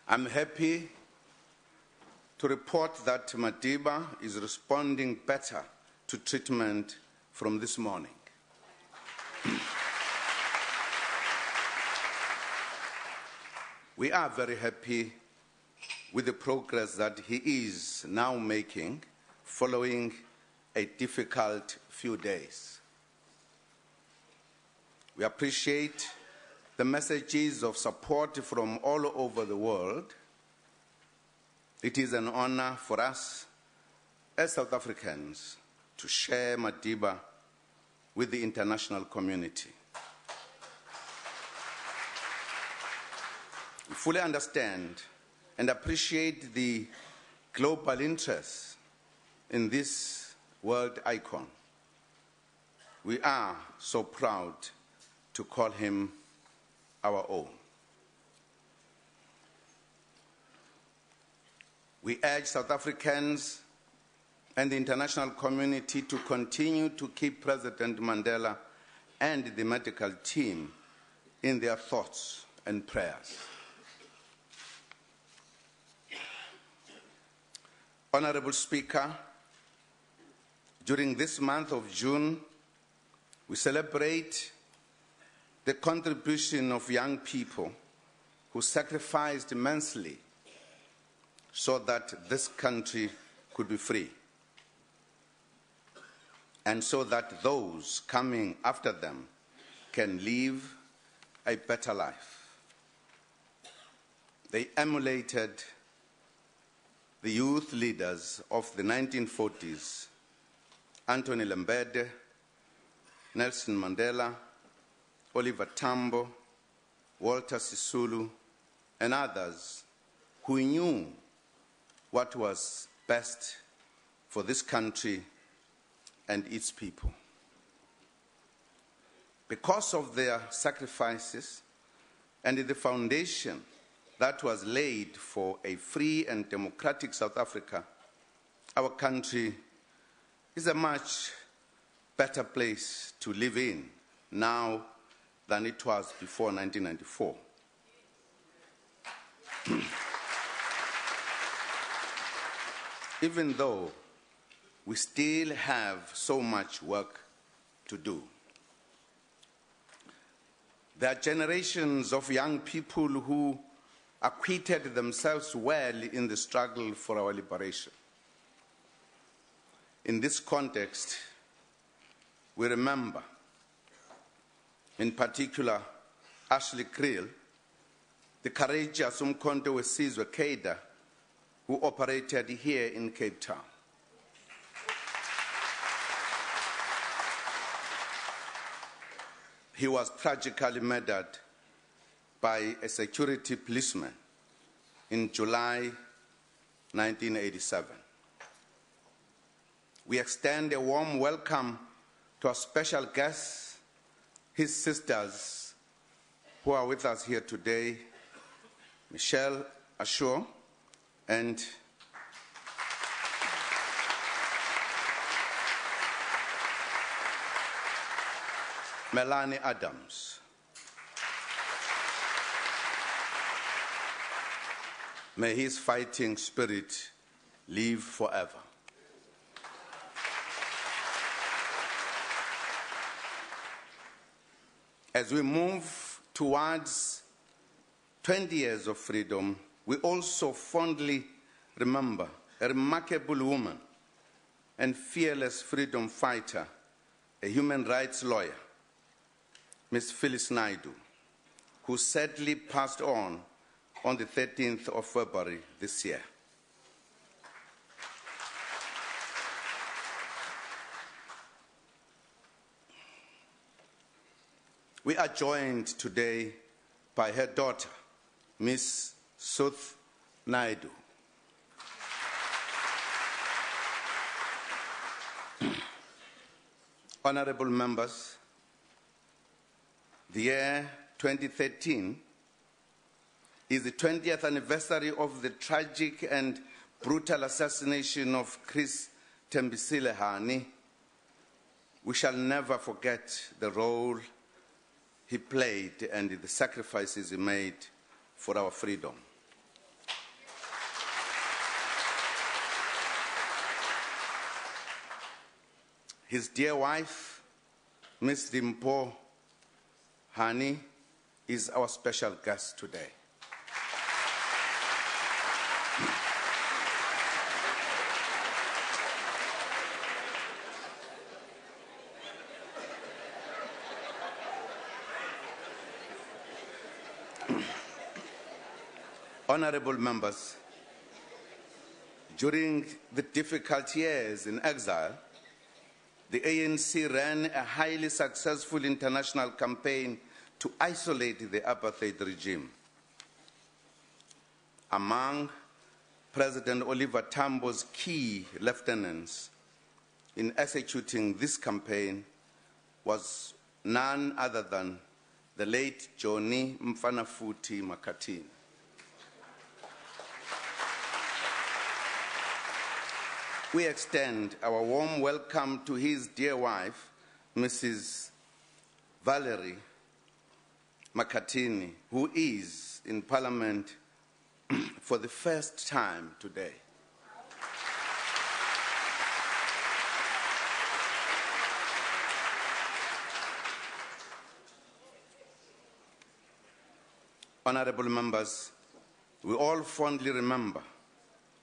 I'm happy to report that Madiba is responding better to treatment from this morning. We are very happy with the progress that he is now making following a difficult few days. We appreciate the messages of support from all over the world. It is an honor for us as South Africans to share Madiba with the international community. We fully understand and appreciate the global interest in this world icon. We are so proud to call him our own. We urge South Africans and the international community to continue to keep President Mandela and the medical team in their thoughts and prayers. Honorable Speaker, during this month of June, we celebrate the contribution of young people who sacrificed immensely so that this country could be free, and so that those coming after them can live a better life. They emulated the youth leaders of the 1940s, Anthony Lembede, Nelson Mandela, Oliver Tambo, Walter Sisulu, and others who knew what was best for this country and its people. Because of their sacrifices and the foundation that was laid for a free and democratic South Africa, our country is a much better place to live in now than it was before 1994. Even though we still have so much work to do. There are generations of young people who acquitted themselves well in the struggle for our liberation. In this context, we remember, in particular, Ashley Kriel, the courageous Umkhonto weSizwe cadre who operated here in Cape Town. He was tragically murdered by a security policeman in July 1987. We extend a warm welcome to our special guests, his sisters, who are with us here today, Michelle Ashore and Melanie Adams. May his fighting spirit live forever. As we move towards 20 years of freedom, we also fondly remember a remarkable woman and fearless freedom fighter, a human rights lawyer, Ms. Phyllis Naidoo, who sadly passed on the 13th of February this year. We are joined today by her daughter, Ms. Suth Naidoo. Honorable members, the year 2013 is the 20th anniversary of the tragic and brutal assassination of Chris Thembisile Hani. We shall never forget the role he played and the sacrifices he made for our freedom. His dear wife, Ms. Dimpo Hani, is our special guest today. Honorable members, during the difficult years in exile, the ANC ran a highly successful international campaign to isolate the apartheid regime. Among President Oliver Tambo's key lieutenants in executing this campaign was none other than the late Johnny Mfanafuthi Makhathini. We extend our warm welcome to his dear wife, Mrs. Valerie Makhathini, who is in Parliament for the first time today. Honorable members, we all fondly remember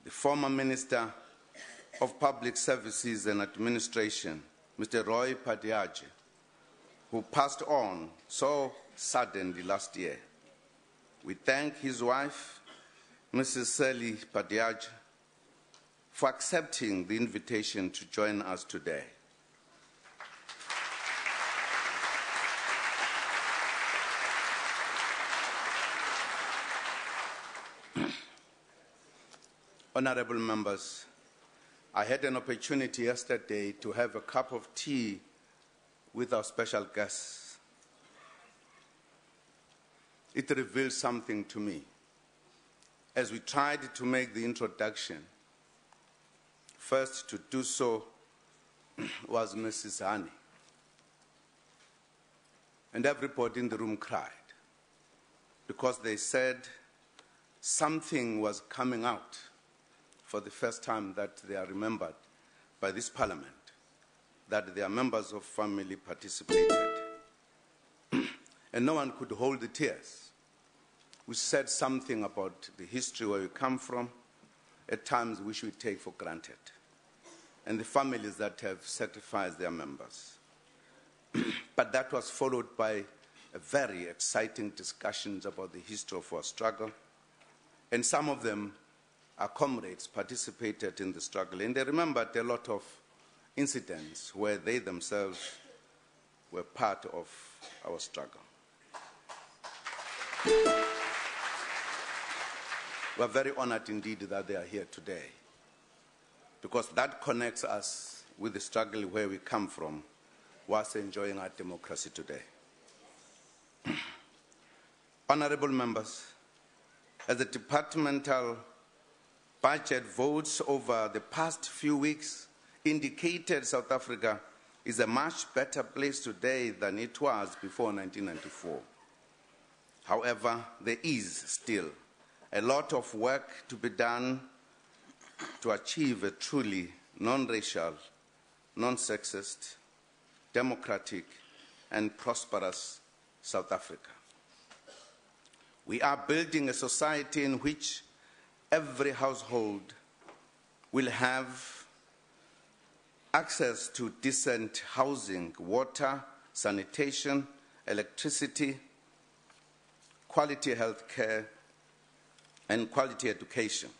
the former Minister of Public Services and Administration, Mr. Roy Padiaje, who passed on so suddenly last year. We thank his wife, Mrs. Sally Padiaje, for accepting the invitation to join us today. Honorable members, I had an opportunity yesterday to have a cup of tea with our special guests. It revealed something to me. As we tried to make the introduction, first to do so was Mrs. Hani. And everybody in the room cried because they said something was coming out for the first time that they are remembered by this Parliament, that their members of family participated. And no one could hold the tears. We said something about the history where we come from, at times which we take for granted, and the families that have sacrificed their members. But that was followed by a very exciting discussions about the history of our struggle, and some of them, our comrades, participated in the struggle, and they remembered a lot of incidents where they themselves were part of our struggle. We're very honored indeed that they are here today, because that connects us with the struggle where we come from, whilst enjoying our democracy today. Honorable members, as the departmental budget votes over the past few weeks indicated, South Africa is a much better place today than it was before 1994. However, there is still a lot of work to be done to achieve a truly non-racial, non-sexist, democratic, and prosperous South Africa. We are building a society in which every household will have access to decent housing, water, sanitation, electricity, quality health care, and quality education.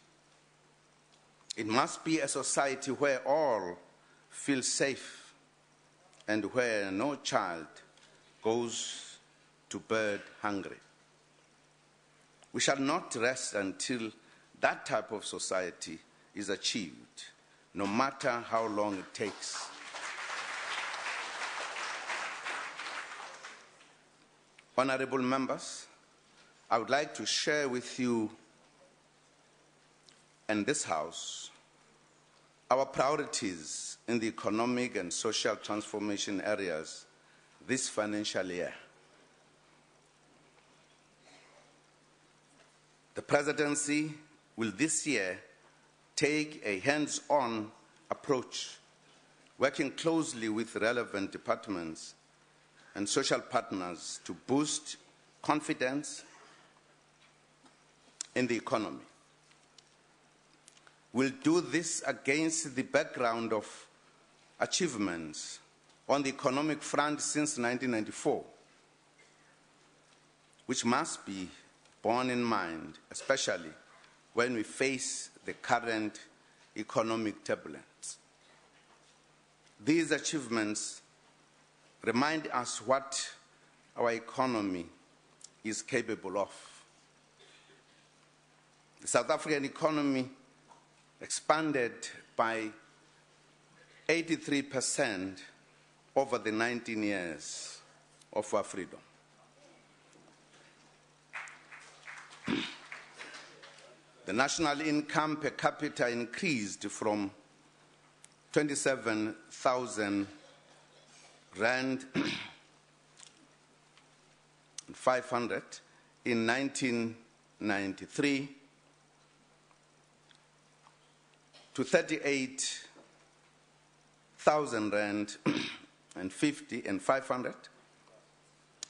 It must be a society where all feel safe and where no child goes to bed hungry. We shall not rest until that type of society is achieved, no matter how long it takes. Honorable members, I would like to share with you and this House our priorities in the economic and social transformation areas this financial year. The presidency will this year take a hands-on approach working closely with relevant departments and social partners to boost confidence in the economy. We'll do this against the background of achievements on the economic front since 1994, which must be borne in mind, especially when we face the current economic turbulence. These achievements remind us what our economy is capable of. The South African economy expanded by 83% over the 19 years of our freedom. The national income per capita increased from 27,000 Rand 500 in 1993 to 38,000 Rand and 500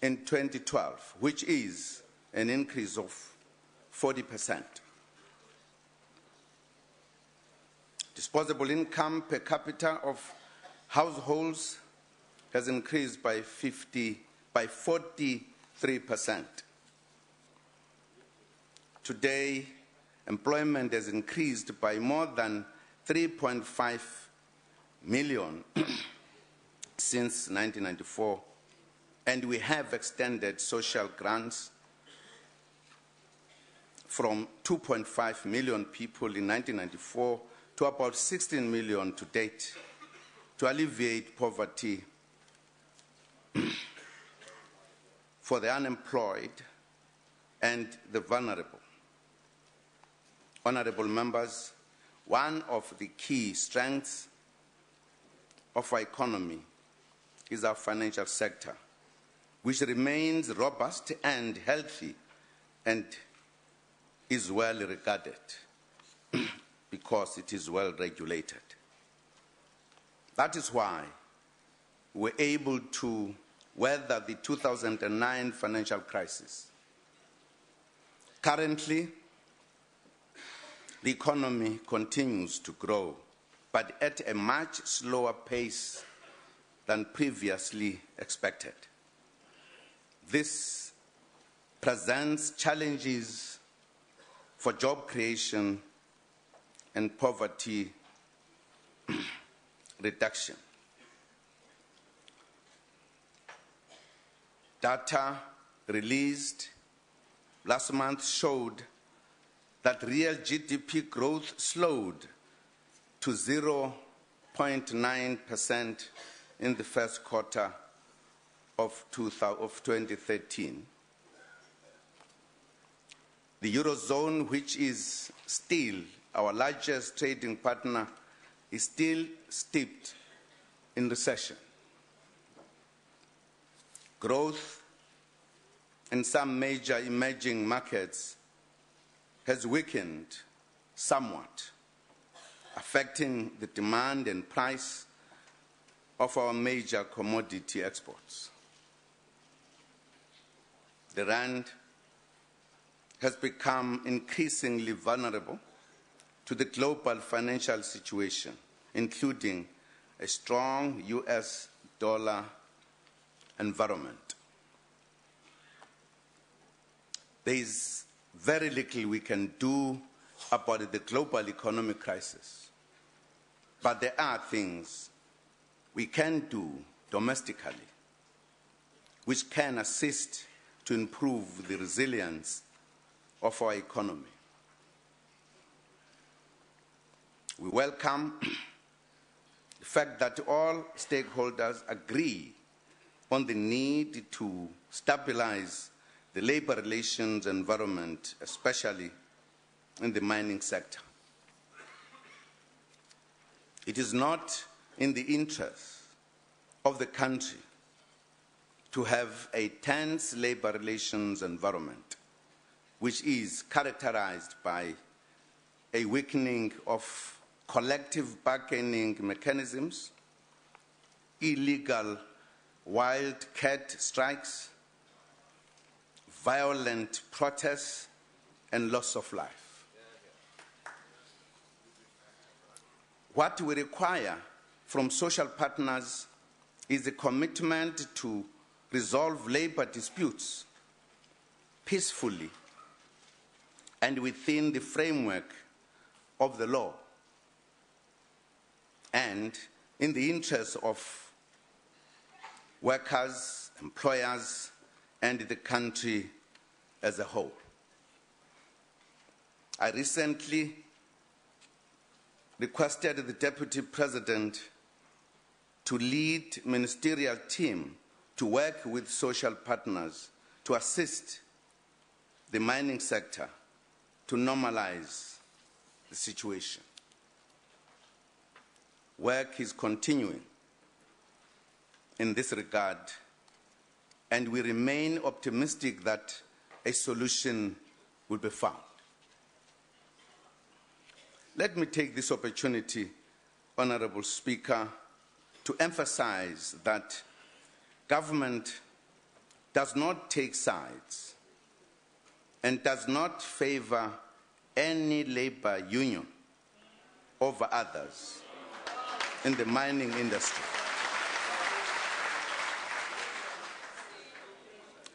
in 2012, which is an increase of 40%. Disposable income per capita of households has increased by 43%. Today, employment has increased by more than 3.5 million since 1994, and we have extended social grants from 2.5 million people in 1994 to about 16 million to date to alleviate poverty for the unemployed and the vulnerable. Honorable members, one of the key strengths of our economy is our financial sector, which remains robust and healthy and is well regarded because it is well regulated. That is why we're able to weather the 2009 financial crisis. Currently, the economy continues to grow, but at a much slower pace than previously expected. This presents challenges for job creation and poverty reduction. Data released last month showed that real GDP growth slowed to 0.9% in the first quarter of 2013. The Eurozone, which is still our largest trading partner, is still steeped in recession. Growth in some major emerging markets has weakened somewhat, affecting the demand and price of our major commodity exports. The rand has become increasingly vulnerable to the global financial situation, including a strong US dollar environment. There is very little we can do about the global economic crisis, but there are things we can do domestically which can assist to improve the resilience of our economy. We welcome the fact that all stakeholders agree on the need to stabilize the labor relations environment, especially in the mining sector. It is not in the interest of the country to have a tense labor relations environment, which is characterized by a weakening of collective bargaining mechanisms illegal wildcat strikes, violent protests, and loss of life. What we require from social partners is a commitment to resolve labor disputes peacefully and within the framework of the law and in the interest of workers, employers, and the country as a whole. I recently requested the Deputy President to lead a ministerial team to work with social partners to assist the mining sector to normalize the situation. Work is continuing in this regard, and we remain optimistic that a solution will be found. Let me take this opportunity, Honorable Speaker, to emphasize that government does not take sides and does not favor any labor union over others in the mining industry.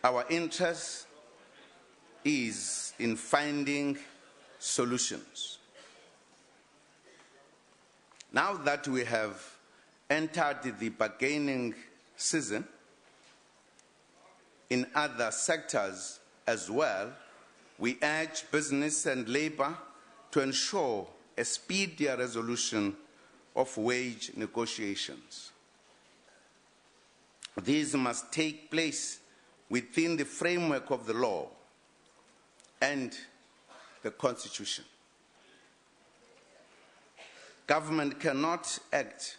Our interest is in finding solutions. Now that we have entered the bargaining season in other sectors as well, we urge business and labor to ensure a speedier resolution of wage negotiations. These must take place within the framework of the law and the Constitution. Government cannot act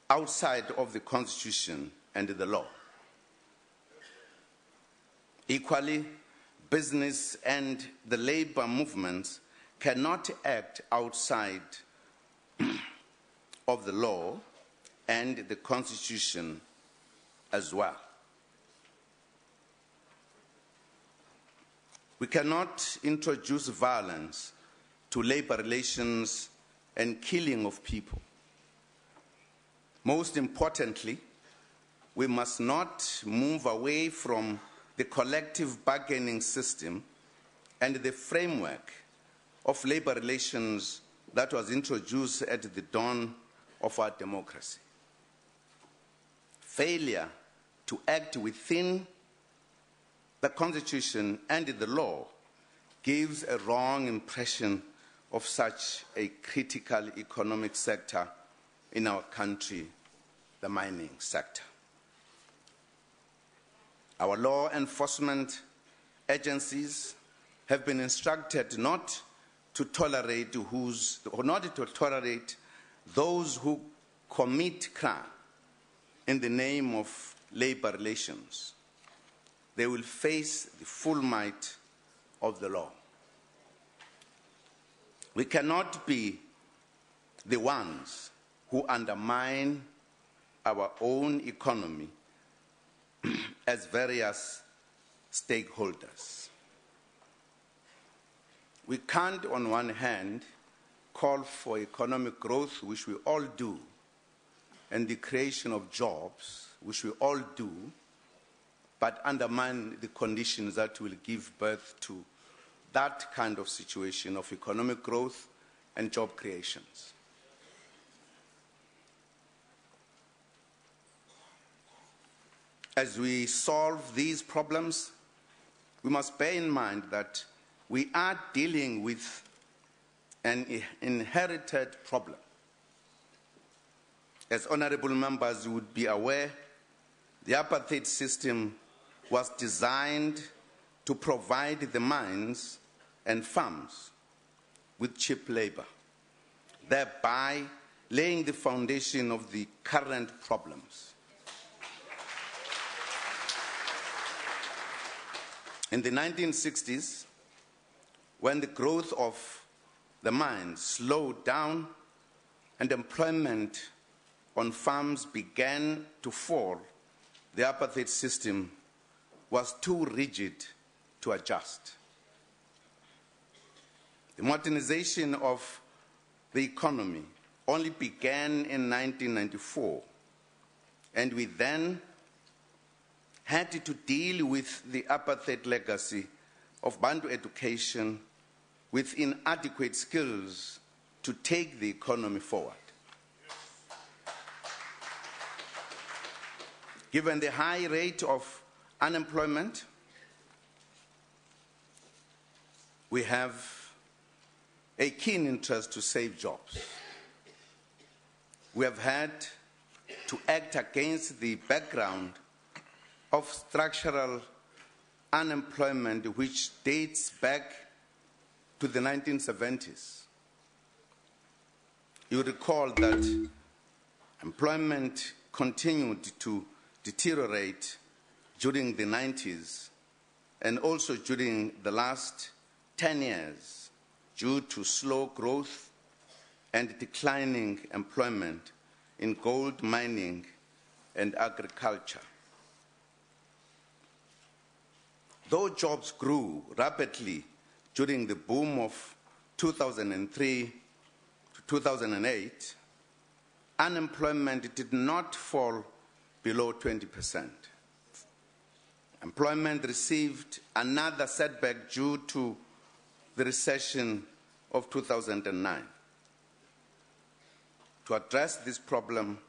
outside of the Constitution and the law. Equally, business and the labor movements cannot act outside of the law and the Constitution as well. We cannot introduce violence to labor relations and killing of people. Most importantly, we must not move away from the collective bargaining system and the framework of labor relations that was introduced at the dawn of our democracy. Failure to act within the Constitution and the law gives a wrong impression of such a critical economic sector in our country, the mining sector. Our law enforcement agencies have been instructed not to tolerate those who commit crime in the name of labor relations. They will face the full might of the law. We cannot be the ones who undermine our own economy as various stakeholders. We can't, on one hand, call for economic growth, which we all do, and the creation of jobs, which we all do, but undermine the conditions that will give birth to that kind of situation of economic growth and job creations. As we solve these problems, we must bear in mind that we are dealing with an inherited problem. As honorable members would be aware, the apartheid system was designed to provide the mines and farms with cheap labor, thereby laying the foundation of the current problems. In the 1960s, when the growth of the mines slowed down and employment on farms began to fall, the apartheid system was too rigid to adjust. The modernization of the economy only began in 1994, and we then had to deal with the apartheid legacy of Bantu education with inadequate skills to take the economy forward. Given the high rate of unemployment, we have a keen interest to save jobs. We have had to act against the background of structural unemployment which dates back to the 1970s. You recall that employment continued to deteriorate during the 90s and also during the last 10 years due to slow growth and declining employment in gold mining and agriculture. Though jobs grew rapidly during the boom of 2003 to 2008, unemployment did not fall below 20%. Employment received another setback due to the recession of 2009. To address this problem,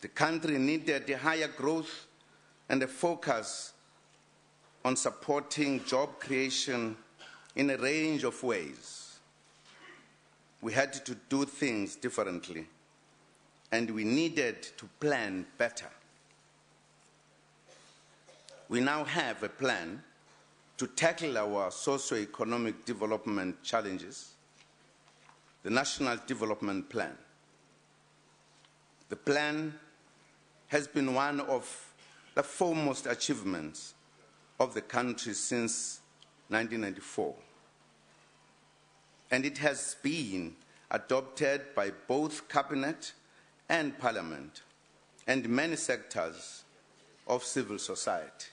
the country needed a higher growth and a focus on supporting job creation in a range of ways. We had to do things differently, and we needed to plan better. We now have a plan to tackle our socio-economic development challenges, the National Development Plan. The plan has been one of the foremost achievements of the country since 1994. And it has been adopted by both Cabinet and Parliament and many sectors of civil society.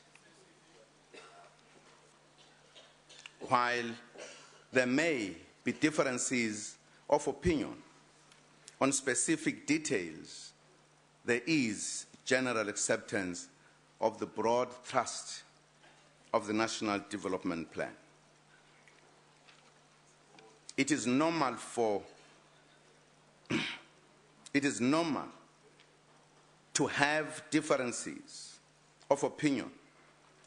While there may be differences of opinion on specific details, there is general acceptance of the broad thrust of the National Development Plan. It is normal to have differences of opinion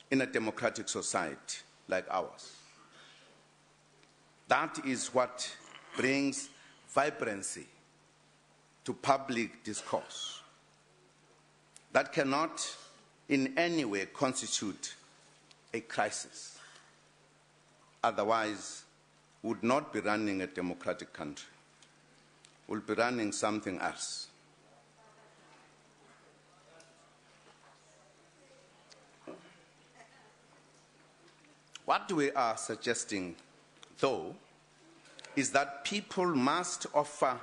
in a democratic society like ours. That is what brings vibrancy to public discourse. That cannot in any way constitute a crisis. Otherwise, we would not be running a democratic country. We'll be running something else. What we are suggesting, though, is that people must offer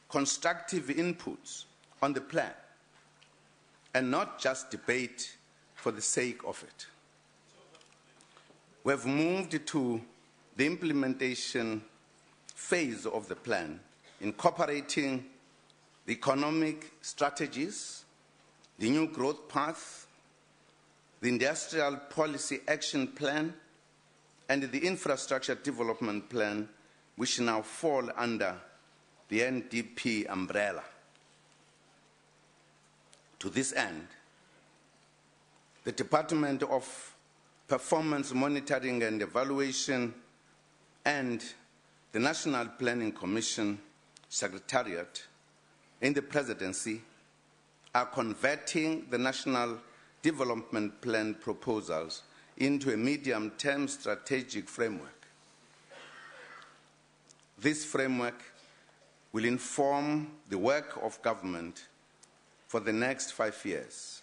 constructive inputs on the plan and not just debate for the sake of it. We have moved to the implementation phase of the plan, incorporating the economic strategies, the new growth path, the industrial policy action plan, and the infrastructure development plan, which now fall under the NDP umbrella. To this end, the Department of Performance Monitoring and Evaluation and the National Planning Commission Secretariat in the Presidency are converting the National Development Plan proposals into a medium-term strategic framework. This framework will inform the work of government for the next 5 years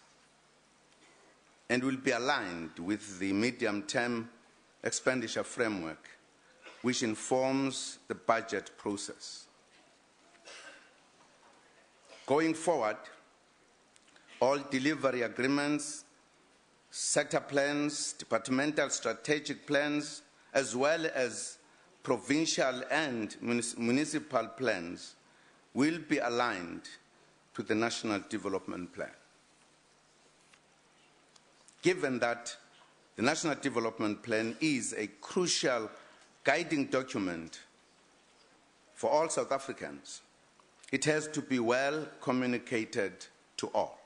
and will be aligned with the medium-term expenditure framework, which informs the budget process. Going forward, all delivery agreements, sector plans, departmental strategic plans, as well as provincial and municipal plans will be aligned to the National Development Plan. Given that the National Development Plan is a crucial guiding document for all South Africans, it has to be well communicated to all.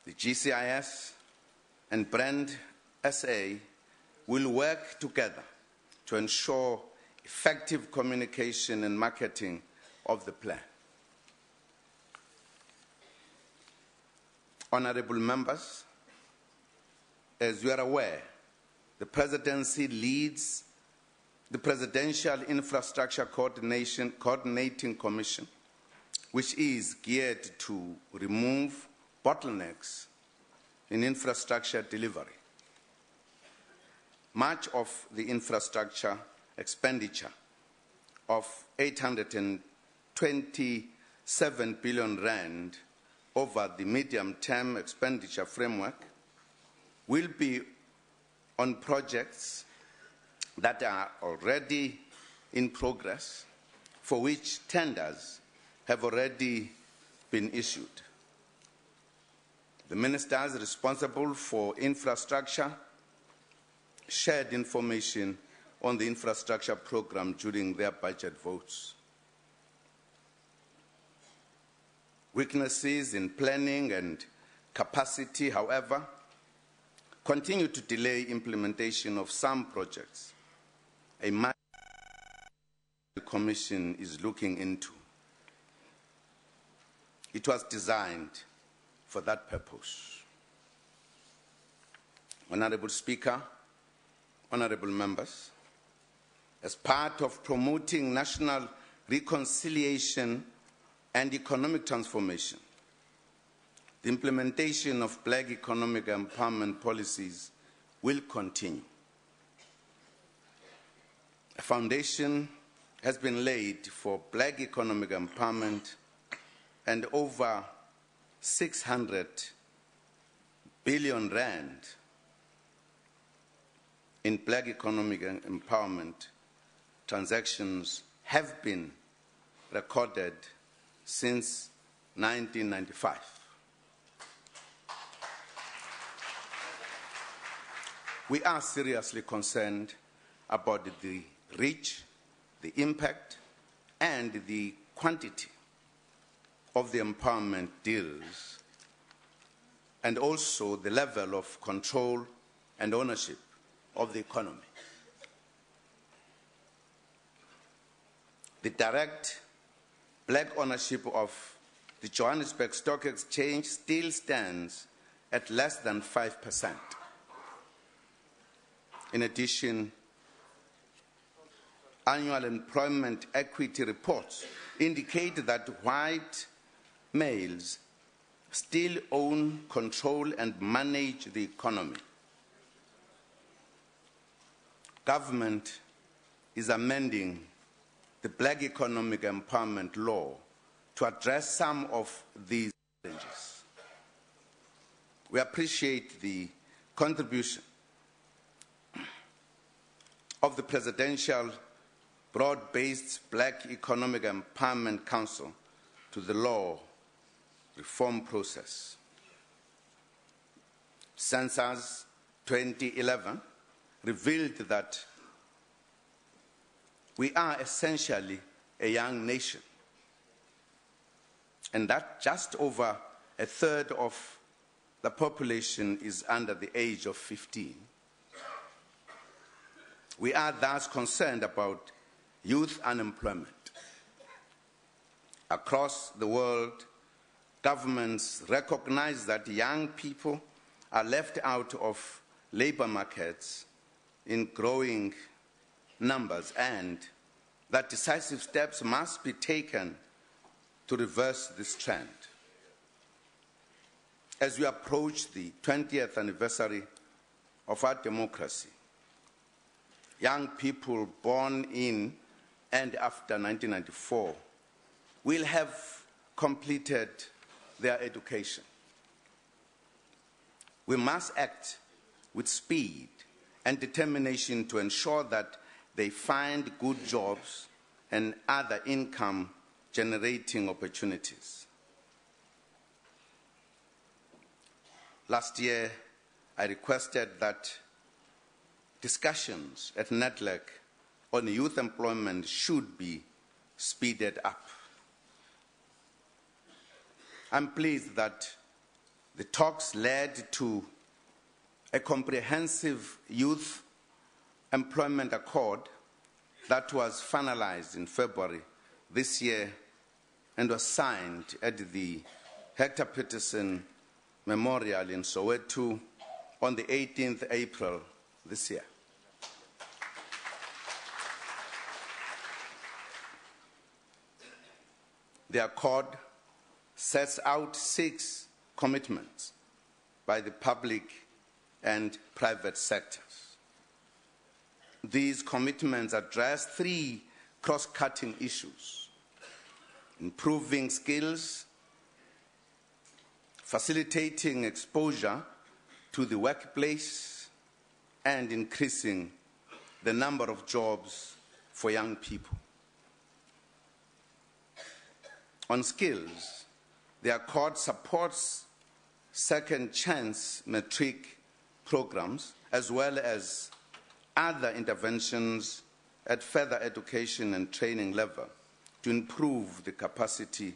The GCIS and Brand SA will work together to ensure effective communication and marketing of the plan. Honourable members, as you are aware, the Presidency leads the Presidential Infrastructure Coordinating Commission, which is geared to remove bottlenecks in infrastructure delivery. Much of the infrastructure expenditure of 827 billion rand over the medium-term expenditure framework will be on projects that are already in progress, for which tenders have already been issued. The ministers responsible for infrastructure shared information on the infrastructure program during their budget votes. Weaknesses in planning and capacity, however, continue to delay implementation of some projects. A matter the Commission is looking into. It was designed for that purpose. Honourable Speaker, honourable members, as part of promoting national reconciliation and economic transformation, the implementation of Black economic empowerment policies will continue. A foundation has been laid for Black economic empowerment, and over 600 billion rand in Black economic empowerment transactions have been recorded since 1995. We are seriously concerned about the reach, the impact, and the quantity of the empowerment deals, and also the level of control and ownership of the economy. The direct Black ownership of the Johannesburg Stock Exchange still stands at less than 5%. In addition, annual employment equity reports indicate that white males still own, control, and manage the economy. Government is amending the Black economic empowerment law to address some of these challenges. We appreciate the contribution of the Presidential Broad-Based Black Economic Empowerment Council to the law reform process. Census 2011 revealed that we are essentially a young nation, and that just over a third of the population is under the age of 15. We are thus concerned about youth unemployment. Across the world, governments recognize that young people are left out of labor markets in growing numbers, and that decisive steps must be taken to reverse this trend. As we approach the 20th anniversary of our democracy, young people born in and after 1994 will have completed their education. We must act with speed and determination to ensure that they find good jobs and other income-generating opportunities. Last year, I requested that discussions at NEDLAC on youth employment should be speeded up. I'm pleased that the talks led to a comprehensive youth employment accord that was finalized in February this year and was signed at the Hector Peterson Memorial in Soweto on the 18th April this year. The accord sets out 6 commitments by the public and private sectors. These commitments address 3 cross-cutting issues: improving skills, facilitating exposure to the workplace, and increasing the number of jobs for young people. On skills, the Accord supports second chance matric programs as well as other interventions at further education and training level to improve the capacity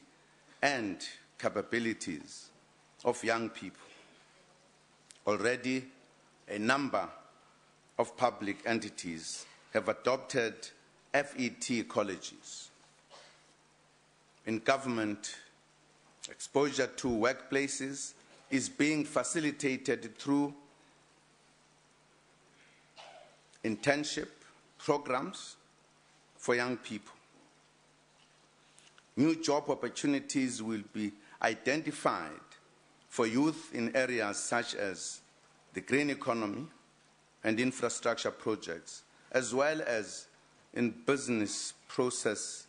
and capabilities of young people. Already, a number of public entities have adopted FET colleges. In government, exposure to workplaces is being facilitated through internship programs for young people. New job opportunities will be identified for youth in areas such as the green economy and infrastructure projects, as well as in business process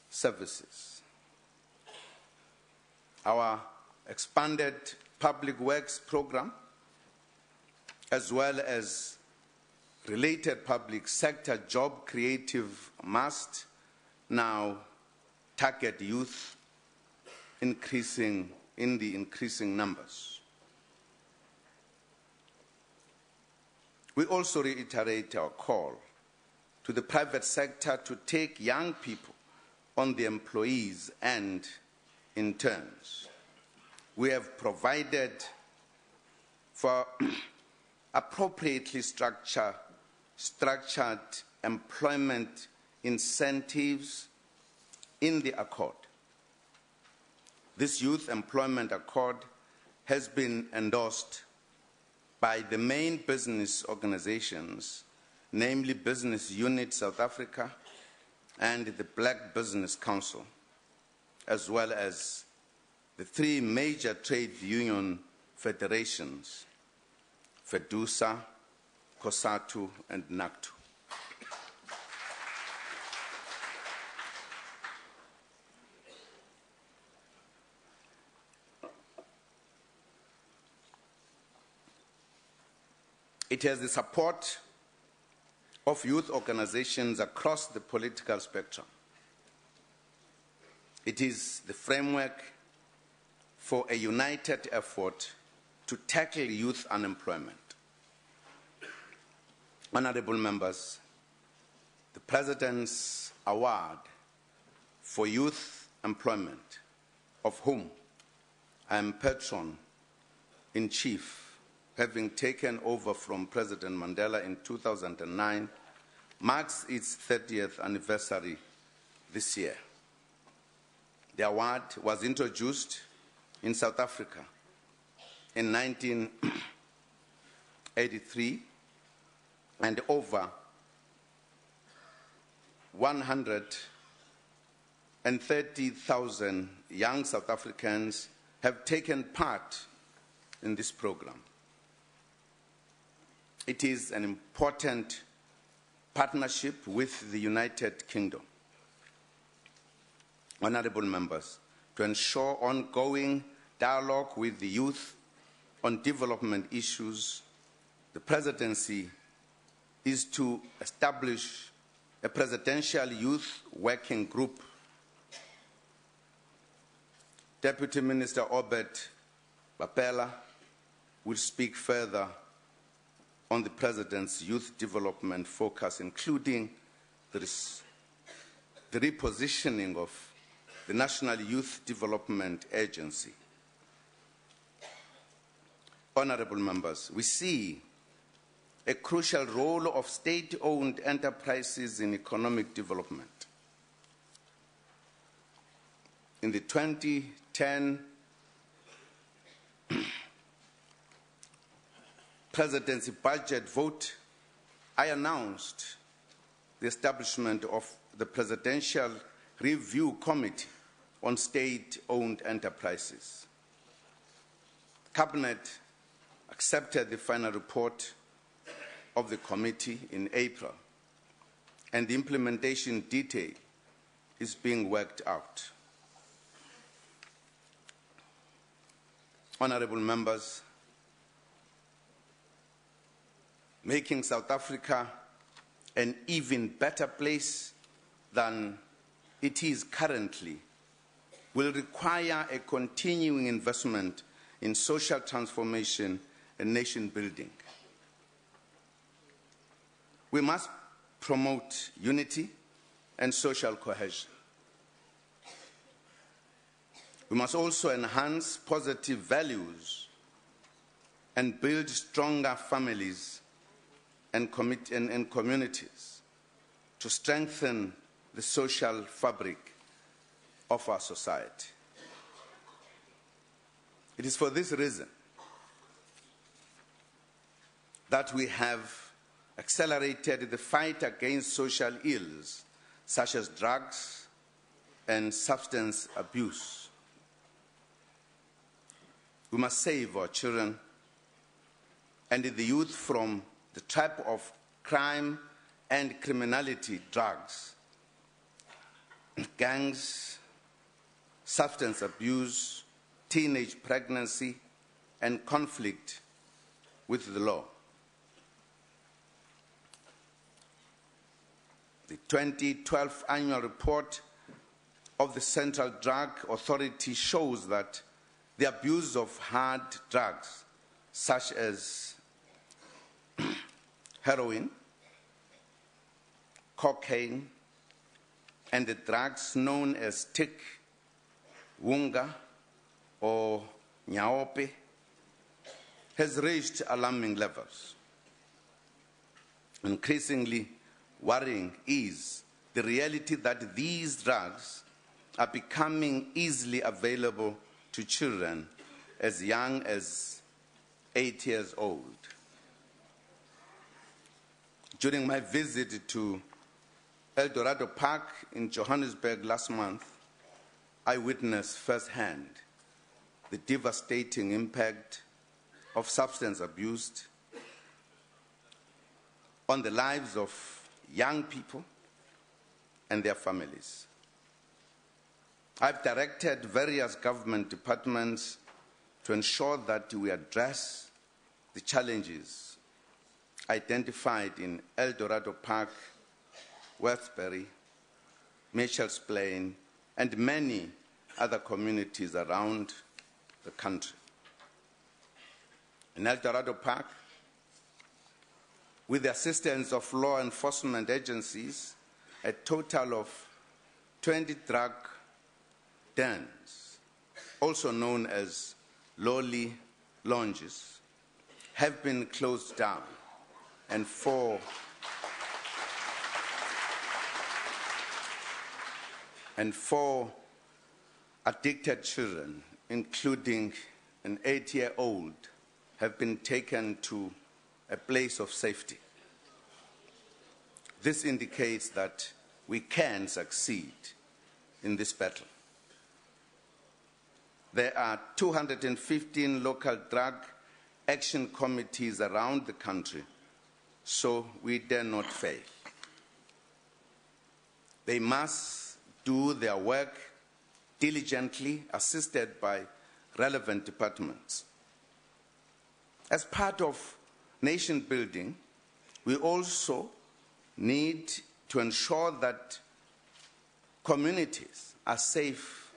services. Our expanded public works program, as well as related public sector job creative, must now target youth in the increasing numbers. We also reiterate our call to the private sector to take young people on the employees and interns. We have provided for appropriately structured employment incentives in the Accord. This Youth Employment Accord has been endorsed by the main business organizations, namely Business Unit South Africa and the Black Business Council, as well as the 3 major trade union federations, FEDUSA, COSATU, and NACTU. It has the support of youth organizations across the political spectrum. It is the framework for a united effort to tackle youth unemployment. Honorable members, the President's Award for Youth Employment, of whom I am patron-in-chief, having taken over from President Mandela in 2009, marks its 30th anniversary this year. The award was introduced in South Africa in 1983, and over 130,000 young South Africans have taken part in this program. It is an important partnership with the United Kingdom. Honourable members, to ensure ongoing dialogue with the youth on development issues, the presidency is to establish a presidential youth working group. Deputy Minister Obed Bapela will speak further on the President's youth development focus, including the repositioning of the National Youth Development Agency. Honourable members, we see a crucial role of state-owned enterprises in economic development. In the 2010 presidency budget vote, I announced the establishment of the Presidential Review Committee on State-Owned Enterprises. Cabinet accepted the final report of the committee in April, and the implementation detail is being worked out. Honourable members, making South Africa an even better place than it is currently will require a continuing investment in social transformation and nation building. We must promote unity and social cohesion. We must also enhance positive values and build stronger families and communities to strengthen the social fabric of our society. It is for this reason that we have accelerated the fight against social ills such as drugs and substance abuse. We must save our children and the youth from the trap of crime and criminality, drugs, gangs, substance abuse, teenage pregnancy, and conflict with the law. The 2012 annual report of the Central Drug Authority shows that the abuse of hard drugs, such as heroin, cocaine, and the drugs known as tick, wunga, or nyaope, has reached alarming levels. Increasingly worrying is the reality that these drugs are becoming easily available to children as young as 8 years old. During my visit to El Dorado Park in Johannesburg last month, I witnessed firsthand the devastating impact of substance abuse on the lives of young people and their families. I've directed various government departments to ensure that we address the challenges identified in El Dorado Park, Westbury, Mitchell's Plain, and many other communities around the country. In El Dorado Park, with the assistance of law enforcement agencies, a total of 20 drug dens, also known as lolly lounges, have been closed down, and four addicted children, including an 8-year-old, have been taken to a place of safety. This indicates that we can succeed in this battle. There are 215 local drug action committees around the country, so we dare not fail. They must do their work diligently, assisted by relevant departments. As part of nation building, we also need to ensure that communities are safe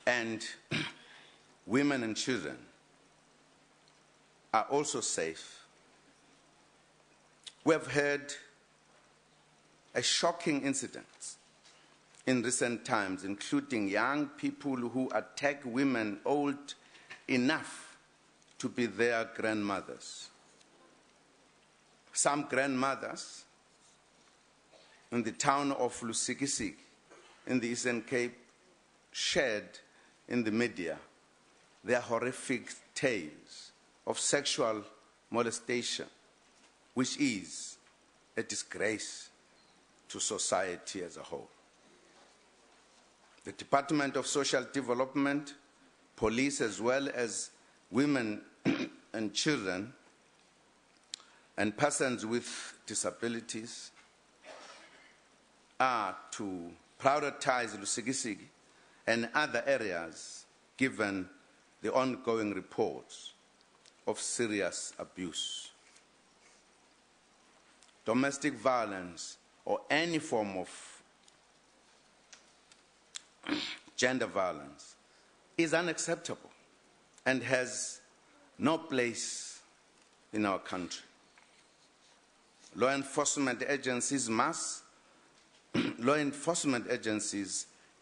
and women and children are also safe. We have heard a shocking incident in recent times, including young people who attack women old enough to be their grandmothers. Some grandmothers in the town of Lusikisiki in the Eastern Cape shared in the media their horrific tales of sexual molestation, which is a disgrace to society as a whole. The Department of Social Development, police, as well as women and children and persons with disabilities are to prioritize Lusikisiki and other areas given the ongoing reports of serious abuse. Domestic violence or any form of gender violence is unacceptable and has no place in our country. Law enforcement agencies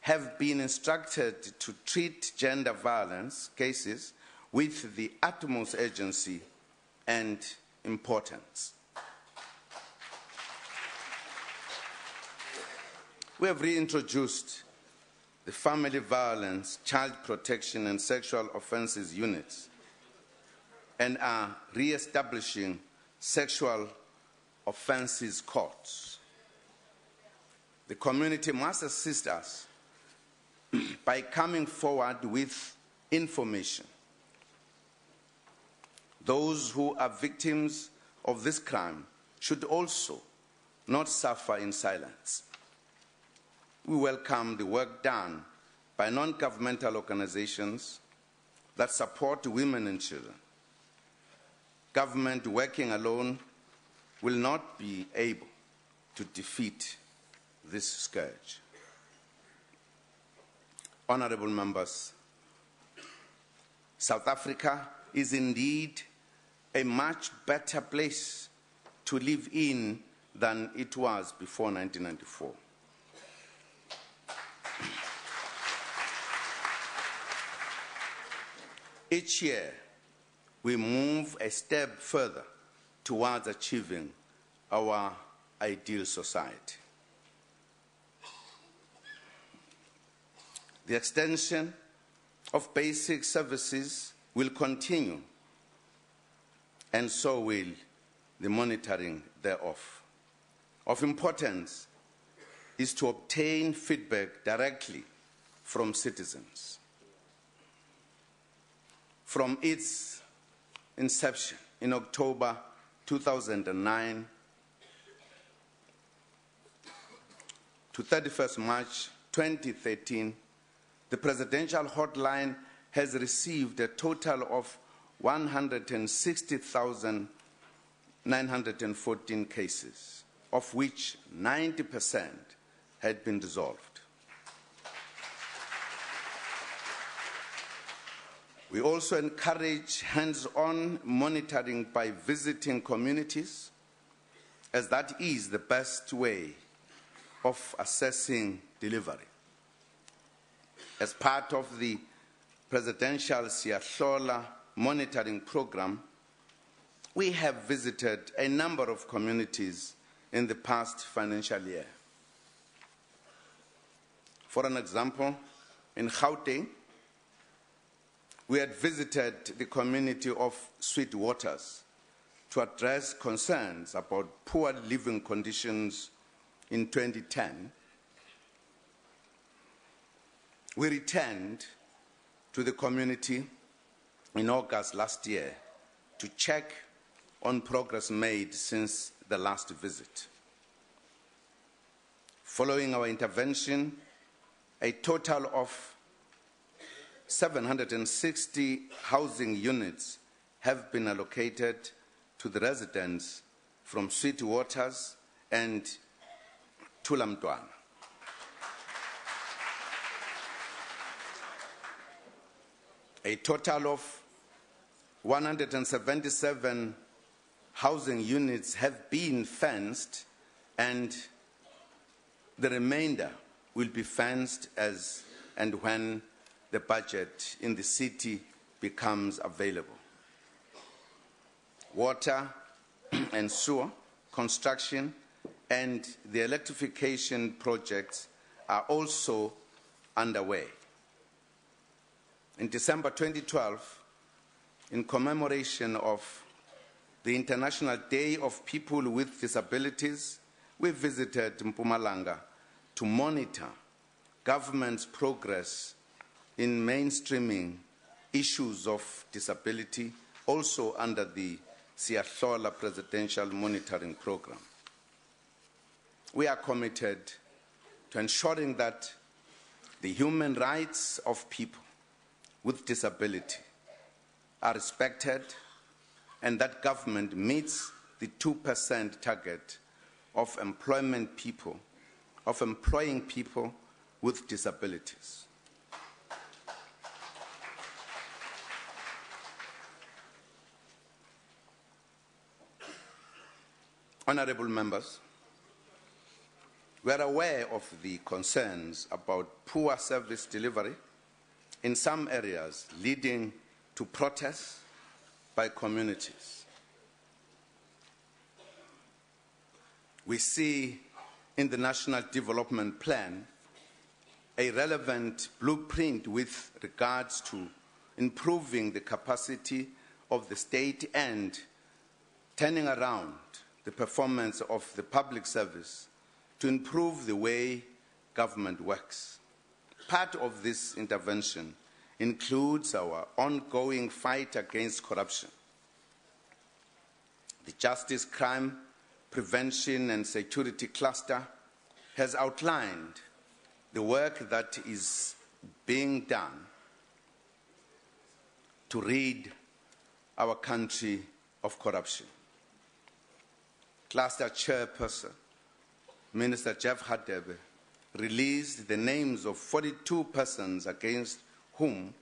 have been instructed to treat gender violence cases with the utmost urgency and importance. We have reintroduced the Family Violence, Child Protection and Sexual Offences units and are re-establishing sexual offences courts. The community must assist us by coming forward with information. Those who are victims of this crime should also not suffer in silence. We welcome the work done by non-governmental organizations that support women and children. Government working alone will not be able to defeat this scourge. Honorable members, South Africa is indeed a much better place to live in than it was before 1994. Each year, we move a step further towards achieving our ideal society. The extension of basic services will continue, and so will the monitoring thereof. Of importance is to obtain feedback directly from citizens. From its inception in October 2009 to 31st March 2013, the Presidential Hotline has received a total of 160,914 cases, of which 90% had been resolved. We also encourage hands-on monitoring by visiting communities, as that is the best way of assessing delivery. As part of the Presidential Siyahlola monitoring program, we have visited a number of communities in the past financial year. For an example, in Gauteng, we had visited the community of Sweet Waters to address concerns about poor living conditions in 2010. We returned to the community in August last year to check on progress made since the last visit. Following our intervention, a total of 760 housing units have been allocated to the residents from Sweet Waters and Thulamtwana. A total of 177 housing units have been fenced, and the remainder will be fenced as and when the budget in the city becomes available. Water and sewer construction and the electrification projects are also underway. In December 2012, in commemoration of the International Day of People with Disabilities, we visited Mpumalanga to monitor government's progress in mainstreaming issues of disability, also under the Siyahlola Presidential Monitoring Program. We are committed to ensuring that the human rights of people with disability are respected and that government meets the 2% target of employing people with disabilities. Honorable members, we are aware of the concerns about poor service delivery in some areas, leading to protests by communities. We see in the National Development Plan a relevant blueprint with regards to improving the capacity of the state and turning around the performance of the public service to improve the way government works. Part of this intervention includes our ongoing fight against corruption. The Justice, Crime, Prevention and Security Cluster has outlined the work that is being done to rid our country of corruption. Cluster Chairperson, Minister Jeff Hadebe, released the names of 42 persons against whom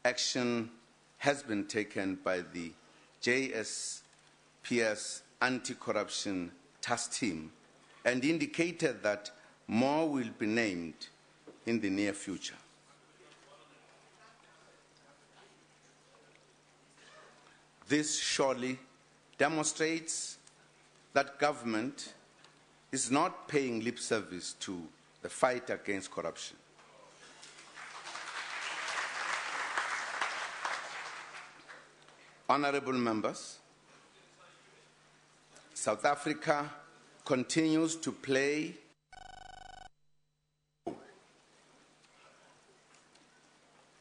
action has been taken by the JSPS Anti-Corruption Task Team and indicated that more will be named in the near future. This surely demonstrates that government is not paying lip service to the fight against corruption. Honorable members, South Africa continues to play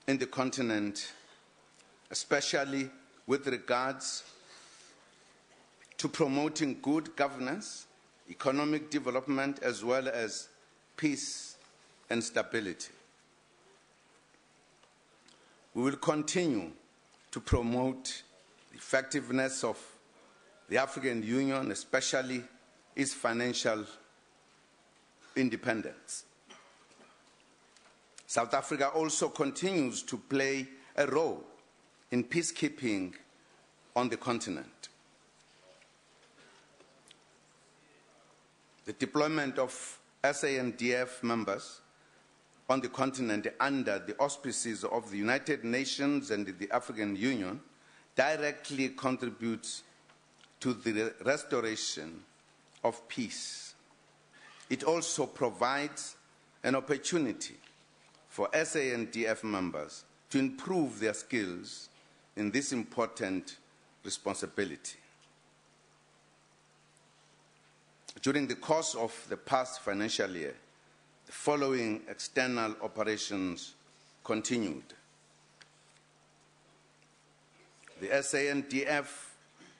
in the continent, especially with regards to promoting good governance, economic development, as well as peace and stability. We will continue to promote the effectiveness of the African Union, especially its financial independence. South Africa also continues to play a role in peacekeeping on the continent. The deployment of SANDF members on the continent under the auspices of the United Nations and the African Union directly contributes to the restoration of peace. It also provides an opportunity for SANDF members to improve their skills in this important responsibility. During the course of the past financial year, the following external operations continued. The SANDF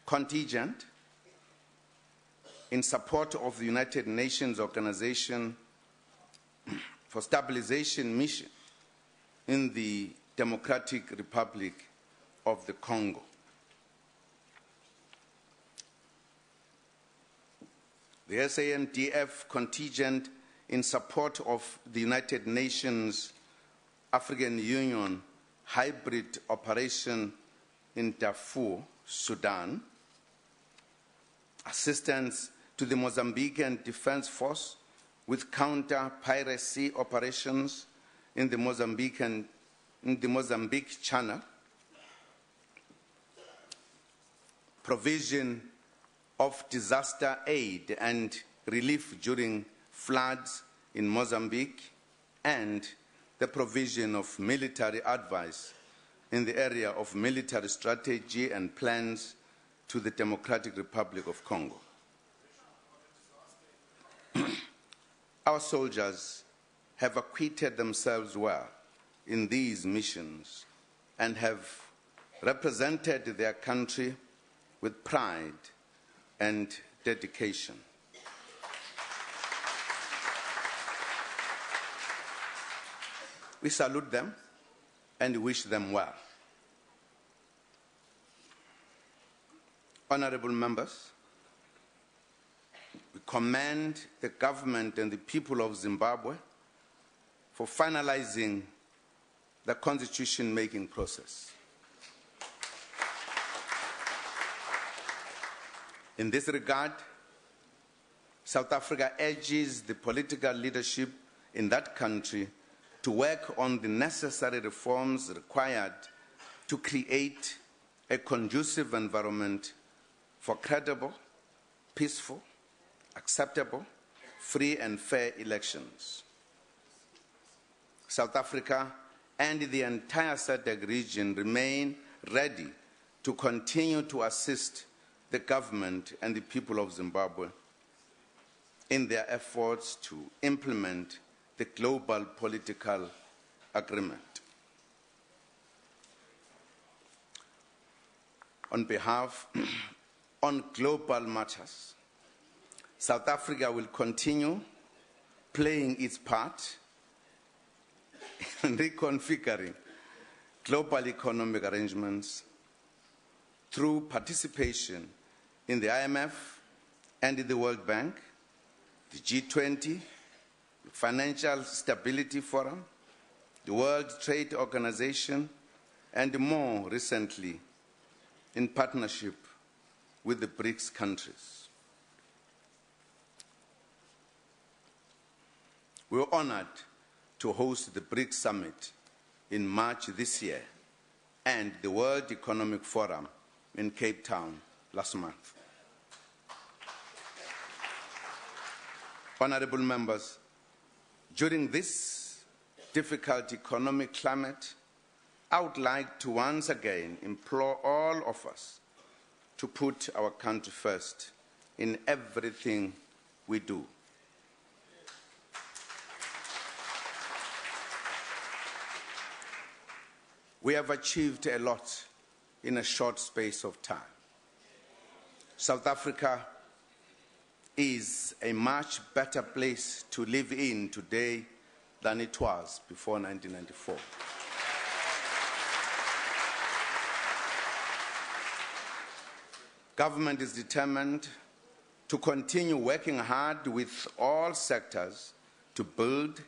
contingent, in support of the United Nations Organization for Stabilization Mission in the Democratic Republic of the Congo. The SANDF contingent in support of the United Nations African Union hybrid operation in Darfur, Sudan, assistance to the Mozambican Defense Force with counter-piracy operations in the Mozambique Channel, provision of disaster aid and relief during floods in Mozambique, and the provision of military advice in the area of military strategy and plans to the Democratic Republic of Congo. Our soldiers have acquitted themselves well in these missions and have represented their country with pride and dedication. We salute them and wish them well. Honorable members, we commend the government and the people of Zimbabwe for finalizing the constitution-making process. In this regard, South Africa urges the political leadership in that country to work on the necessary reforms required to create a conducive environment for credible, peaceful, acceptable, free and fair elections. South Africa and the entire SADC region remain ready to continue to assist the government and the people of Zimbabwe in their efforts to implement the global political agreement. On behalf on global matters, South Africa will continue playing its part in reconfiguring global economic arrangements through participation in the IMF and in the World Bank, the G20, the Financial Stability Forum, the World Trade Organization, and more recently, in partnership with the BRICS countries. We were honored to host the BRICS Summit in March this year and the World Economic Forum in Cape Town last month. Honorable members, during this difficult economic climate, I would like to once again implore all of us to put our country first in everything we do. We have achieved a lot in a short space of time. South Africa is a much better place to live in today than it was before 1994. Government is determined to continue working hard with all sectors to build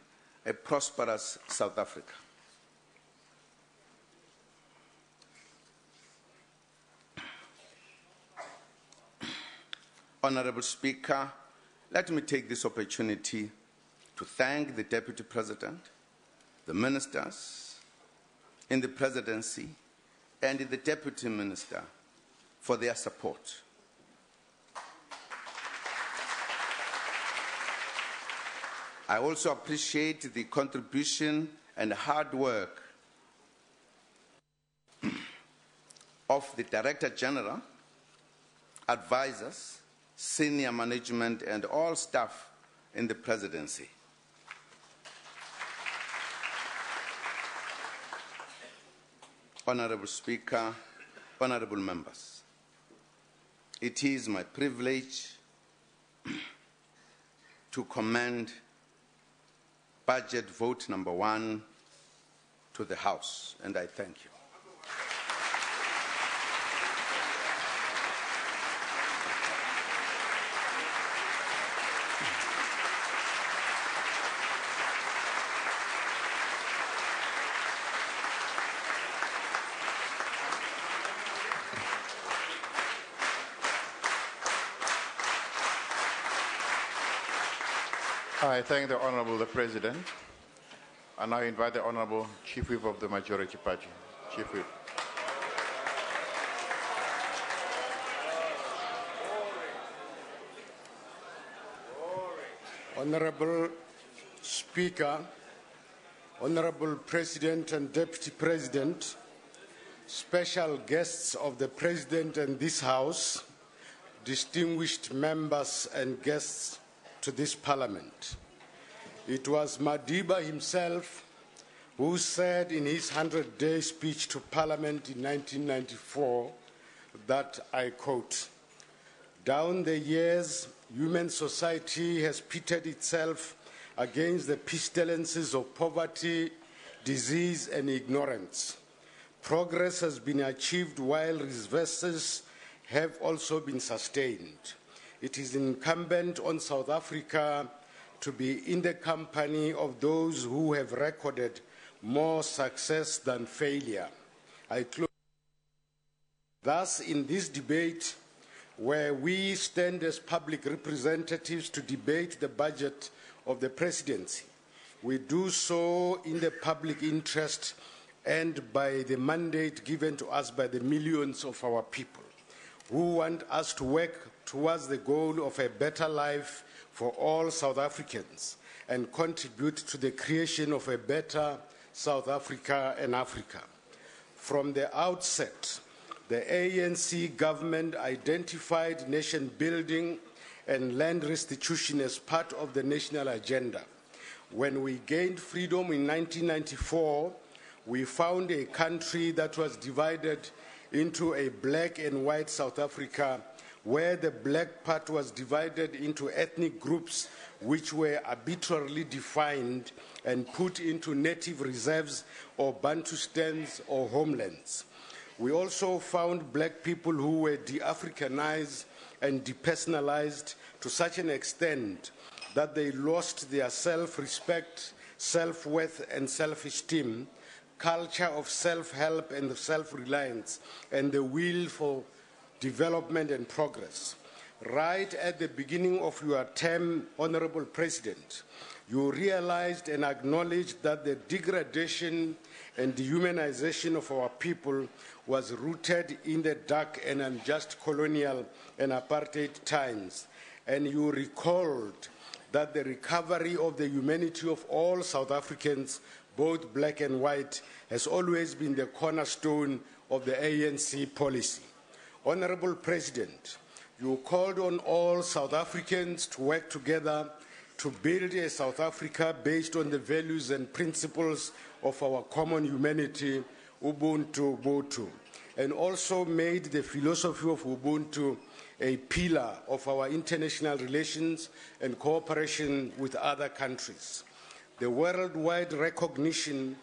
a prosperous South Africa. Honorable Speaker, let me take this opportunity to thank the Deputy President, the ministers in the Presidency, and the Deputy Minister for their support. I also appreciate the contribution and hard work of the Director General, advisors, senior management, and all staff in the Presidency. Honorable Speaker, honorable members, it is my privilege to commend budget vote number 1 to the House, and I thank you. I thank the Honourable President. I now invite the Honourable Chief Whip of the Majority Party. Chief Whip. Honourable Speaker, Honourable President and Deputy President, special guests of the President and this House, distinguished members and guests to this Parliament. It was Madiba himself who said in his 100-day speech to Parliament in 1994 that, I quote, "Down the years, human society has pitted itself against the pestilences of poverty, disease, and ignorance. Progress has been achieved while reverses have also been sustained. It is incumbent on South Africa to be in the company of those who have recorded more success than failure." I close. Thus, in this debate, where we stand as public representatives to debate the budget of the presidency, we do so in the public interest and by the mandate given to us by the millions of our people who want us to work towards the goal of a better life for all South Africans and contribute to the creation of a better South Africa and Africa. From the outset, the ANC government identified nation building and land restitution as part of the national agenda. When we gained freedom in 1994, we found a country that was divided into a black and white South Africa, where the black part was divided into ethnic groups which were arbitrarily defined and put into native reserves or Bantustans or homelands. We also found black people who were de-Africanized and depersonalized to such an extent that they lost their self-respect, self-worth, and self-esteem, culture of self-help and self-reliance, and the will for development and progress. Right at the beginning of your term, Honourable President, you realized and acknowledged that the degradation and dehumanization of our people was rooted in the dark and unjust colonial and apartheid times, and you recalled that the recovery of the humanity of all South Africans, both black and white, has always been the cornerstone of the ANC policy. Honourable President, you called on all South Africans to work together to build a South Africa based on the values and principles of our common humanity, Ubuntu Botu, and also made the philosophy of Ubuntu a pillar of our international relations and cooperation with other countries. The worldwide recognition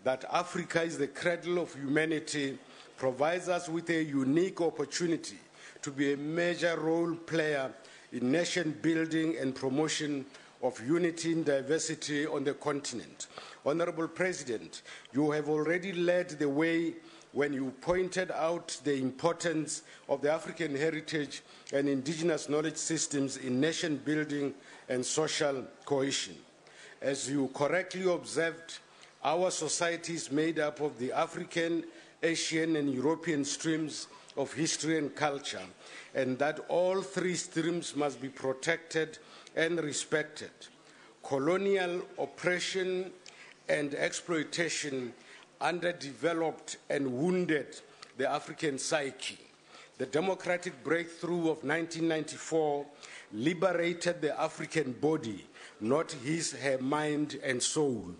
that Africa is the cradle of humanity provides us with a unique opportunity to be a major role player in nation building and promotion of unity and diversity on the continent. Honourable President, you have already led the way when you pointed out the importance of the African heritage and indigenous knowledge systems in nation building and social cohesion. As you correctly observed, our society is made up of the African, Asian, and European streams of history and culture, and that all three streams must be protected and respected. Colonial oppression and exploitation underdeveloped and wounded the African psyche. The democratic breakthrough of 1994 liberated the African body, not his, her mind and soul.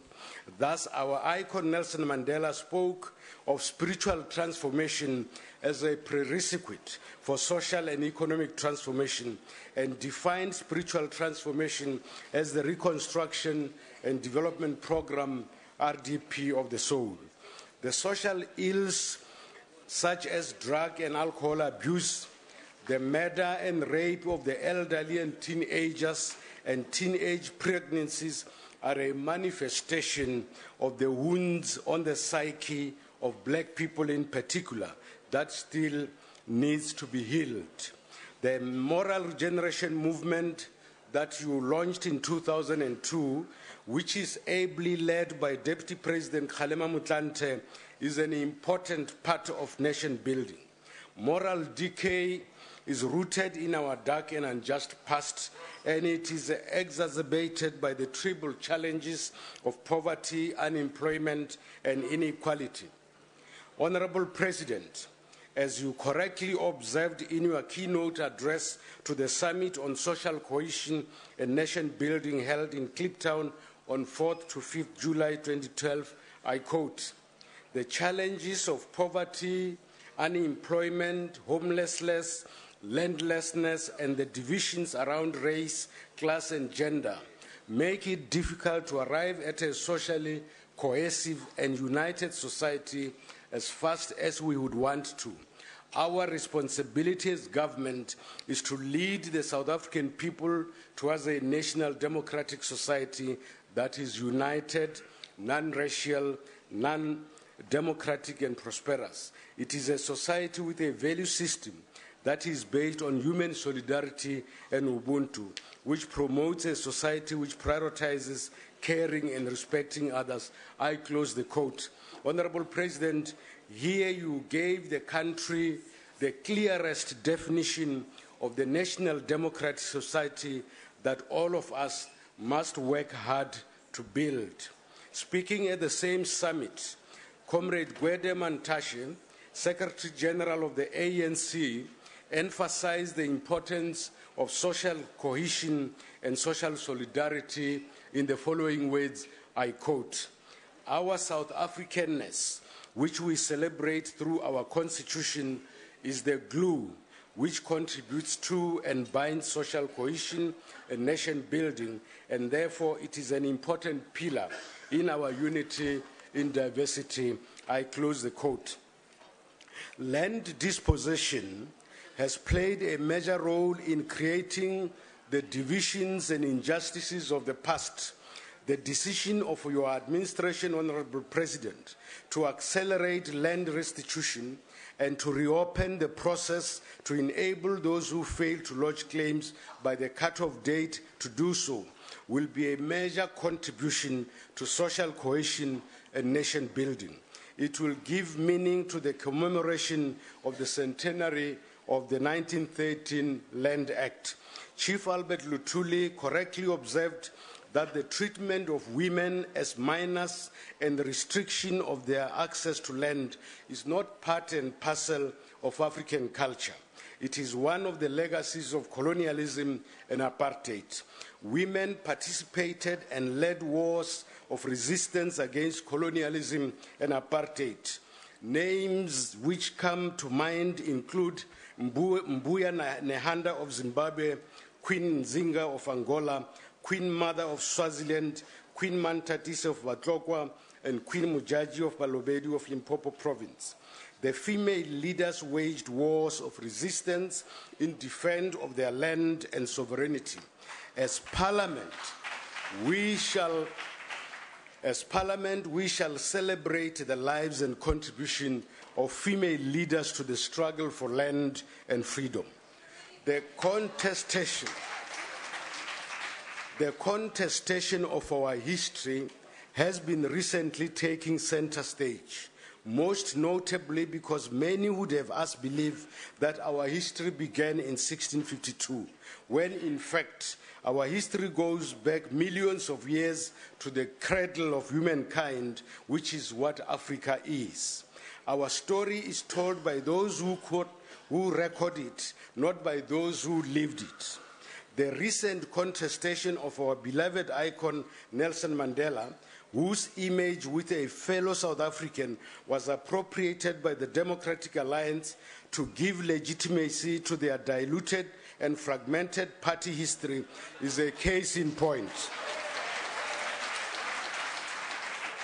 Thus, our icon Nelson Mandela spoke of spiritual transformation as a prerequisite for social and economic transformation, and defined spiritual transformation as the reconstruction and Development Program, RDP of the soul. The social ills such as drug and alcohol abuse, the murder and rape of the elderly and teenagers, and teenage pregnancies are a manifestation of the wounds on the psyche of black people in particular that still needs to be healed. The moral regeneration movement that you launched in 2002, which is ably led by Deputy President Kgalema Motlanthe, is an important part of nation building. Moral decay is rooted in our dark and unjust past, and it is exacerbated by the triple challenges of poverty, unemployment, and inequality. Honorable President, as you correctly observed in your keynote address to the Summit on Social Cohesion and Nation Building held in Kliptown on 4th to 5th July 2012, I quote, "The challenges of poverty, unemployment, homelessness, landlessness, and the divisions around race, class, and gender make it difficult to arrive at a socially cohesive and united society as fast as we would want to. Our responsibility as government is to lead the South African people towards a national democratic society that is united, non-racial, non-democratic, and prosperous. It is a society with a value system that is based on human solidarity and Ubuntu, which promotes a society which prioritizes caring and respecting others." I close the quote. Honorable President, here you gave the country the clearest definition of the national democratic society that all of us must work hard to build. Speaking at the same summit, Comrade Gwede Mantashe, Secretary General of the ANC, emphasized the importance of social cohesion and social solidarity in the following words, I quote, "Our South Africanness, which we celebrate through our Constitution, is the glue which contributes to and binds social cohesion and nation building, and therefore it is an important pillar in our unity in diversity." I close the quote. Land dispossession has played a major role in creating the divisions and injustices of the past. The decision of your administration, Honorable President, to accelerate land restitution and to reopen the process to enable those who fail to lodge claims by the cut-off date to do so will be a major contribution to social cohesion and nation building. It will give meaning to the commemoration of the centenary of the 1913 Land Act. Chief Albert Luthuli correctly observed that the treatment of women as minors and the restriction of their access to land is not part and parcel of African culture. It is one of the legacies of colonialism and apartheid. Women participated and led wars of resistance against colonialism and apartheid. Names which come to mind include Mbuya Nehanda of Zimbabwe, Queen Nzinga of Angola, Queen Mother of Swaziland, Queen Mantatisi of Batlokwa, and Queen Mujaji of Balobedu of Limpopo Province. The female leaders waged wars of resistance in defense of their land and sovereignty. As Parliament, we shall celebrate the lives and contribution of female leaders to the struggle for land and freedom. The contestation of our history has been recently taking center stage, most notably because many would have us believe that our history began in 1652, when in fact our history goes back millions of years to the cradle of humankind, which is what Africa is. Our story is told by those who record it, not by those who lived it. The recent contestation of our beloved icon Nelson Mandela, whose image with a fellow South African was appropriated by the Democratic Alliance to give legitimacy to their diluted and fragmented party history, is a case in point.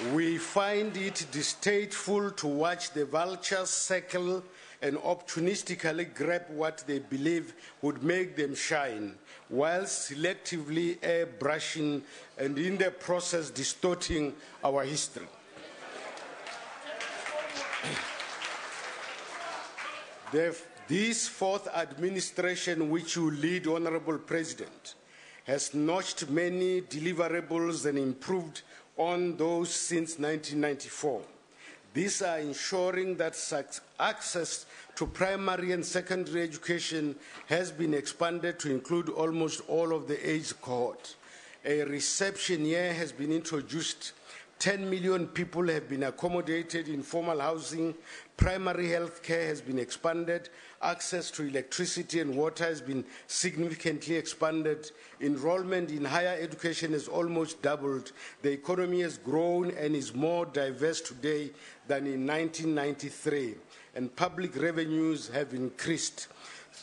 We find it distasteful to watch the vultures circle and opportunistically grab what they believe would make them shine, while selectively airbrushing and in the process distorting our history. This fourth administration, which you lead, Honorable President, has notched many deliverables and improved on those since 1994. These are ensuring that access to primary and secondary education has been expanded to include almost all of the age cohort. A reception year has been introduced. 10 million people have been accommodated in formal housing. Primary health care has been expanded. Access to electricity and water has been significantly expanded. Enrollment in higher education has almost doubled. The economy has grown and is more diverse today than in 1993. And public revenues have increased.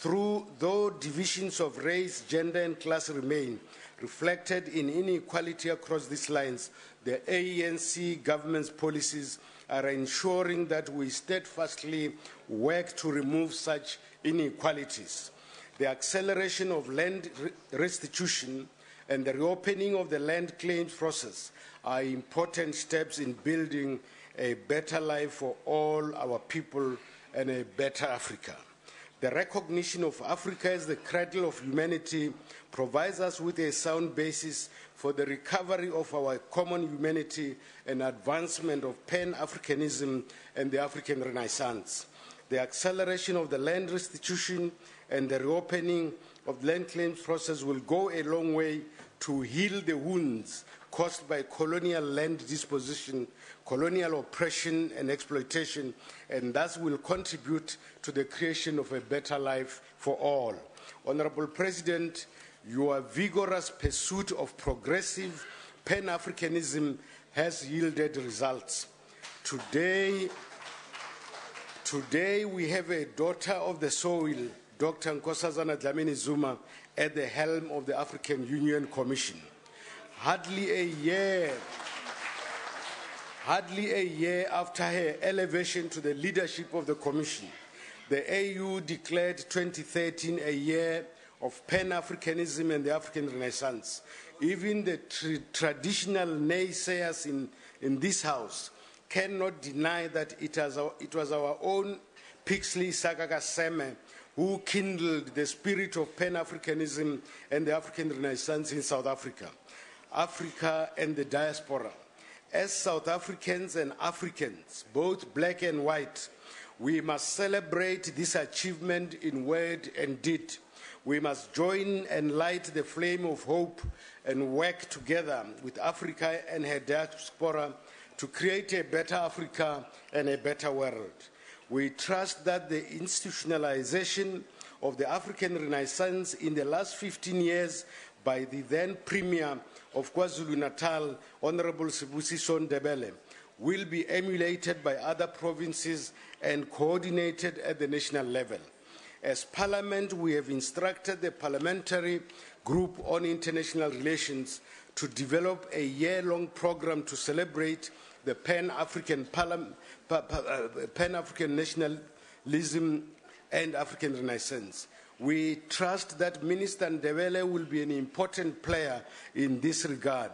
Though divisions of race, gender, and class remain reflected in inequality across these lines, the ANC government's policies are ensuring that we steadfastly work to remove such inequalities. The acceleration of land restitution and the reopening of the land claims process are important steps in building a better life for all our people and a better Africa. The recognition of Africa as the cradle of humanity provides us with a sound basis for the recovery of our common humanity and advancement of Pan-Africanism and the African Renaissance. The acceleration of the land restitution and the reopening of the land claims process will go a long way to heal the wounds caused by colonial land disposition, colonial oppression and exploitation, and thus will contribute to the creation of a better life for all. Honorable President, your vigorous pursuit of progressive Pan-Africanism has yielded results. Today we have a daughter of the soil, Dr. Nkosazana Dlamini Zuma, at the helm of the African Union Commission. Hardly a year after her elevation to the leadership of the Commission, the AU declared 2013 a year of Pan-Africanism and the African Renaissance. Even the traditional naysayers in this House cannot deny that it was our own Pixley Sakaka Seme who kindled the spirit of Pan-Africanism and the African Renaissance in South Africa. Africa and the diaspora. As South Africans and Africans, both black and white, we must celebrate this achievement in word and deed. We must join and light the flame of hope and work together with Africa and her diaspora to create a better Africa and a better world. We trust that the institutionalization of the African Renaissance in the last 15 years by the then Premier of KwaZulu-Natal, Honorable Sibusiso Ndebele, will be emulated by other provinces and coordinated at the national level. As Parliament, we have instructed the Parliamentary Group on International Relations to develop a year-long program to celebrate the Pan-African nationalism and African Renaissance. We trust that Minister Ndebele will be an important player in this regard.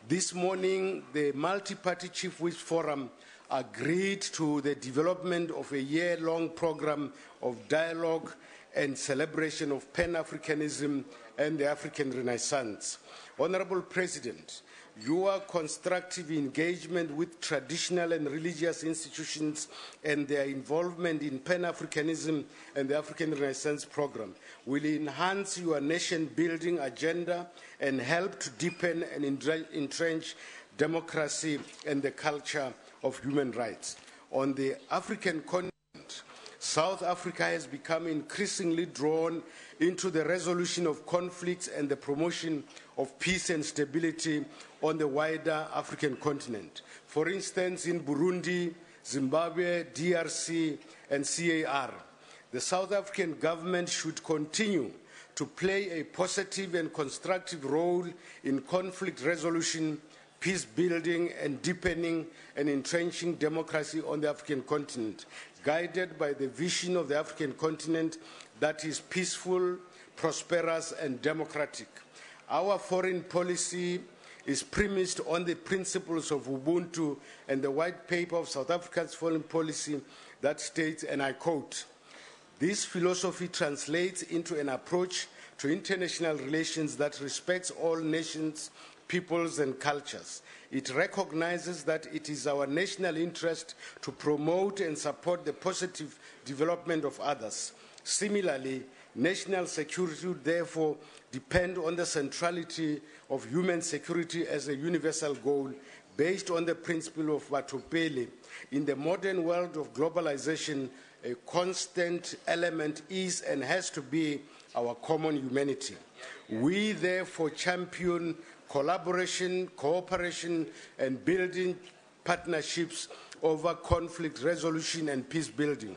This morning, the Multi-Party Chief Whips Forum agreed to the development of a year-long program of dialogue and celebration of Pan-Africanism and the African Renaissance. Honorable President, your constructive engagement with traditional and religious institutions and their involvement in Pan-Africanism and the African Renaissance program will enhance your nation-building agenda and help to deepen and entrench democracy and the culture of human rights. On the African continent, South Africa has become increasingly drawn into the resolution of conflicts and the promotion of peace and stability on the wider African continent. For instance, in Burundi, Zimbabwe, DRC, and CAR, the South African government should continue to play a positive and constructive role in conflict resolution, peace building and deepening and entrenching democracy on the African continent, guided by the vision of the African continent that is peaceful, prosperous, and democratic. Our foreign policy is premised on the principles of Ubuntu and the white paper of South Africa's foreign policy that states, and I quote, "This philosophy translates into an approach to international relations that respects all nations, peoples, and cultures. It recognizes that it is our national interest to promote and support the positive development of others. Similarly, national security would therefore depend on the centrality of human security as a universal goal based on the principle of Batopele. In the modern world of globalization, a constant element is and has to be our common humanity. We therefore champion collaboration, cooperation, and building partnerships over conflict resolution and peace building.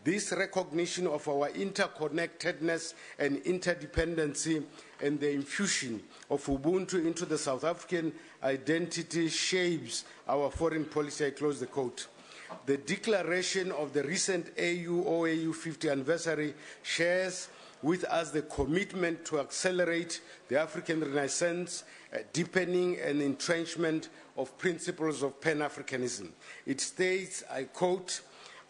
This recognition of our interconnectedness and interdependency and the infusion of Ubuntu into the South African identity shapes our foreign policy." I close the quote. The declaration of the recent AU-OAU 50th anniversary shares with us the commitment to accelerate the African Renaissance, deepening and entrenchment of principles of Pan-Africanism. It states, I quote,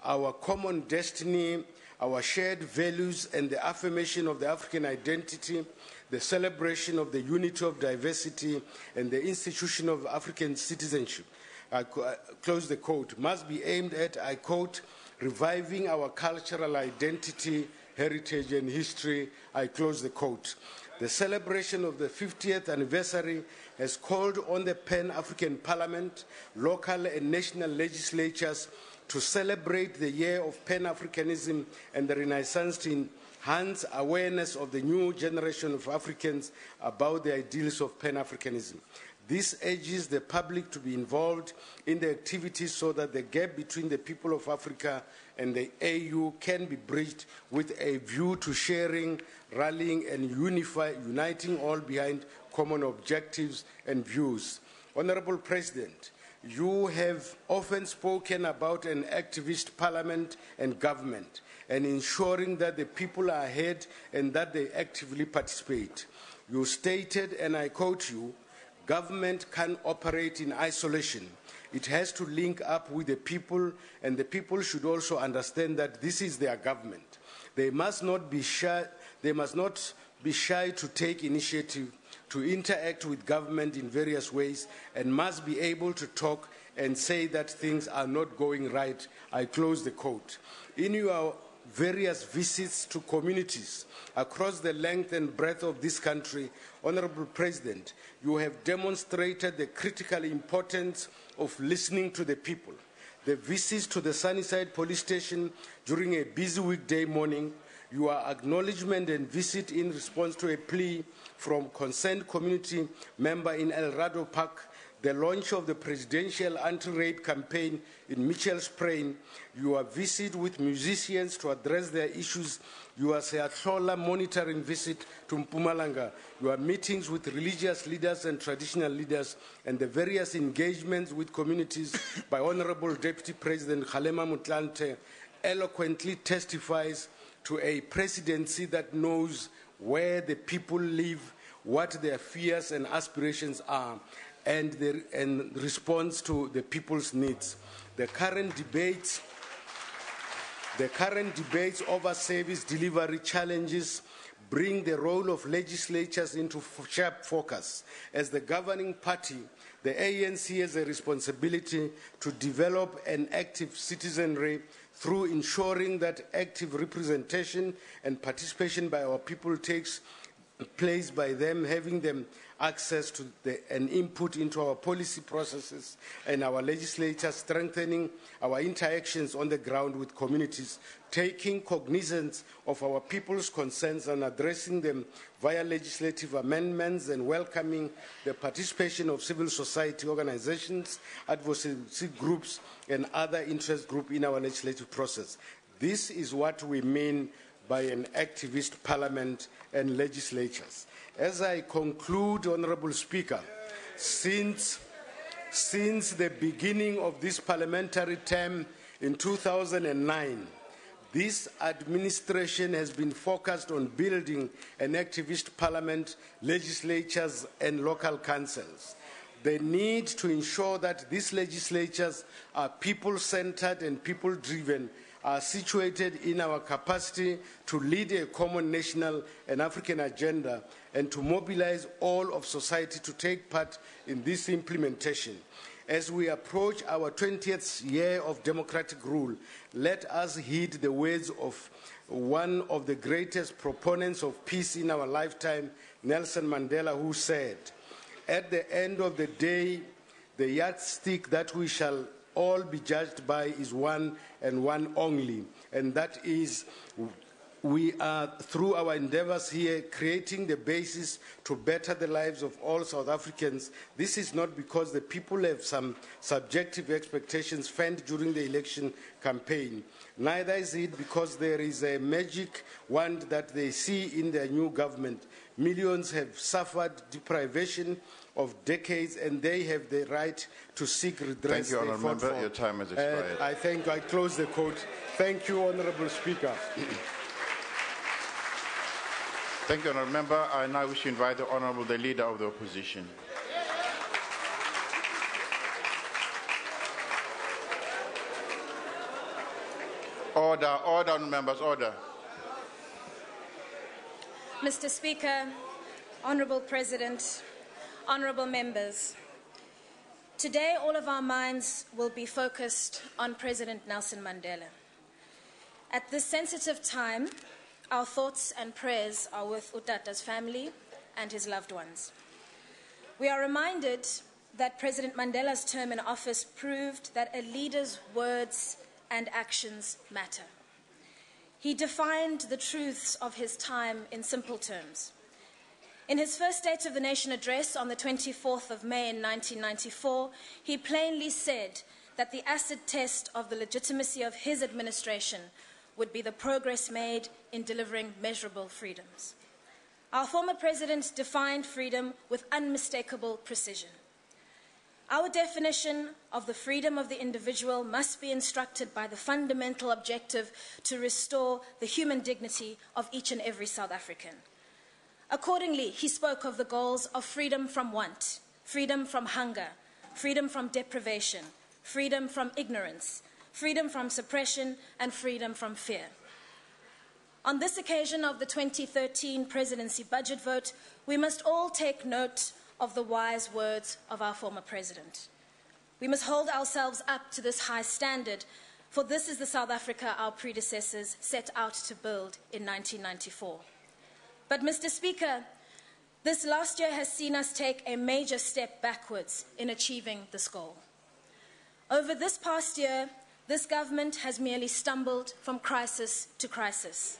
"Our common destiny, our shared values, and the affirmation of the African identity, the celebration of the unity of diversity, and the institution of African citizenship," I close the quote, "must be aimed at," I quote, "reviving our cultural identity, heritage, and history," I close the quote. The celebration of the 50th anniversary has called on the Pan-African Parliament, local and national legislatures to celebrate the year of Pan-Africanism and the Renaissance to enhance awareness of the new generation of Africans about the ideals of Pan-Africanism. This urges the public to be involved in the activities so that the gap between the people of Africa and the AU can be bridged with a view to sharing, rallying, and uniting all behind common objectives and views. Honorable President, you have often spoken about an activist parliament and government and ensuring that the people are heard and that they actively participate. You stated, and I quote you, "Government can operate in isolation. It has to link up with the people, and the people should also understand that this is their government. They must not be shy to take initiative, to interact with government in various ways, and must be able to talk and say that things are not going right." I close the quote. In your various visits to communities across the length and breadth of this country, Honorable President, you have demonstrated the critical importance of listening to the people. The visits to the Sunnyside police station during a busy weekday morning, your acknowledgement and visit in response to a plea from concerned community member in El Rado Park, the launch of the presidential anti-rape campaign in Mitchell's Plain, your visit with musicians to address their issues, your Seatlola monitoring visit to Mpumalanga, your meetings with religious leaders and traditional leaders, and the various engagements with communities by Honorable Deputy President Kgalema Motlanthe eloquently testifies to a presidency that knows where the people live, what their fears and aspirations are, and responds to the people's needs. The current debates over service delivery challenges bring the role of legislatures into sharp focus. As the governing party, the ANC has a responsibility to develop an active citizenry through ensuring that active representation and participation by our people takes place by them having them access to and input into our policy processes and our legislature, strengthening our interactions on the ground with communities, taking cognizance of our people's concerns and addressing them via legislative amendments, and welcoming the participation of civil society organizations, advocacy groups, and other interest groups in our legislative process. This is what we mean by an activist parliament and legislatures. As I conclude, Honorable Speaker, since Since the beginning of this parliamentary term in 2009, this administration has been focused on building an activist parliament, legislatures, and local councils. The need to ensure that these legislatures are people-centered and people-driven are situated in our capacity to lead a common national and African agenda and to mobilize all of society to take part in this implementation. As we approach our 20th year of democratic rule, let us heed the words of one of the greatest proponents of peace in our lifetime, Nelson Mandela, who said, "At the end of the day, the yardstick that we shall all be judged by is one and one only, and that is we are, through our endeavors here, creating the basis to better the lives of all South Africans. This is not because the people have some subjective expectations fanned during the election campaign. Neither is it because there is a magic wand that they see in their new government. Millions have suffered deprivation of decades, and they have the right to seek redress." Thank you, Honourable Member. Your time has expired. I close the quote. Thank you, Honourable Speaker. Thank you, Honourable Member. I now wish to invite the Leader of the Opposition. Order, order, members, order. Mr. Speaker, Honourable President, Honourable Members, today all of our minds will be focused on President Nelson Mandela. At this sensitive time, our thoughts and prayers are with Utata's family and his loved ones. We are reminded that President Mandela's term in office proved that a leader's words and actions matter. He defined the truths of his time in simple terms. In his first State of the Nation address on the 24th of May in 1994, he plainly said that the acid test of the legitimacy of his administration would be the progress made in delivering measurable freedoms. Our former president defined freedom with unmistakable precision. Our definition of the freedom of the individual must be instructed by the fundamental objective to restore the human dignity of each and every South African. Accordingly, he spoke of the goals of freedom from want, freedom from hunger, freedom from deprivation, freedom from ignorance, freedom from suppression, and freedom from fear. On this occasion of the 2013 presidency budget vote, we must all take note of the wise words of our former president. We must hold ourselves up to this high standard, for this is the South Africa our predecessors set out to build in 1994. But, Mr. Speaker, this last year has seen us take a major step backwards in achieving this goal. Over this past year, this government has merely stumbled from crisis to crisis.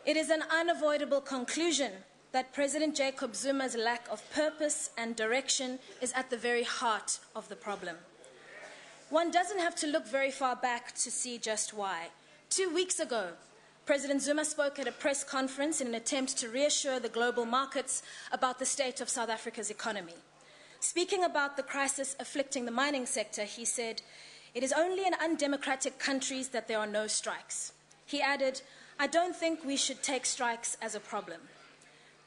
It is an unavoidable conclusion that President Jacob Zuma's lack of purpose and direction is at the very heart of the problem. One doesn't have to look very far back to see just why. 2 weeks ago, President Zuma spoke at a press conference in an attempt to reassure the global markets about the state of South Africa's economy. Speaking about the crisis afflicting the mining sector, he said, "It is only in undemocratic countries that there are no strikes." He added, "I don't think we should take strikes as a problem."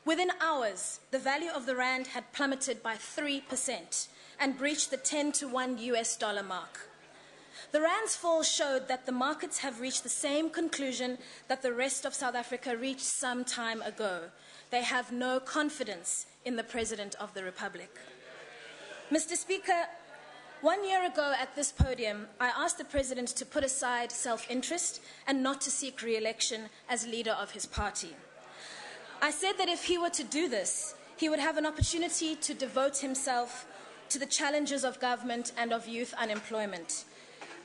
Within hours, the value of the rand had plummeted by 3% and breached the 10-to-1 US dollar mark. The rand's fall showed that the markets have reached the same conclusion that the rest of South Africa reached some time ago. They have no confidence in the President of the Republic. Mr. Speaker, 1 year ago at this podium, I asked the President to put aside self-interest and not to seek re-election as leader of his party. I said that if he were to do this, he would have an opportunity to devote himself to the challenges of government and of youth unemployment.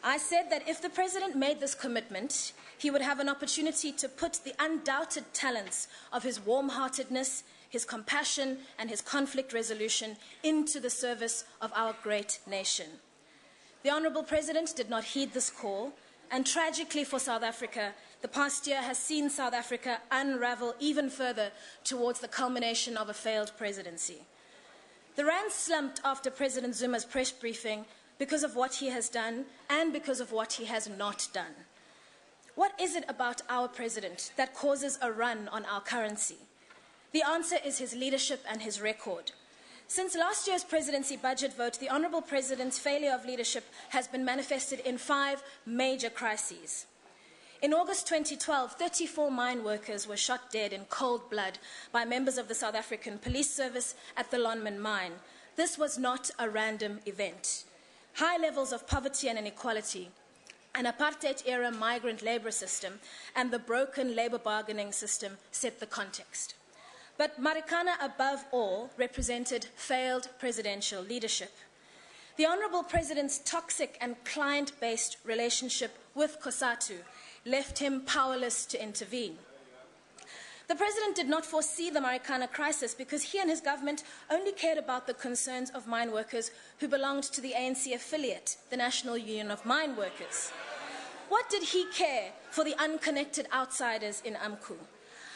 I said that if the President made this commitment, he would have an opportunity to put the undoubted talents of his warm-heartedness, his compassion, and his conflict resolution into the service of our great nation. The Honourable President did not heed this call, and tragically for South Africa, the past year has seen South Africa unravel even further towards the culmination of a failed presidency. The rand slumped after President Zuma's press briefing because of what he has done and because of what he has not done. What is it about our president that causes a run on our currency? The answer is his leadership and his record. Since last year's presidency budget vote, the Honourable President's failure of leadership has been manifested in 5 major crises. In August 2012, 34 mine workers were shot dead in cold blood by members of the South African Police Service at the Lonmin mine. This was not a random event. High levels of poverty and inequality, an apartheid-era migrant labour system, and the broken labour bargaining system set the context. But Marikana, above all, represented failed presidential leadership. The Honourable President's toxic and client-based relationship with COSATU left him powerless to intervene. The President did not foresee the Marikana crisis because he and his government only cared about the concerns of mine workers who belonged to the ANC affiliate, the National Union of Mine Workers. What did he care for the unconnected outsiders in AMCU?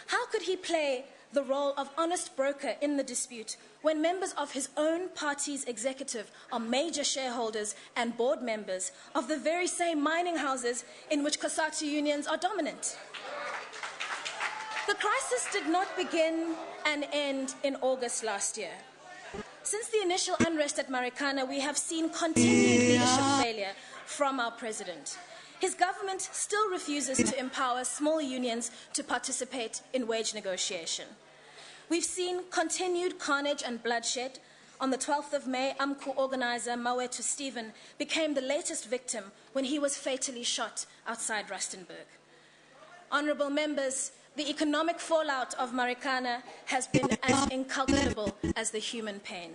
How could he play the role of honest broker in the dispute when members of his own party's executive are major shareholders and board members of the very same mining houses in which COSATU unions are dominant? The crisis did not begin and end in August last year. Since the initial unrest at Marikana, we have seen continued leadership failure from our president. His government still refuses to empower small unions to participate in wage negotiation. We've seen continued carnage and bloodshed. On the 12th of May, AMCU organizer Mawetu Stephen became the latest victim when he was fatally shot outside Rustenburg. Honourable members, the economic fallout of Marikana has been as incalculable as the human pain.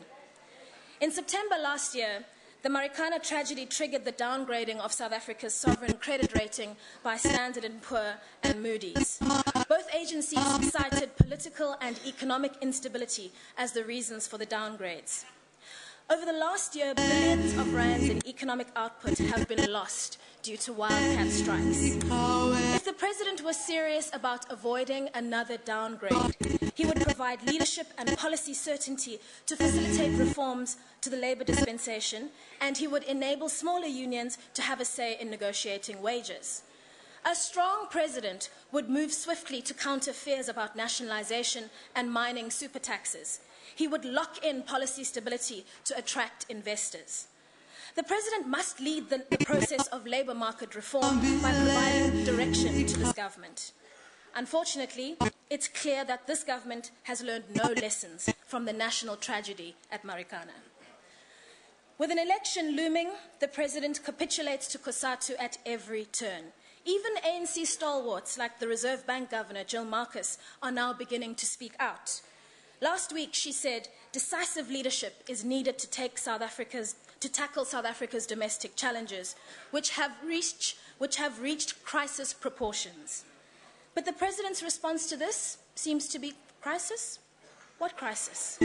In September last year, the Marikana tragedy triggered the downgrading of South Africa's sovereign credit rating by Standard & Poor and Moody's. Both agencies cited political and economic instability as the reasons for the downgrades. Over the last year, billions of rands in economic output have been lost due to wildcat strikes. If the President was serious about avoiding another downgrade, he would provide leadership and policy certainty to facilitate reforms to the labour dispensation, and he would enable smaller unions to have a say in negotiating wages. A strong President would move swiftly to counter fears about nationalisation and mining super taxes. He would lock in policy stability to attract investors. The President must lead the process of labour market reform by providing direction to this government. Unfortunately, it's clear that this government has learned no lessons from the national tragedy at Marikana. With an election looming, the President capitulates to COSATU at every turn. Even ANC stalwarts like the Reserve Bank Governor, Jill Marcus, are now beginning to speak out. Last week, she said, decisive leadership is needed to tackle South Africa's domestic challenges, which have reached crisis proportions. But the President's response to this seems to be crisis? What crisis?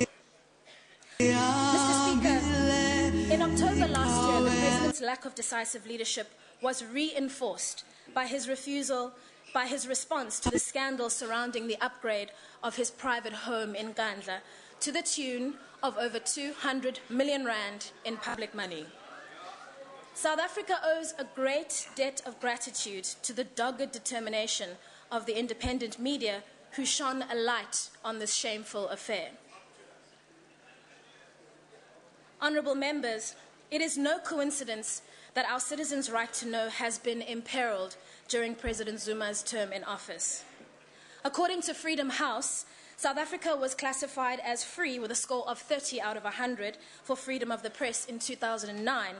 Mr. Speaker, in October last year, the President's lack of decisive leadership was reinforced by his response to the scandal surrounding the upgrade of his private home in Gandla to the tune of over 200 million rand in public money. South Africa owes a great debt of gratitude to the dogged determination of the independent media who shone a light on this shameful affair. Honourable members, it is no coincidence that our citizens' right to know has been imperiled during President Zuma's term in office. According to Freedom House, South Africa was classified as free with a score of 30 out of 100 for freedom of the press in 2009.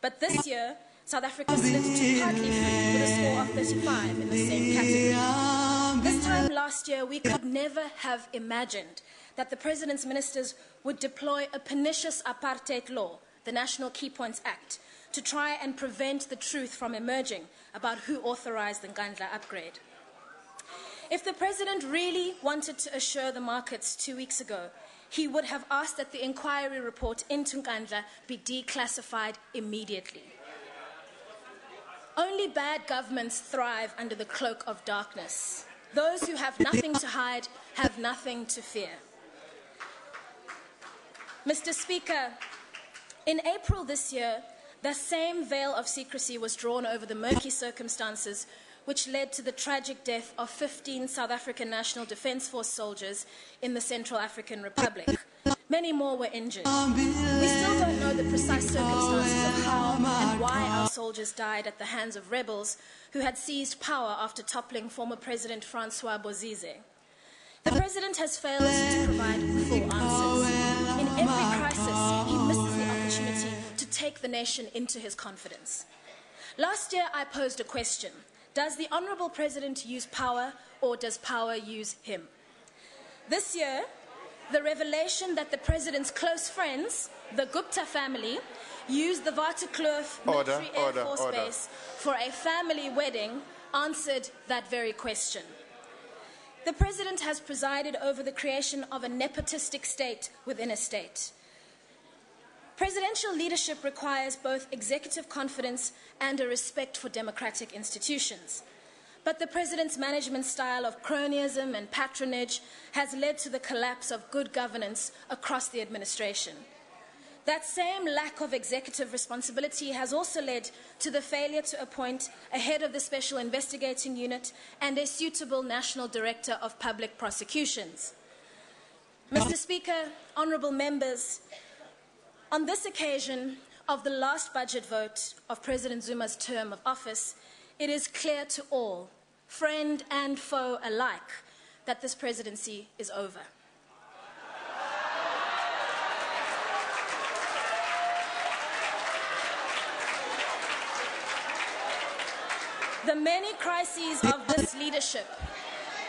But this year, South Africa slid to partly free with a score of 35 in the same category. This time last year, we could never have imagined that the President's ministers would deploy a pernicious apartheid law, the National Key Points Act, to try and prevent the truth from emerging about who authorized the Gandla upgrade. If the President really wanted to assure the markets 2 weeks ago, he would have asked that the inquiry report into Gandla be declassified immediately. Only bad governments thrive under the cloak of darkness. Those who have nothing to hide have nothing to fear. Mr. Speaker, in April this year, the same veil of secrecy was drawn over the murky circumstances which led to the tragic death of 15 South African National Defence Force soldiers in the Central African Republic. Many more were injured. We still don't know the precise circumstances of how and why our soldiers died at the hands of rebels who had seized power after toppling former President Francois Bozize. The President has failed to provide full answers. In every crisis, he misses the opportunity to take the nation into his confidence. Last year, I posed a question. Does the Honourable President use power, or does power use him? This year, the revelation that the President's close friends, the Gupta family, used the Waterkloof military Air Force Base for a family wedding answered that very question. The President has presided over the creation of a nepotistic state within a state. Presidential leadership requires both executive confidence and a respect for democratic institutions. But the President's management style of cronyism and patronage has led to the collapse of good governance across the administration. That same lack of executive responsibility has also led to the failure to appoint a head of the Special Investigating Unit and a suitable National Director of Public Prosecutions. Mr. Speaker, honourable members, on this occasion of the last budget vote of President Zuma's term of office, it is clear to all, friend and foe alike, that this presidency is over. The many crises of this leadership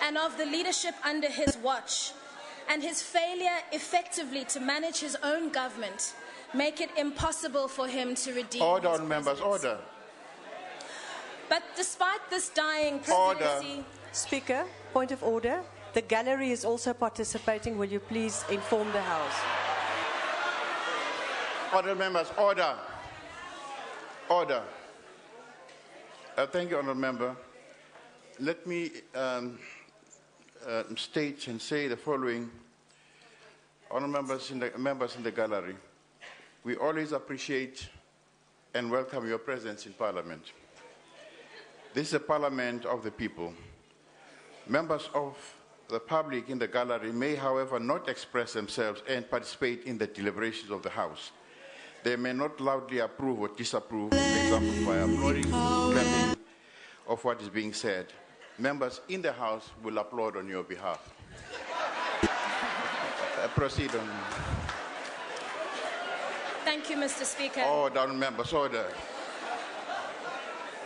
and of the leadership under his watch and his failure effectively to manage his own government make it impossible for him to redeem Order his on members, presidency. order. But despite this dying presidency... Order. Speaker, point of order. The gallery is also participating. Will you please inform the House? Order, members, order. Order. Thank you, Honourable Member. Let me state and say the following. Honourable members in the gallery, we always appreciate and welcome your presence in Parliament. This is a Parliament of the people. Members of the public in the gallery may, however, not express themselves and participate in the deliberations of the House. They may not loudly approve or disapprove, for example, by applauding, clapping of what is being said. Members in the House will applaud on your behalf. Proceed on. Thank you, Mr. Speaker. Order, members, order.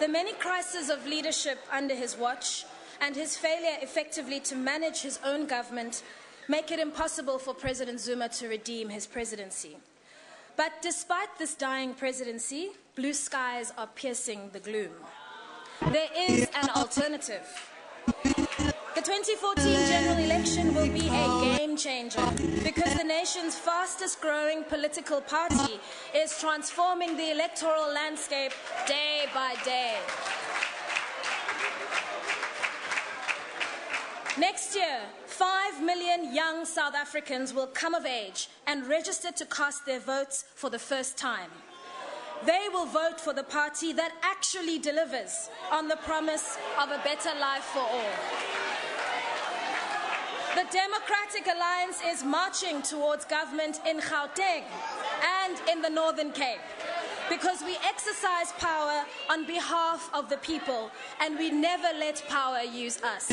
The many crises of leadership under his watch and his failure effectively to manage his own government make it impossible for President Zuma to redeem his presidency. But despite this dying presidency, blue skies are piercing the gloom. There is an alternative. The 2014 general election will be a game changer because the nation's fastest growing political party is transforming the electoral landscape day by day. Next year, 5 million young South Africans will come of age and register to cast their votes for the first time. They will vote for the party that actually delivers on the promise of a better life for all. The Democratic Alliance is marching towards government in Gauteng and in the Northern Cape because we exercise power on behalf of the people and we never let power use us.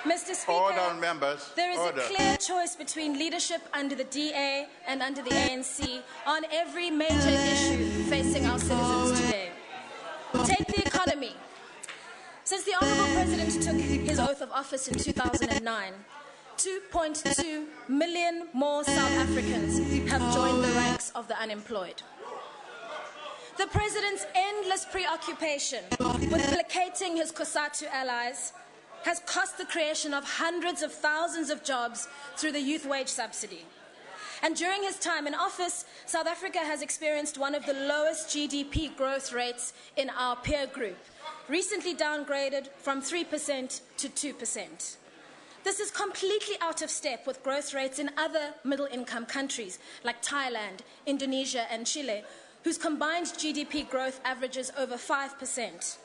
Mr. Speaker, order, members. There is order. a clear choice between leadership under the DA and under the ANC on every major issue facing our citizens today. Take the economy. Since the Honourable President took his oath of office in 2009, 2.2 million more South Africans have joined the ranks of the unemployed. The President's endless preoccupation with placating his COSATU allies has cost the creation of hundreds of thousands of jobs through the youth wage subsidy. And during his time in office, South Africa has experienced one of the lowest GDP growth rates in our peer group, recently downgraded from 3% to 2%. This is completely out of step with growth rates in other middle-income countries like Thailand, Indonesia, and Chile, whose combined GDP growth averages over 5%.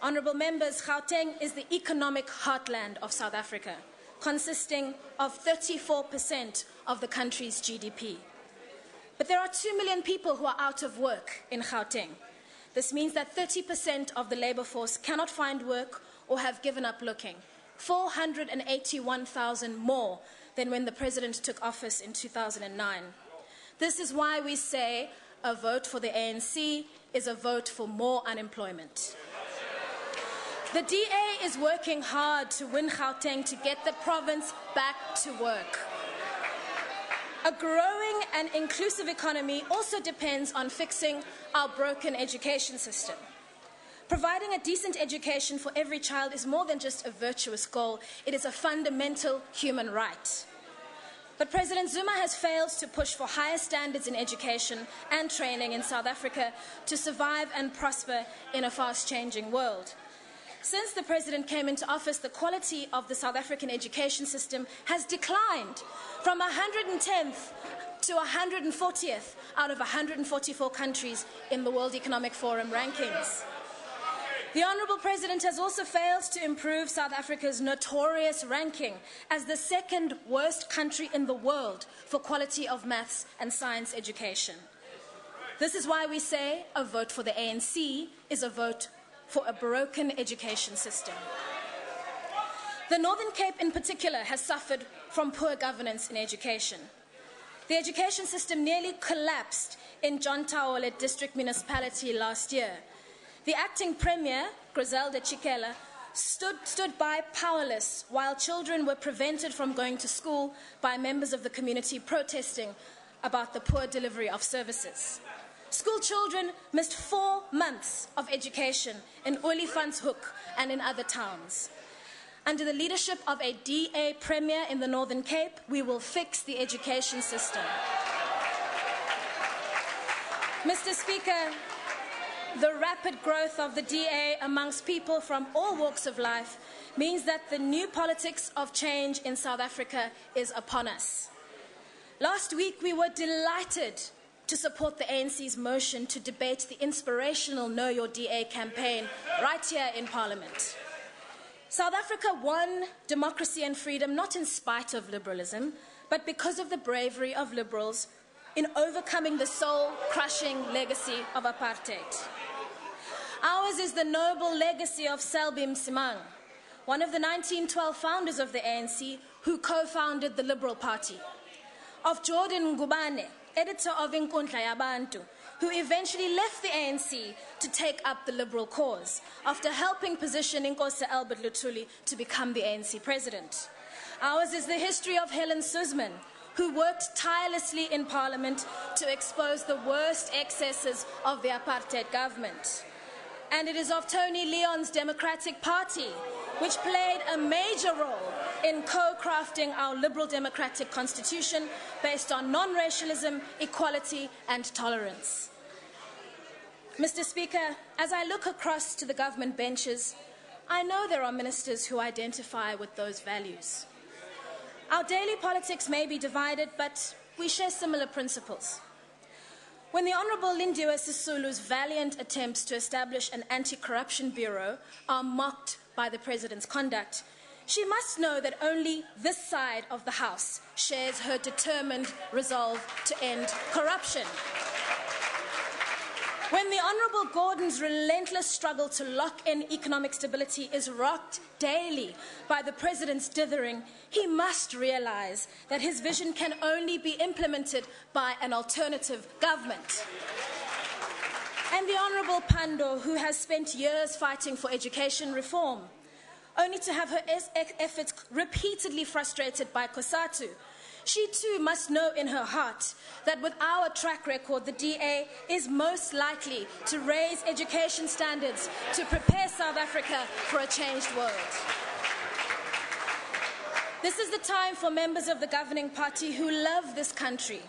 Honourable members, Gauteng is the economic heartland of South Africa, consisting of 34% of the country's GDP. But there are 2 million people who are out of work in Gauteng. This means that 30% of the labour force cannot find work or have given up looking, 481,000 more than when the President took office in 2009. This is why we say a vote for the ANC is a vote for more unemployment. The DA is working hard to win Gauteng to get the province back to work. A growing and inclusive economy also depends on fixing our broken education system. Providing a decent education for every child is more than just a virtuous goal, it is a fundamental human right. But President Zuma has failed to push for higher standards in education and training in South Africa to survive and prosper in a fast-changing world. Since the President came into office, the quality of the South African education system has declined from 110th to 140th out of 144 countries in the World Economic Forum rankings. The Honourable President has also failed to improve South Africa's notorious ranking as the second worst country in the world for quality of maths and science education. This is why we say a vote for the ANC is a vote for a broken education system. The Northern Cape in particular has suffered from poor governance in education. The education system nearly collapsed in John Taole District Municipality last year. The acting Premier, Griselda Chikela, stood by powerless while children were prevented from going to school by members of the community protesting about the poor delivery of services. School children missed 4 months of education in Olifantshoek and in other towns. Under the leadership of a DA Premier in the Northern Cape, we will fix the education system. Mr. Speaker, the rapid growth of the DA amongst people from all walks of life means that the new politics of change in South Africa is upon us. Last week, we were delighted to support the ANC's motion to debate the inspirational Know Your DA campaign right here in Parliament. South Africa won democracy and freedom not in spite of liberalism, but because of the bravery of liberals in overcoming the soul-crushing legacy of apartheid. Ours is the noble legacy of Selby Msimang, one of the 1912 founders of the ANC who co-founded the Liberal Party, of Jordan Ngubane, editor of Inkundla Yabantu, who eventually left the ANC to take up the liberal cause after helping position Inkosi Albert Luthuli to become the ANC president. Ours is the history of Helen Suzman, who worked tirelessly in Parliament to expose the worst excesses of the apartheid government. And it is of Tony Leon's Democratic Party, which played a major role in co-crafting our liberal democratic constitution based on non-racialism, equality, and tolerance. Mr. Speaker, as I look across to the government benches, I know there are ministers who identify with those values. Our daily politics may be divided, but we share similar principles. When the Honourable Lindiwe Sisulu's valiant attempts to establish an anti-corruption bureau are mocked by the President's conduct, she must know that only this side of the House shares her determined resolve to end corruption. When the Honourable Gordon's relentless struggle to lock in economic stability is rocked daily by the President's dithering, he must realise that his vision can only be implemented by an alternative government. And the Honourable Pando, who has spent years fighting for education reform, only to have her efforts repeatedly frustrated by COSATU, she too must know in her heart that with our track record, the DA is most likely to raise education standards to prepare South Africa for a changed world. This is the time for members of the governing party who love this country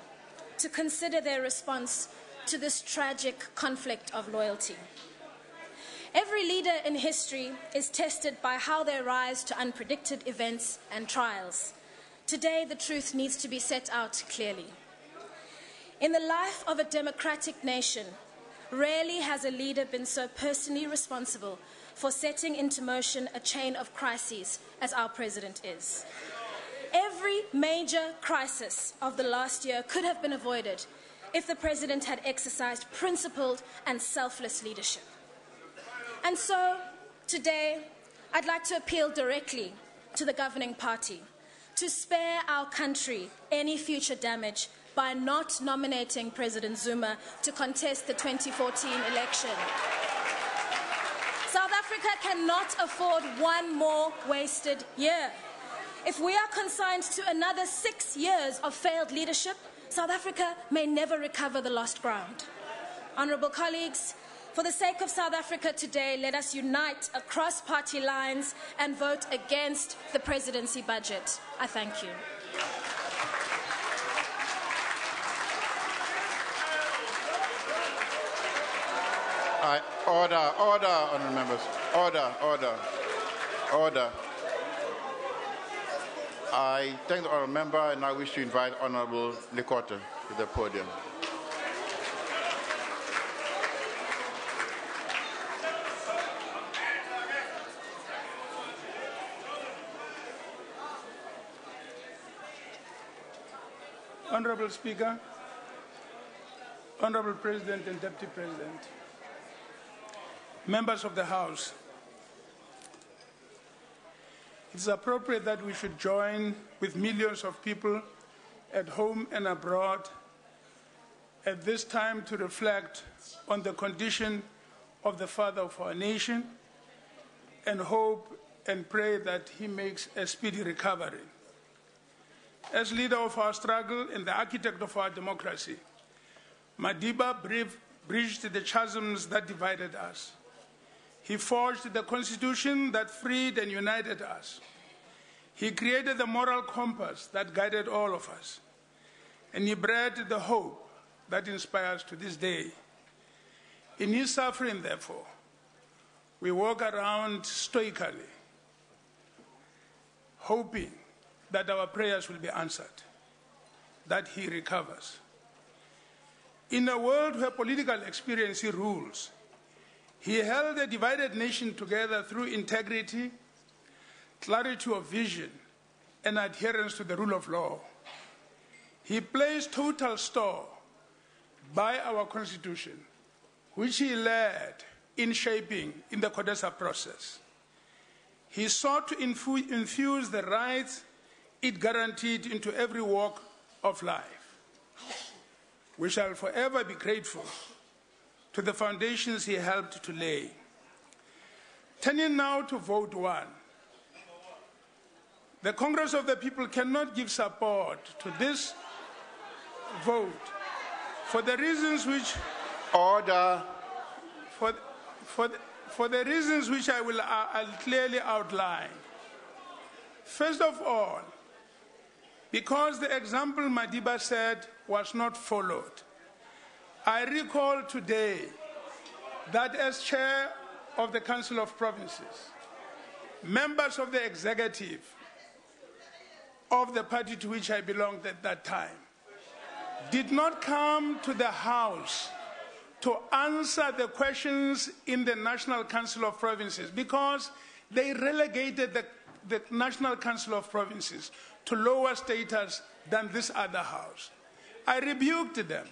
to consider their response to this tragic conflict of loyalty. Every leader in history is tested by how they rise to unpredicted events and trials. Today, the truth needs to be set out clearly. In the life of a democratic nation, rarely has a leader been so personally responsible for setting into motion a chain of crises as our president is. Every major crisis of the last year could have been avoided if the president had exercised principled and selfless leadership. And so, today, I'd like to appeal directly to the governing party to spare our country any future damage by not nominating President Zuma to contest the 2014 election. South Africa cannot afford one more wasted year. If we are consigned to another 6 years of failed leadership, South Africa may never recover the lost ground. Honourable colleagues, for the sake of South Africa today, let us unite across party lines and vote against the presidency budget. I thank you. Order, honourable members. Order. I thank the honourable member, and I wish to invite Honourable Lekota to the podium. Honourable Speaker, Honourable President and Deputy President, members of the House, it's appropriate that we should join with millions of people at home and abroad at this time to reflect on the condition of the father of our nation and hope and pray that he makes a speedy recovery. As leader of our struggle and the architect of our democracy, Madiba bridged the chasms that divided us. He forged the Constitution that freed and united us. He created the moral compass that guided all of us. And he bred the hope that inspires to this day. In his suffering, therefore, we walk around stoically, hoping that our prayers will be answered, that he recovers. In a world where political expediency rules, he held a divided nation together through integrity, clarity of vision, and adherence to the rule of law. He placed total store by our Constitution, which he led in shaping in the CODESA process. He sought to infuse the rights it guaranteed into every walk of life. We shall forever be grateful to the foundations he helped to lay. Turning now to vote 1. The Congress of the People cannot give support to this vote for the reasons which... Order. For the reasons which I'll clearly outline. First of all, because the example Madiba set was not followed. I recall today that as chair of the Council of Provinces, members of the executive of the party to which I belonged at that time did not come to the House to answer the questions in the National Council of Provinces because they relegated the National Council of Provinces to lower status than this other house. I rebuked them.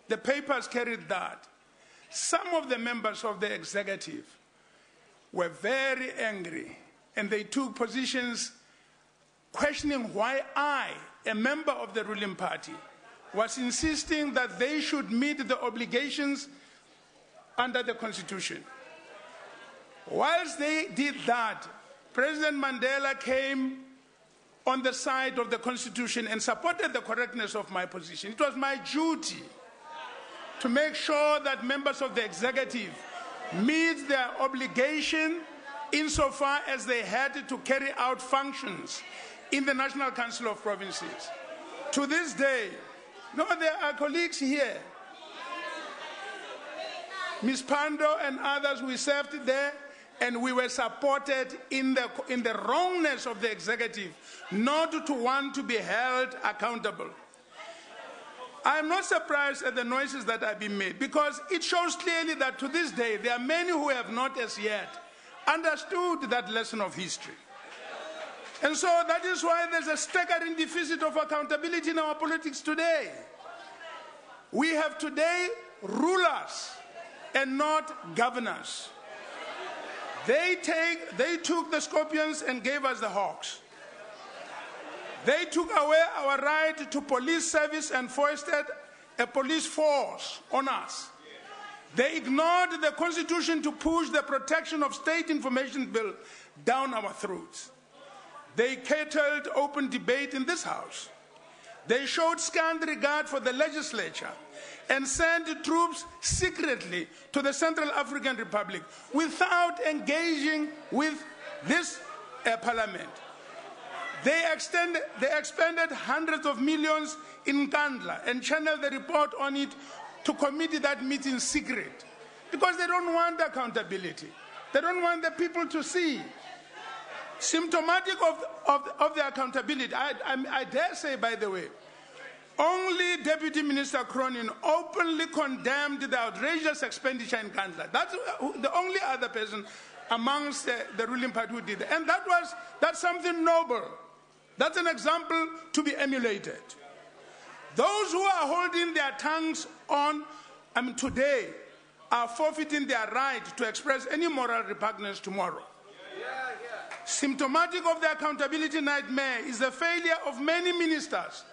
The papers carried that. Some of the members of the executive were very angry, and they took positions questioning why I, a member of the ruling party, was insisting that they should meet the obligations under the Constitution. Whilst they did that, President Mandela came on the side of the Constitution and supported the correctness of my position. It was my duty to make sure that members of the executive meet their obligation insofar as they had to carry out functions in the National Council of Provinces. To this day, no, there are colleagues here. Ms. Pando and others, we served there, and we were supported in the wrongness of the executive, not to want to be held accountable. I am not surprised at the noises that have been made, because it shows clearly that to this day there are many who have not as yet understood that lesson of history. And so that is why there's a staggering deficit of accountability in our politics today. We have today rulers and not governors. They took the scorpions and gave us the hawks. They took away our right to police service and foisted a police force on us. They ignored the Constitution to push the protection of state information bill down our throats. They curtailed open debate in this House. They showed scant regard for the legislature and sent troops secretly to the Central African Republic without engaging with this parliament. They expended hundreds of millions in Nkandla and channeled the report on it to committee that meets in secret, because they don't want accountability. They don't want the people to see. Symptomatic of the accountability, I dare say, by the way, only Deputy Minister Cronin openly condemned the outrageous expenditure in Nkandla. That's the only other person amongst the ruling party who did that. And that's something noble. That's an example to be emulated. Those who are holding their tongues on today are forfeiting their right to express any moral repugnance tomorrow. Symptomatic of the accountability nightmare is the failure of many ministers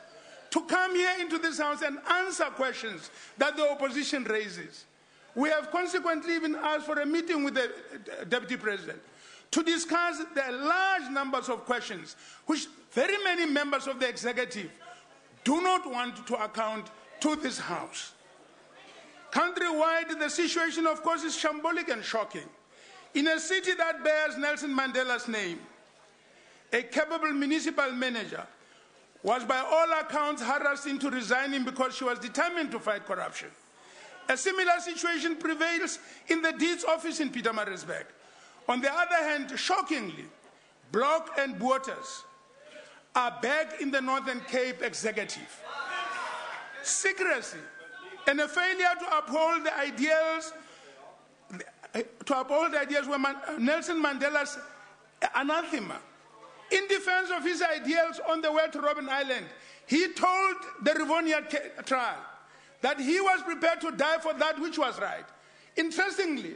to come here into this House and answer questions that the opposition raises. We have consequently even asked for a meeting with the Deputy President to discuss the large numbers of questions which very many members of the executive do not want to account to this House. Countrywide, the situation, of course, is shambolic and shocking. In a city that bears Nelson Mandela's name, a capable municipal manager was by all accounts harassed into resigning because she was determined to fight corruption. A similar situation prevails in the Deeds Office in Pietermaritzburg. On the other hand, shockingly, Block and Boters are back in the Northern Cape executive. Secrecy and a failure to uphold the ideals were Nelson Mandela's anathema. In defense of his ideals on the way to Robben Island, he told the Rivonia trial that he was prepared to die for that which was right. Interestingly,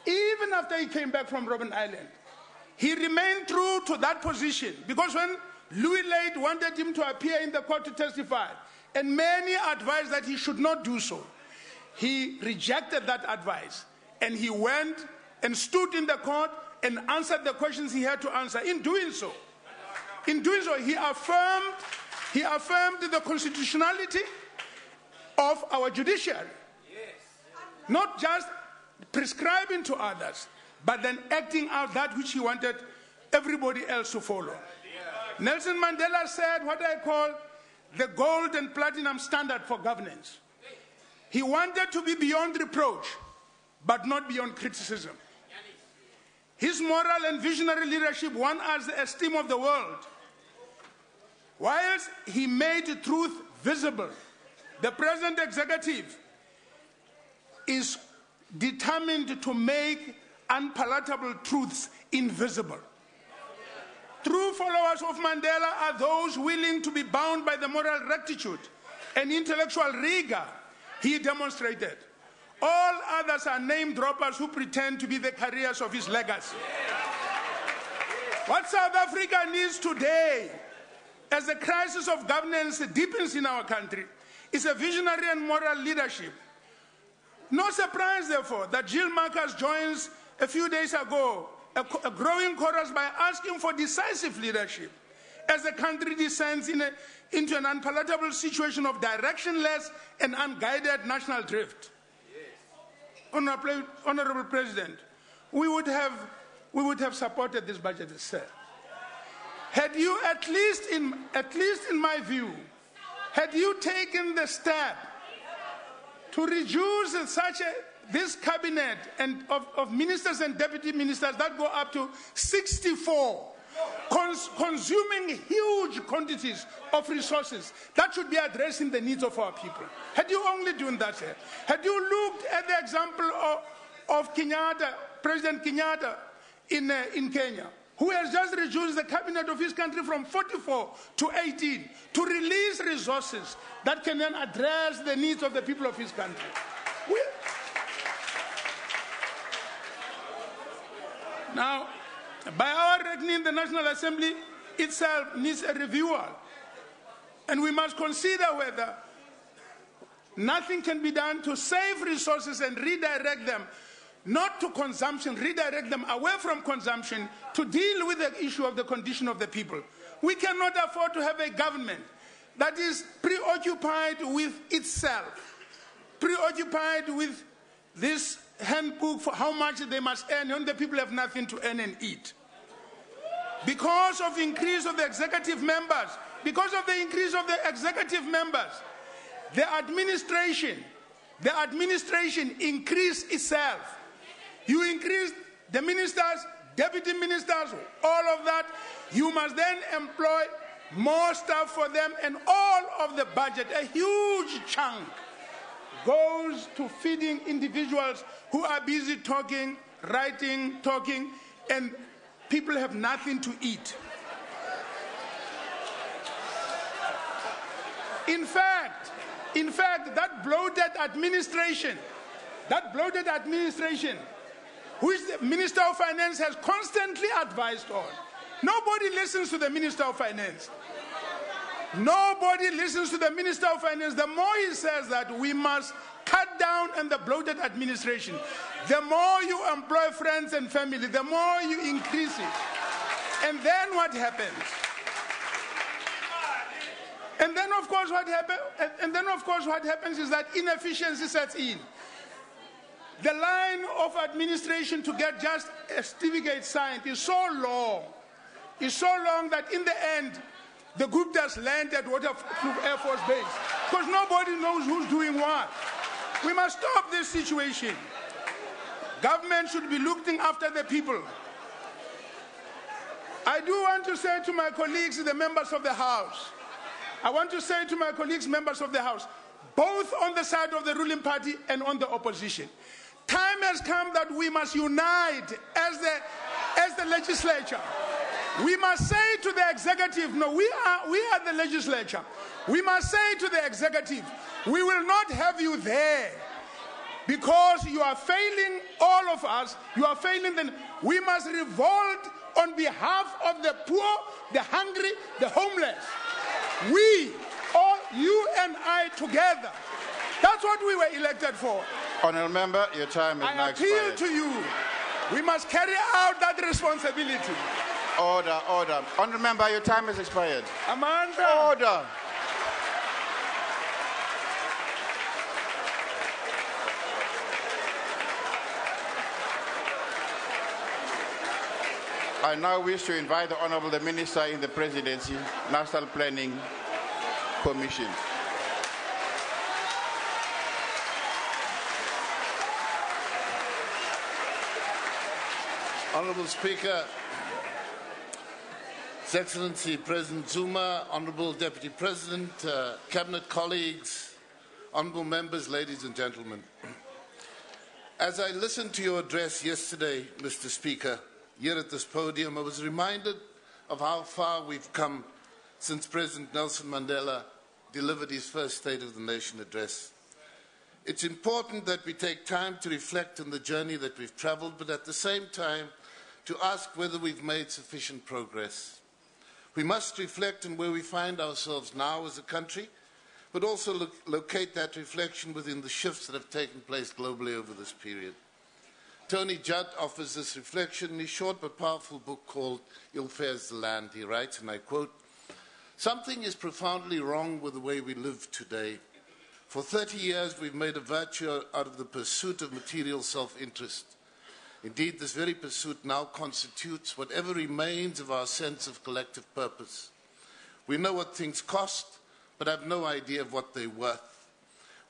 even after he came back from Robben Island, he remained true to that position, because when Louis Lade wanted him to appear in the court to testify, and many advised that he should not do so, he rejected that advice, and he went and stood in the court and answered the questions he had to answer. In doing so, he affirmed the constitutionality of our judiciary. Not just prescribing to others, but then acting out that which he wanted everybody else to follow. Nelson Mandela said what I call the gold and platinum standard for governance. He wanted to be beyond reproach, but not beyond criticism. His moral and visionary leadership won us the esteem of the world. Whilst he made truth visible, the present executive is determined to make unpalatable truths invisible. True followers of Mandela are those willing to be bound by the moral rectitude and intellectual rigor he demonstrated. All others are name droppers who pretend to be the carriers of his legacy. What South Africa needs today, as the crisis of governance deepens in our country, is a visionary and moral leadership. No surprise, therefore, that Jill Marcus joins a few days ago a growing chorus by asking for decisive leadership as the country descends into an unpalatable situation of directionless and unguided national drift. Honorable President, we would have supported this budget itself. Had you, at least in my view, had you taken the step to reduce this cabinet and of ministers and deputy ministers that go up to 64, consuming huge quantities of resources that should be addressing the needs of our people. Had you only done that, had you looked at the example of Kenyatta, President Kenyatta in Kenya, who has just reduced the cabinet of his country from 44 to 18 to release resources that can then address the needs of the people of his country. Now, by our reckoning, the National Assembly itself needs a review, and we must consider whether nothing can be done to save resources and redirect them, not to consumption, redirect them away from consumption to deal with the issue of the condition of the people. We cannot afford to have a government that is preoccupied with itself, preoccupied with this handbook for how much they must earn when the people have nothing to earn and eat. Because of the increase of the executive members, the administration increased itself. You increase the ministers, deputy ministers, all of that. You must then employ more staff for them, and all of the budget, a huge chunk, goes to feeding individuals who are busy talking, writing, talking, and people have nothing to eat. In fact, that bloated administration, which the Minister of Finance has constantly advised on, nobody listens to the Minister of Finance. Nobody listens to the Minister of Finance. The more he says that we must cut down on the bloated administration, the more you employ friends and family, the more you increase it. And then what happens? And then of course what happens is that inefficiency sets in. The line of administration to get just a certificate signed is so long. It's so long that in the end, the Guptas land at Waterkloof Air Force Base because nobody knows who's doing what. We must stop this situation. Government should be looking after the people. I do want to say to my colleagues, the members of the House, both on the side of the ruling party and on the opposition, time has come that we must unite as the legislature. We must say to the executive, no, we are the legislature. We must say to the executive, we will not have you there because you are failing all of us. You are failing them. We must revolt on behalf of the poor, the hungry, the homeless. We, all you and I together. That's what we were elected for. Honourable Member, your time is now expired. I appeal to you. We must carry out that responsibility. Order, order. Honourable Member, your time has expired. Amanda. Order. I now wish to invite the Honourable Minister in the Presidency, National Planning Commission. Honourable Speaker, His Excellency President Zuma, Honourable Deputy President, Cabinet colleagues, Honourable Members, ladies and gentlemen. As I listened to your address yesterday, Mr. Speaker, here at this podium, I was reminded of how far we've come since President Nelson Mandela delivered his first State of the Nation address. It's important that we take time to reflect on the journey that we've travelled, but at the same time, to ask whether we've made sufficient progress. We must reflect on where we find ourselves now as a country, but also locate that reflection within the shifts that have taken place globally over this period. Tony Judd offers this reflection in his short but powerful book called Ill Fares the Land. He writes, and I quote, "Something is profoundly wrong with the way we live today. For 30 years, we've made a virtue out of the pursuit of material self-interest. Indeed, this very pursuit now constitutes whatever remains of our sense of collective purpose. We know what things cost, but have no idea of what they're worth.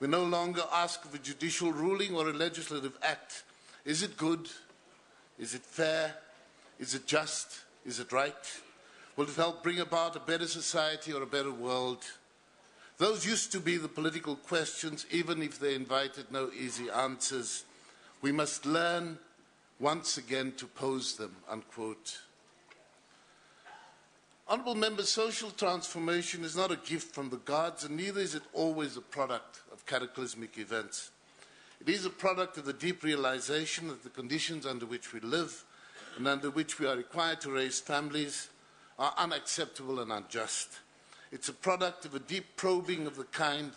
We no longer ask of a judicial ruling or a legislative act. Is it good? Is it fair? Is it just? Is it right? Will it help bring about a better society or a better world? Those used to be the political questions, even if they invited no easy answers. We must learn once again to pose them, unquote. Honourable members, social transformation is not a gift from the gods, and neither is it always a product of cataclysmic events. It is a product of the deep realization that the conditions under which we live and under which we are required to raise families are unacceptable and unjust. It's a product of a deep probing of the kind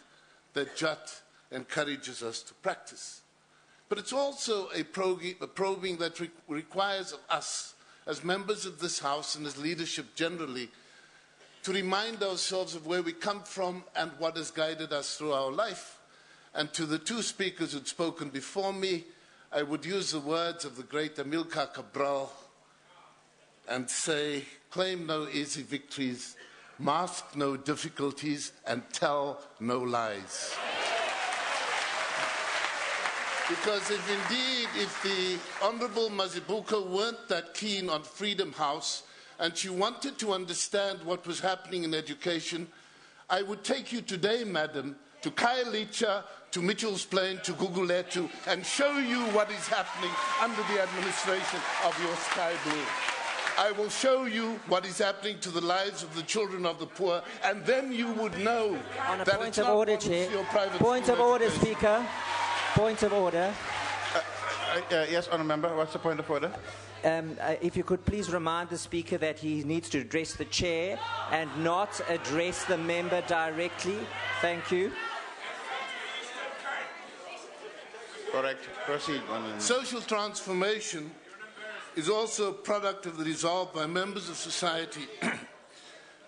that Jat encourages us to practice. But it's also a probing that requires of us, as members of this House and as leadership generally, to remind ourselves of where we come from and what has guided us through our life. And to the two speakers who'd spoken before me, I would use the words of the great Amilcar Cabral and say, claim no easy victories, mask no difficulties, and tell no lies. Because if the Honourable Mazibuko weren't that keen on Freedom House and she wanted to understand what was happening in education, I would take you today, madam, to Khayelitsha, to Mitchell's Plain, to Gugulethu, and show you what is happening under the administration of your Sky Blue. I will show you what is happening to the lives of the children of the poor, and then you would know that it's not order, Chair. Point of order, Speaker. Point of order. Yes, Honourable Member, what's the point of order? If you could please remind the Speaker that he needs to address the Chair and not address the member directly. Thank you. Correct. Proceed. Social transformation is also a product of the resolve by members of society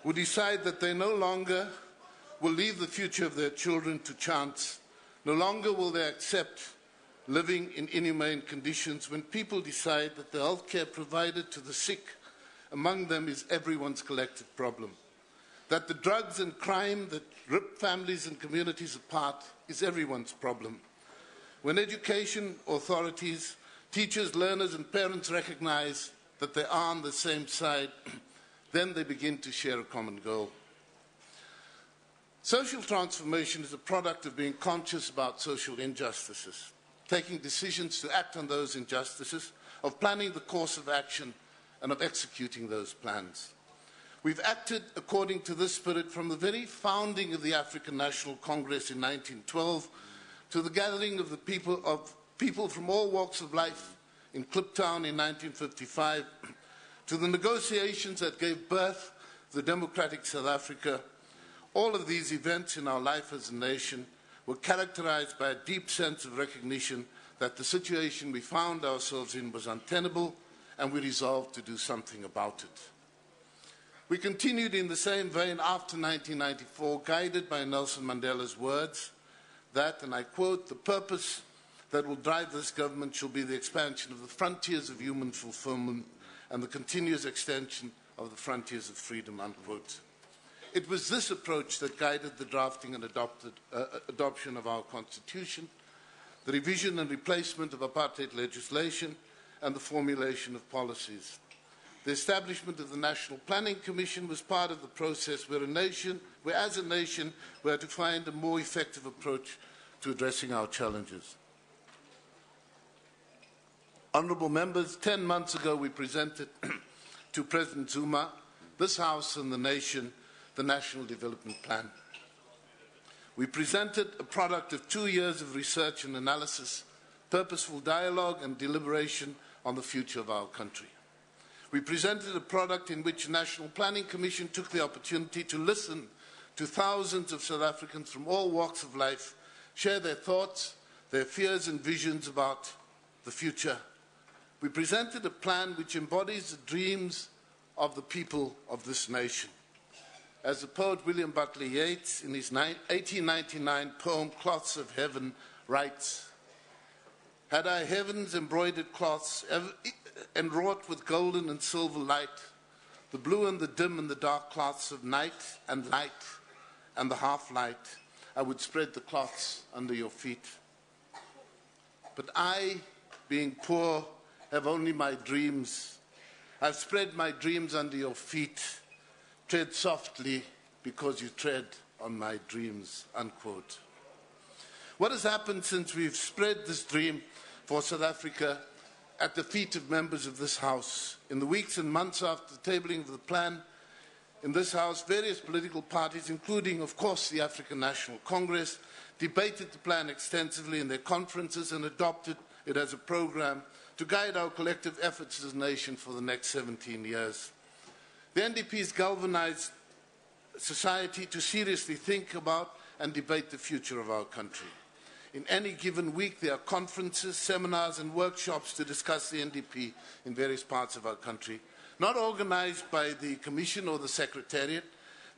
who decide that they no longer will leave the future of their children to chance. No longer will they accept living in inhumane conditions when people decide that the health care provided to the sick among them is everyone's collective problem. That the drugs and crime that rip families and communities apart is everyone's problem. When education authorities, teachers, learners and parents recognize that they are on the same side, then they begin to share a common goal. Social transformation is a product of being conscious about social injustices, taking decisions to act on those injustices, of planning the course of action, and of executing those plans. We've acted according to this spirit from the very founding of the African National Congress in 1912 to the gathering of the people from all walks of life in Kliptown in 1955, to the negotiations that gave birth to the democratic South Africa. All of these events in our life as a nation were characterized by a deep sense of recognition that the situation we found ourselves in was untenable, and we resolved to do something about it. We continued in the same vein after 1994, guided by Nelson Mandela's words that, and I quote, "The purpose that will drive this government shall be the expansion of the frontiers of human fulfillment and the continuous extension of the frontiers of freedom," unquote. It was this approach that guided the drafting and adoption of our Constitution, the revision and replacement of apartheid legislation, and the formulation of policies. The establishment of the National Planning Commission was part of the process where as a nation, we had to find a more effective approach to addressing our challenges. Honourable members, 10 months ago we presented to President Zuma, this House and the nation, the National Development Plan. We presented a product of 2 years of research and analysis, purposeful dialogue and deliberation on the future of our country. We presented a product in which the National Planning Commission took the opportunity to listen to thousands of South Africans from all walks of life, share their thoughts, their fears and visions about the future. We presented a plan which embodies the dreams of the people of this nation. As the poet William Butler Yeats, in his 1899 poem Cloths of Heaven, writes, "Had I heaven's embroidered cloths enwrought with golden and silver light, the blue and the dim and the dark cloths of night and light and the half-light, I would spread the cloths under your feet. But I, being poor, have only my dreams. I've spread my dreams under your feet. Tread softly, because you tread on my dreams, unquote. What has happened since we've spread this dream for South Africa at the feet of members of this House? In the weeks and months after the tabling of the plan in this House, various political parties, including, of course, the African National Congress, debated the plan extensively in their conferences and adopted it as a program to guide our collective efforts as a nation for the next 17 years. The NDP's galvanized society to seriously think about and debate the future of our country. In any given week, there are conferences, seminars, and workshops to discuss the NDP in various parts of our country, not organized by the Commission or the Secretariat.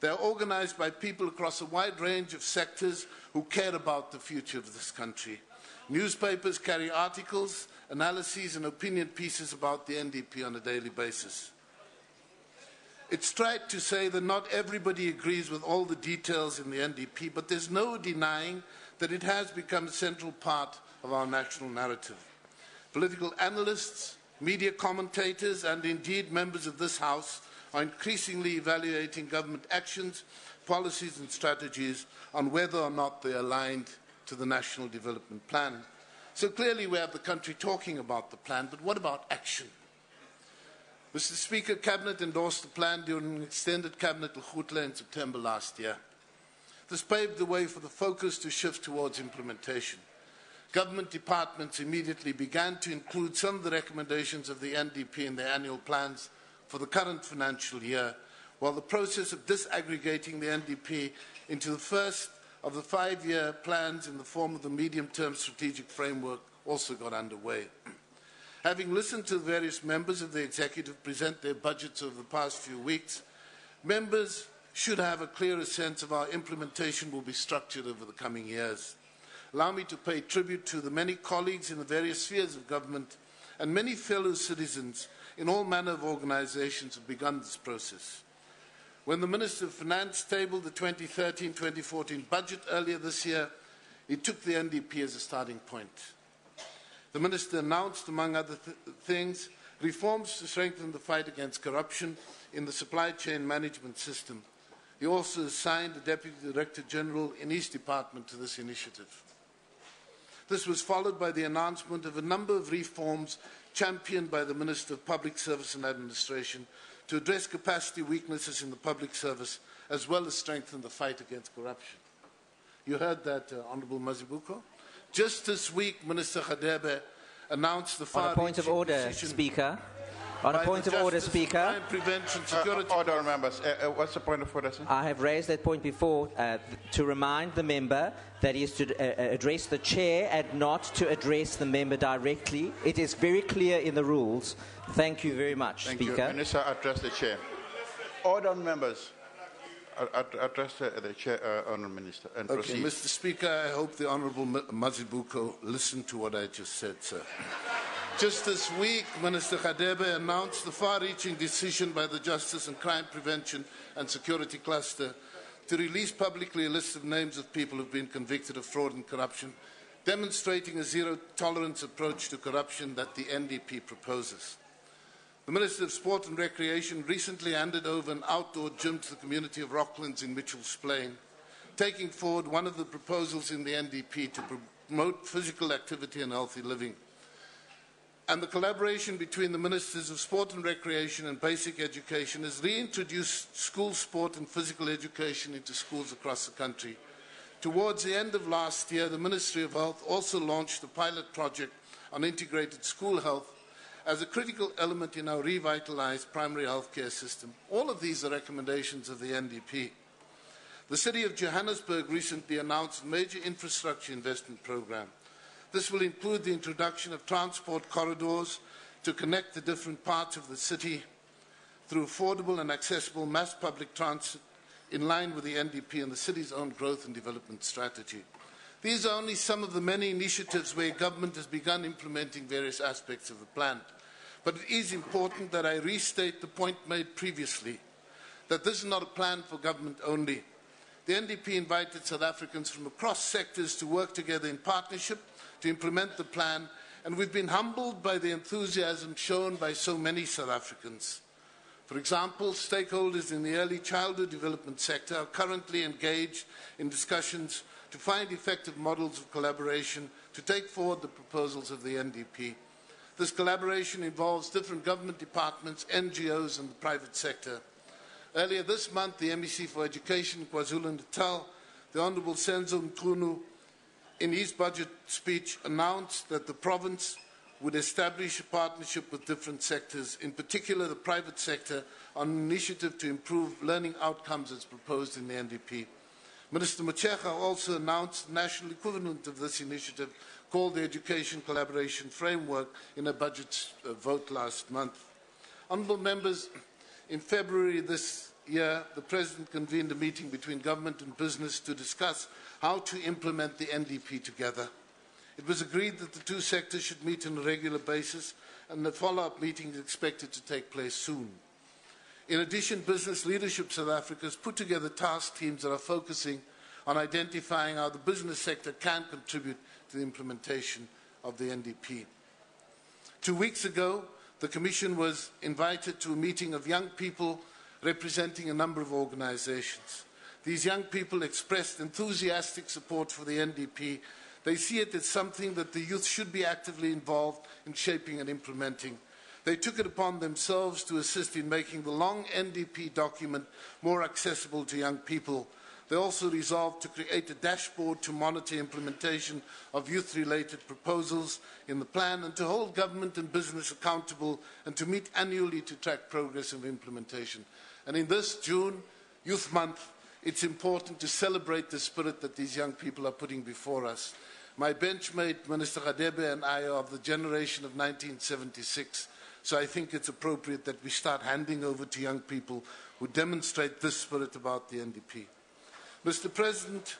They are organized by people across a wide range of sectors who care about the future of this country. Newspapers carry articles, analyses, and opinion pieces about the NDP on a daily basis. It's trite to say that not everybody agrees with all the details in the NDP, but there's no denying that it has become a central part of our national narrative. Political analysts, media commentators, and indeed members of this House are increasingly evaluating government actions, policies, and strategies on whether or not they are aligned to the National Development Plan. So clearly we have the country talking about the plan, but what about action? Mr. Speaker, Cabinet endorsed the plan during an extended Cabinet Lekgotla in September last year. This paved the way for the focus to shift towards implementation. Government departments immediately began to include some of the recommendations of the NDP in their annual plans for the current financial year, while the process of disaggregating the NDP into the first of the 5-year plans in the form of the medium-term strategic framework also got underway. Having listened to the various members of the executive present their budgets over the past few weeks, members should have a clearer sense of how implementation will be structured over the coming years. Allow me to pay tribute to the many colleagues in the various spheres of government and many fellow citizens in all manner of organizations who have begun this process. When the Minister of Finance tabled the 2013-2014 budget earlier this year, he took the NDP as a starting point. The Minister announced, among other things, reforms to strengthen the fight against corruption in the supply chain management system. He also assigned a Deputy Director General in his department to this initiative. This was followed by the announcement of a number of reforms championed by the Minister of Public Service and Administration to address capacity weaknesses in the public service, as well as strengthen the fight against corruption. You heard that, Honourable Mazibuko? Just this week, Minister Radebe announced the far-reaching On a point of order, Speaker. On a point of order, Speaker. Prevention, security. Order, members. What's the point of order, sir? I have raised that point before to remind the member that he is to address the chair and not to address the member directly. It is very clear in the rules. Thank you very much, Thank Speaker. you. Minister, address the chair. Order, members. Address the chair, Honourable Minister, and Okay, proceed. Mr. Speaker, I hope the Honourable Mazibuko listened to what I just said, sir. Just this week, Minister Radebe announced the far-reaching decision by the Justice and Crime Prevention and Security Cluster to release publicly a list of names of people who have been convicted of fraud and corruption, demonstrating a zero-tolerance approach to corruption that the NDP proposes. The Minister of Sport and Recreation recently handed over an outdoor gym to the community of Rocklands in Mitchell's Plain, taking forward one of the proposals in the NDP to promote physical activity and healthy living. And the collaboration between the Ministers of Sport and Recreation and Basic Education has reintroduced school sport and physical education into schools across the country. Towards the end of last year, the Ministry of Health also launched a pilot project on integrated school health as a critical element in our revitalized primary health care system. All of these are recommendations of the NDP. The City of Johannesburg recently announced a major infrastructure investment program. This will include the introduction of transport corridors to connect the different parts of the city through affordable and accessible mass public transit in line with the NDP and the city's own growth and development strategy. These are only some of the many initiatives where government has begun implementing various aspects of the plan. But it is important that I restate the point made previously, that this is not a plan for government only. the NDP invited South Africans from across sectors to work together in partnership to implement the plan, and we've been humbled by the enthusiasm shown by so many South Africans. For example, stakeholders in the early childhood development sector are currently engaged in discussions to find effective models of collaboration to take forward the proposals of the NDP. This collaboration involves different government departments, NGOs and the private sector. Earlier this month, the MEC for Education in KwaZulu-Natal, the Honourable Senzo Mchunu, in his budget speech announced that the province would establish a partnership with different sectors, in particular the private sector, on an initiative to improve learning outcomes as proposed in the NDP. Minister Motshekga also announced the national equivalent of this initiative called the Education Collaboration Framework in a budget vote last month. Honourable members, in February this year, the President convened a meeting between government and business to discuss how to implement the NDP together. It was agreed that the two sectors should meet on a regular basis, and the follow-up meeting is expected to take place soon. In addition, Business Leadership South Africa has put together task teams that are focusing on identifying how the business sector can contribute to the implementation of the NDP. 2 weeks ago, the Commission was invited to a meeting of young people representing a number of organizations. These young people expressed enthusiastic support for the NDP. They see it as something that the youth should be actively involved in shaping and implementing. They took it upon themselves to assist in making the long NDP document more accessible to young people. They also resolved to create a dashboard to monitor implementation of youth-related proposals in the plan and to hold government and business accountable and to meet annually to track progress of implementation. And in this June, Youth Month, it's important to celebrate the spirit that these young people are putting before us. My benchmate, Minister Radebe, and I are of the generation of 1976, so I think it's appropriate that we start handing over to young people who demonstrate this spirit about the NDP. Mr. President,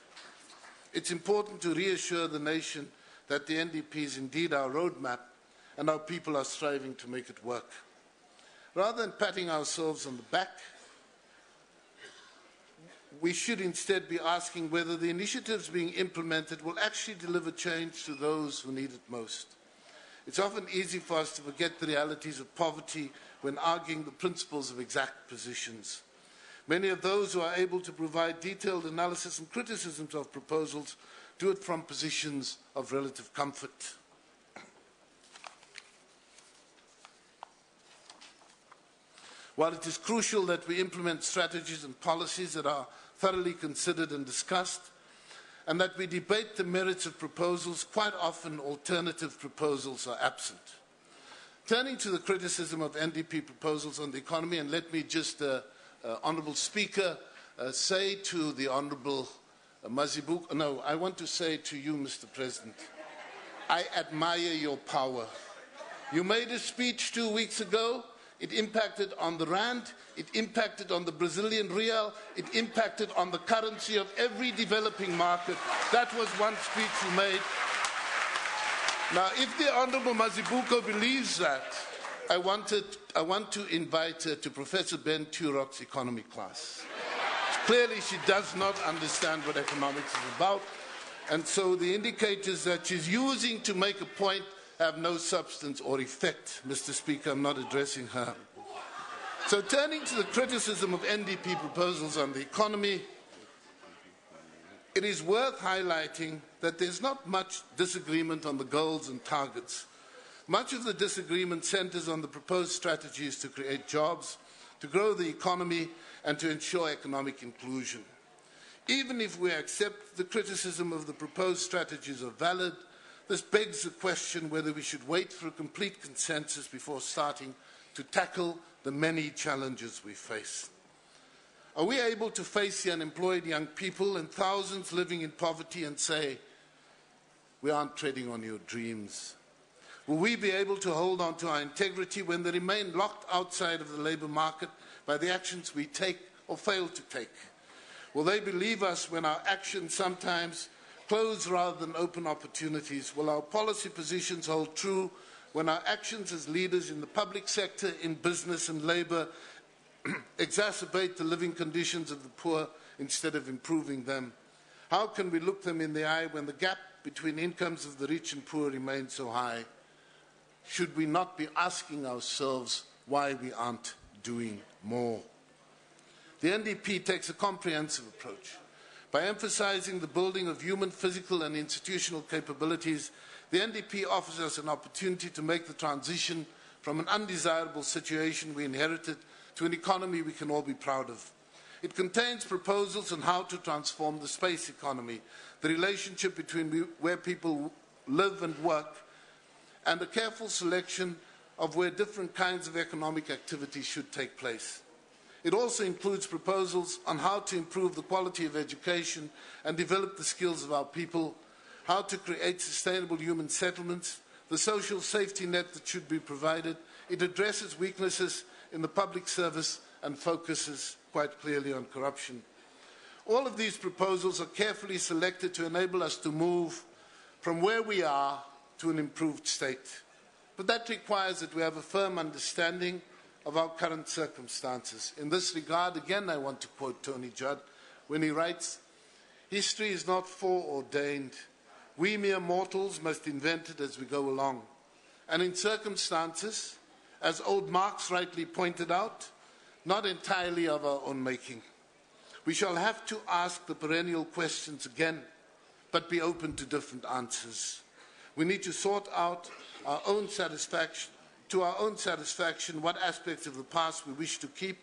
it's important to reassure the nation that the NDP is indeed our roadmap and our people are striving to make it work. Rather than patting ourselves on the back, we should instead be asking whether the initiatives being implemented will actually deliver change to those who need it most. It's often easy for us to forget the realities of poverty when arguing the principles of exact positions. Many of those who are able to provide detailed analysis and criticisms of proposals do it from positions of relative comfort. While it is crucial that we implement strategies and policies that are thoroughly considered and discussed, and that we debate the merits of proposals, quite often alternative proposals are absent. Turning to the criticism of NDP proposals on the economy, and let me just, Honourable Speaker, say to the Honourable Mazibuko, no, I want to say to you, Mr. President, I admire your power. You made a speech 2 weeks ago. It impacted on the rand, it impacted on the Brazilian real, it impacted on the currency of every developing market. That was one speech you made. Now, if the Honourable Mazibuko believes that, I want to invite her to Professor Ben Turok's economy class. Clearly, she does not understand what economics is about, and so the indicators that she's using to make a point have no substance or effect. Mr. Speaker, I'm not addressing her. So turning to the criticism of NDP proposals on the economy, it is worth highlighting that there's not much disagreement on the goals and targets. Much of the disagreement centers on the proposed strategies to create jobs, to grow the economy, and to ensure economic inclusion. Even if we accept the criticism of the proposed strategies are valid, this begs the question whether we should wait for a complete consensus before starting to tackle the many challenges we face. Are we able to face the unemployed young people and thousands living in poverty and say, we aren't treading on your dreams? Will we be able to hold on to our integrity when they remain locked outside of the labour market by the actions we take or fail to take? Will they believe us when our actions sometimes close rather than open opportunities? Will our policy positions hold true when our actions as leaders in the public sector, in business and labour, exacerbate the living conditions of the poor instead of improving them? How can we look them in the eye when the gap between incomes of the rich and poor remains so high? Should we not be asking ourselves why we aren't doing more? The NDP takes a comprehensive approach. By emphasizing the building of human, physical and institutional capabilities, the NDP offers us an opportunity to make the transition from an undesirable situation we inherited to an economy we can all be proud of. It contains proposals on how to transform the space economy, the relationship between where people live and work, and a careful selection of where different kinds of economic activity should take place. It also includes proposals on how to improve the quality of education and develop the skills of our people, how to create sustainable human settlements, the social safety net that should be provided. It addresses weaknesses in the public service and focuses quite clearly on corruption. All of these proposals are carefully selected to enable us to move from where we are to an improved state. But that requires that we have a firm understanding of our current circumstances. In this regard, again, I want to quote Tony Judd when he writes, "History is not foreordained. We mere mortals must invent it as we go along. And in circumstances, as old Marx rightly pointed out, not entirely of our own making. We shall have to ask the perennial questions again, but be open to different answers. We need to sort out our own satisfaction, what aspects of the past we wish to keep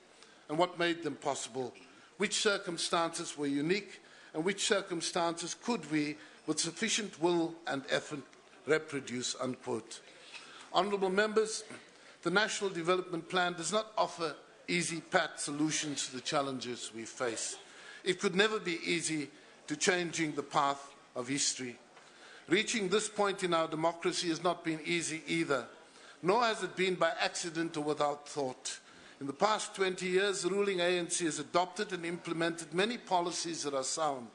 and what made them possible, which circumstances were unique and which circumstances could we, with sufficient will and effort, reproduce," unquote. Honourable members, the National Development Plan does not offer easy pat solutions to the challenges we face. It could never be easy to changing the path of history. Reaching this point in our democracy has not been easy either, nor has it been by accident or without thought. In the past 20 years, the ruling ANC has adopted and implemented many policies that are sound.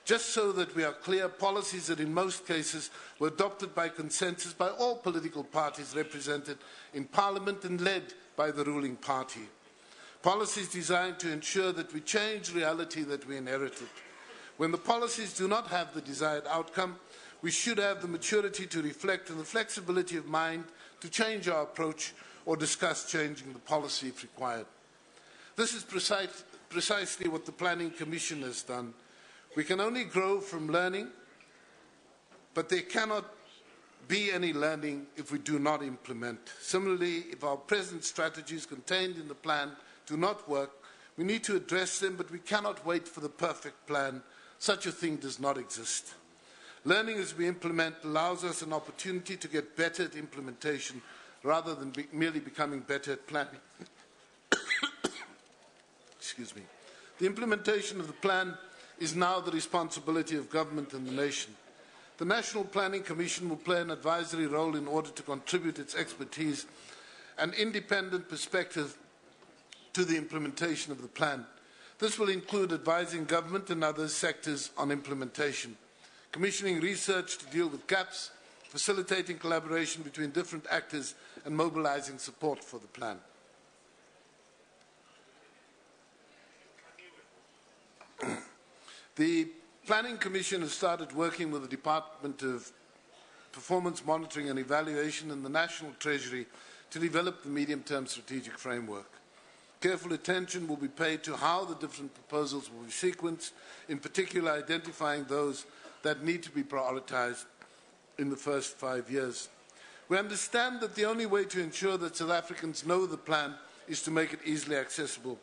Just so that we are clear, policies that in most cases were adopted by consensus by all political parties represented in Parliament and led by the ruling party. Policies designed to ensure that we change reality that we inherited. When the policies do not have the desired outcome, we should have the maturity to reflect and the flexibility of mind to change our approach or discuss changing the policy if required. This is precisely what the Planning Commission has done. We can only grow from learning, but there cannot be any learning if we do not implement. Similarly, if our present strategies contained in the plan do not work, we need to address them, but we cannot wait for the perfect plan. Such a thing does not exist. Learning as we implement allows us an opportunity to get better at implementation rather than merely becoming better at planning. Excuse me. The implementation of the plan is now the responsibility of government and the nation. The National Planning Commission will play an advisory role in order to contribute its expertise and independent perspective to the implementation of the plan. This will include advising government and other sectors on implementation, commissioning research to deal with gaps, facilitating collaboration between different actors, and mobilizing support for the plan. The Planning Commission has started working with the Department of Performance Monitoring and Evaluation and the National Treasury to develop the medium-term strategic framework. Careful attention will be paid to how the different proposals will be sequenced, in particular identifying those that need to be prioritized in the first 5 years. We understand that the only way to ensure that South Africans know the plan is to make it easily accessible.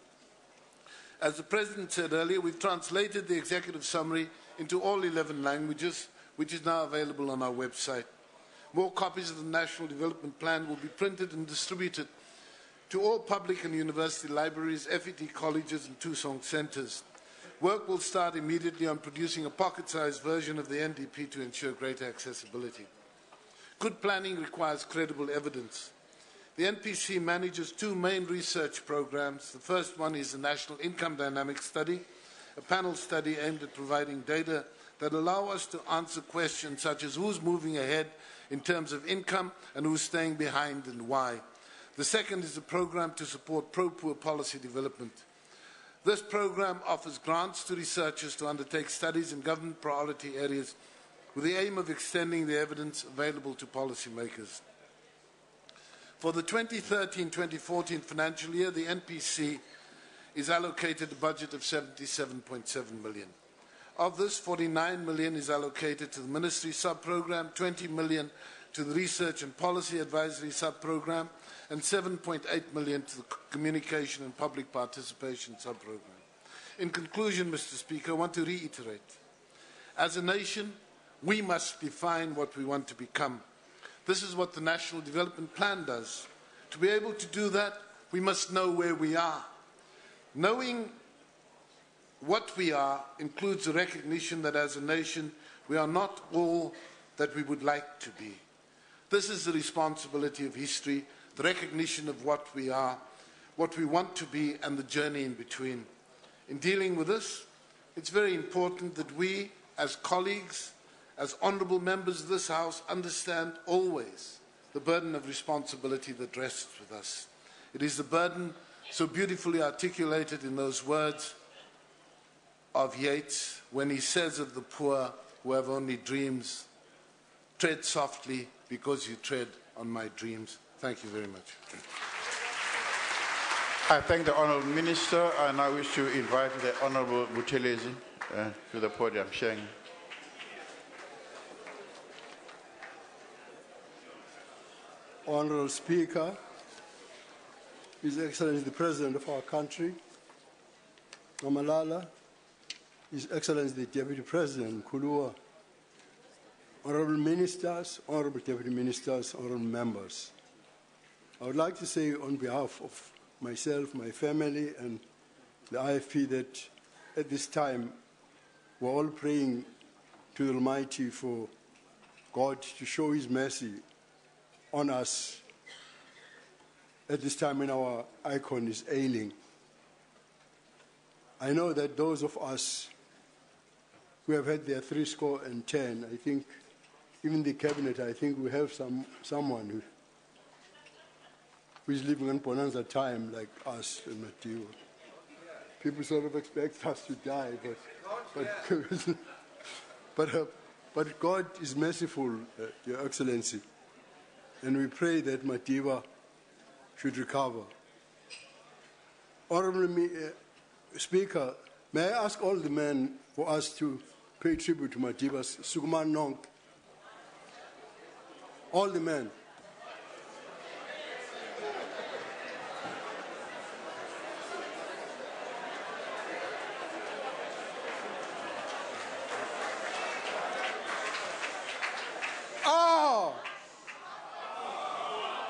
As the President said earlier, we've translated the executive summary into all 11 languages, which is now available on our website. More copies of the National Development Plan will be printed and distributed to all public and university libraries, FET colleges and Tusong centres. Work will start immediately on producing a pocket-sized version of the NDP to ensure greater accessibility. Good planning requires credible evidence. The NPC manages 2 main research programs. The first one is the National Income Dynamics Study, a panel study aimed at providing data that allow us to answer questions such as who's moving ahead in terms of income and who's staying behind and why. The second is a program to support pro-poor policy development. This program offers grants to researchers to undertake studies in government priority areas with the aim of extending the evidence available to policymakers. For the 2013-2014 financial year, the NPC is allocated a budget of 77.7 million. Of this, 49 million is allocated to the Ministry sub-program, 20 million to the Research and Policy Advisory sub-program, and 7.8 million to the Communication and Public Participation sub-program. In conclusion, Mr. Speaker, I want to reiterate, as a nation, we must define what we want to become. This is what the National Development Plan does. To be able to do that, we must know where we are. Knowing what we are includes the recognition that as a nation, we are not all that we would like to be. This is the responsibility of history, the recognition of what we are, what we want to be, and the journey in between. In dealing with this, it's very important that we, as colleagues, as honourable members of this House, understand always the burden of responsibility that rests with us. It is the burden so beautifully articulated in those words of Yeats when he says of the poor who have only dreams, tread softly because you tread on my dreams. Thank you very much. I thank the Honourable Minister, and I wish to invite the Honourable Buthelezi to the podium. Sheng. Honourable Speaker, His Excellency the President of our country, Amalala, His Excellency the Deputy President, Kulua, Honourable Ministers, Honourable Deputy Ministers, Honourable Members. I would like to say on behalf of myself, my family, and the IFP that at this time we're all praying to the Almighty for God to show His mercy on us at this time when our icon is ailing. I know that those of us who have had their 70, I think, even the cabinet, I think we have someone who is living in bonanza time like us and Matthew. People sort of expect us to die, but God is merciful, Your Excellency, and we pray that Madiba should recover. Honourable Speaker, may I ask all the men for us to pay tribute to Madiba's Sukuman Nong? All the men.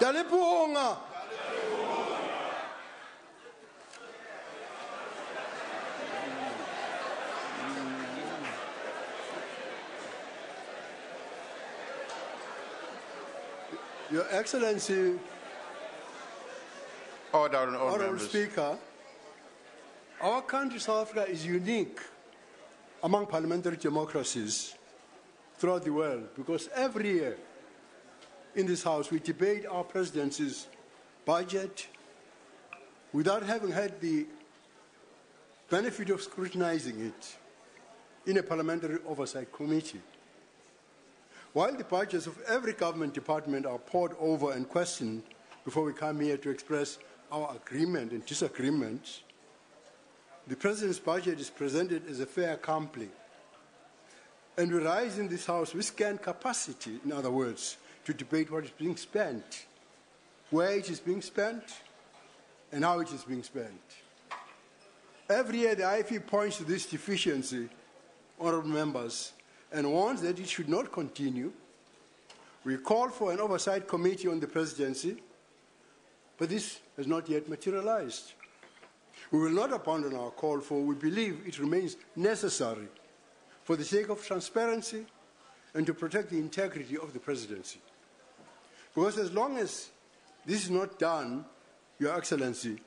Dalipunga. Your Excellency, Honourable Speaker, our country, South Africa, is unique among parliamentary democracies throughout the world because every year in this House we debate our presidency's budget without having had the benefit of scrutinizing it in a parliamentary oversight committee. While the budgets of every government department are pored over and questioned before we come here to express our agreement and disagreement, the President's budget is presented as a fait accompli. And we rise in this House with scant capacity, in other words, to debate what is being spent, where it is being spent, and how it is being spent. Every year the IFE points to this deficiency, honourable members, and warns that it should not continue. We call for an oversight committee on the presidency, but this has not yet materialized. We will not abandon our call, for we believe it remains necessary for the sake of transparency and to protect the integrity of the presidency. Because as long as this is not done, Your Excellency,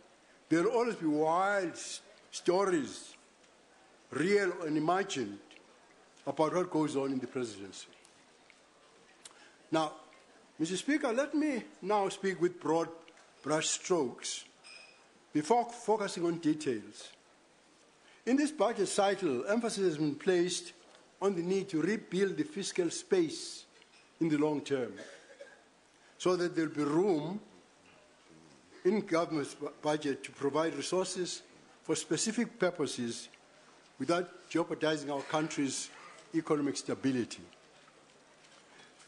there will always be wild stories, real and imagined, about what goes on in the presidency. Now, Mr. Speaker, let me now speak with broad brush strokes before focusing on details. In this budget cycle, emphasis has been placed on the need to rebuild the fiscal space in the long term so that there will be room in government's budget to provide resources for specific purposes without jeopardizing our country's economic stability.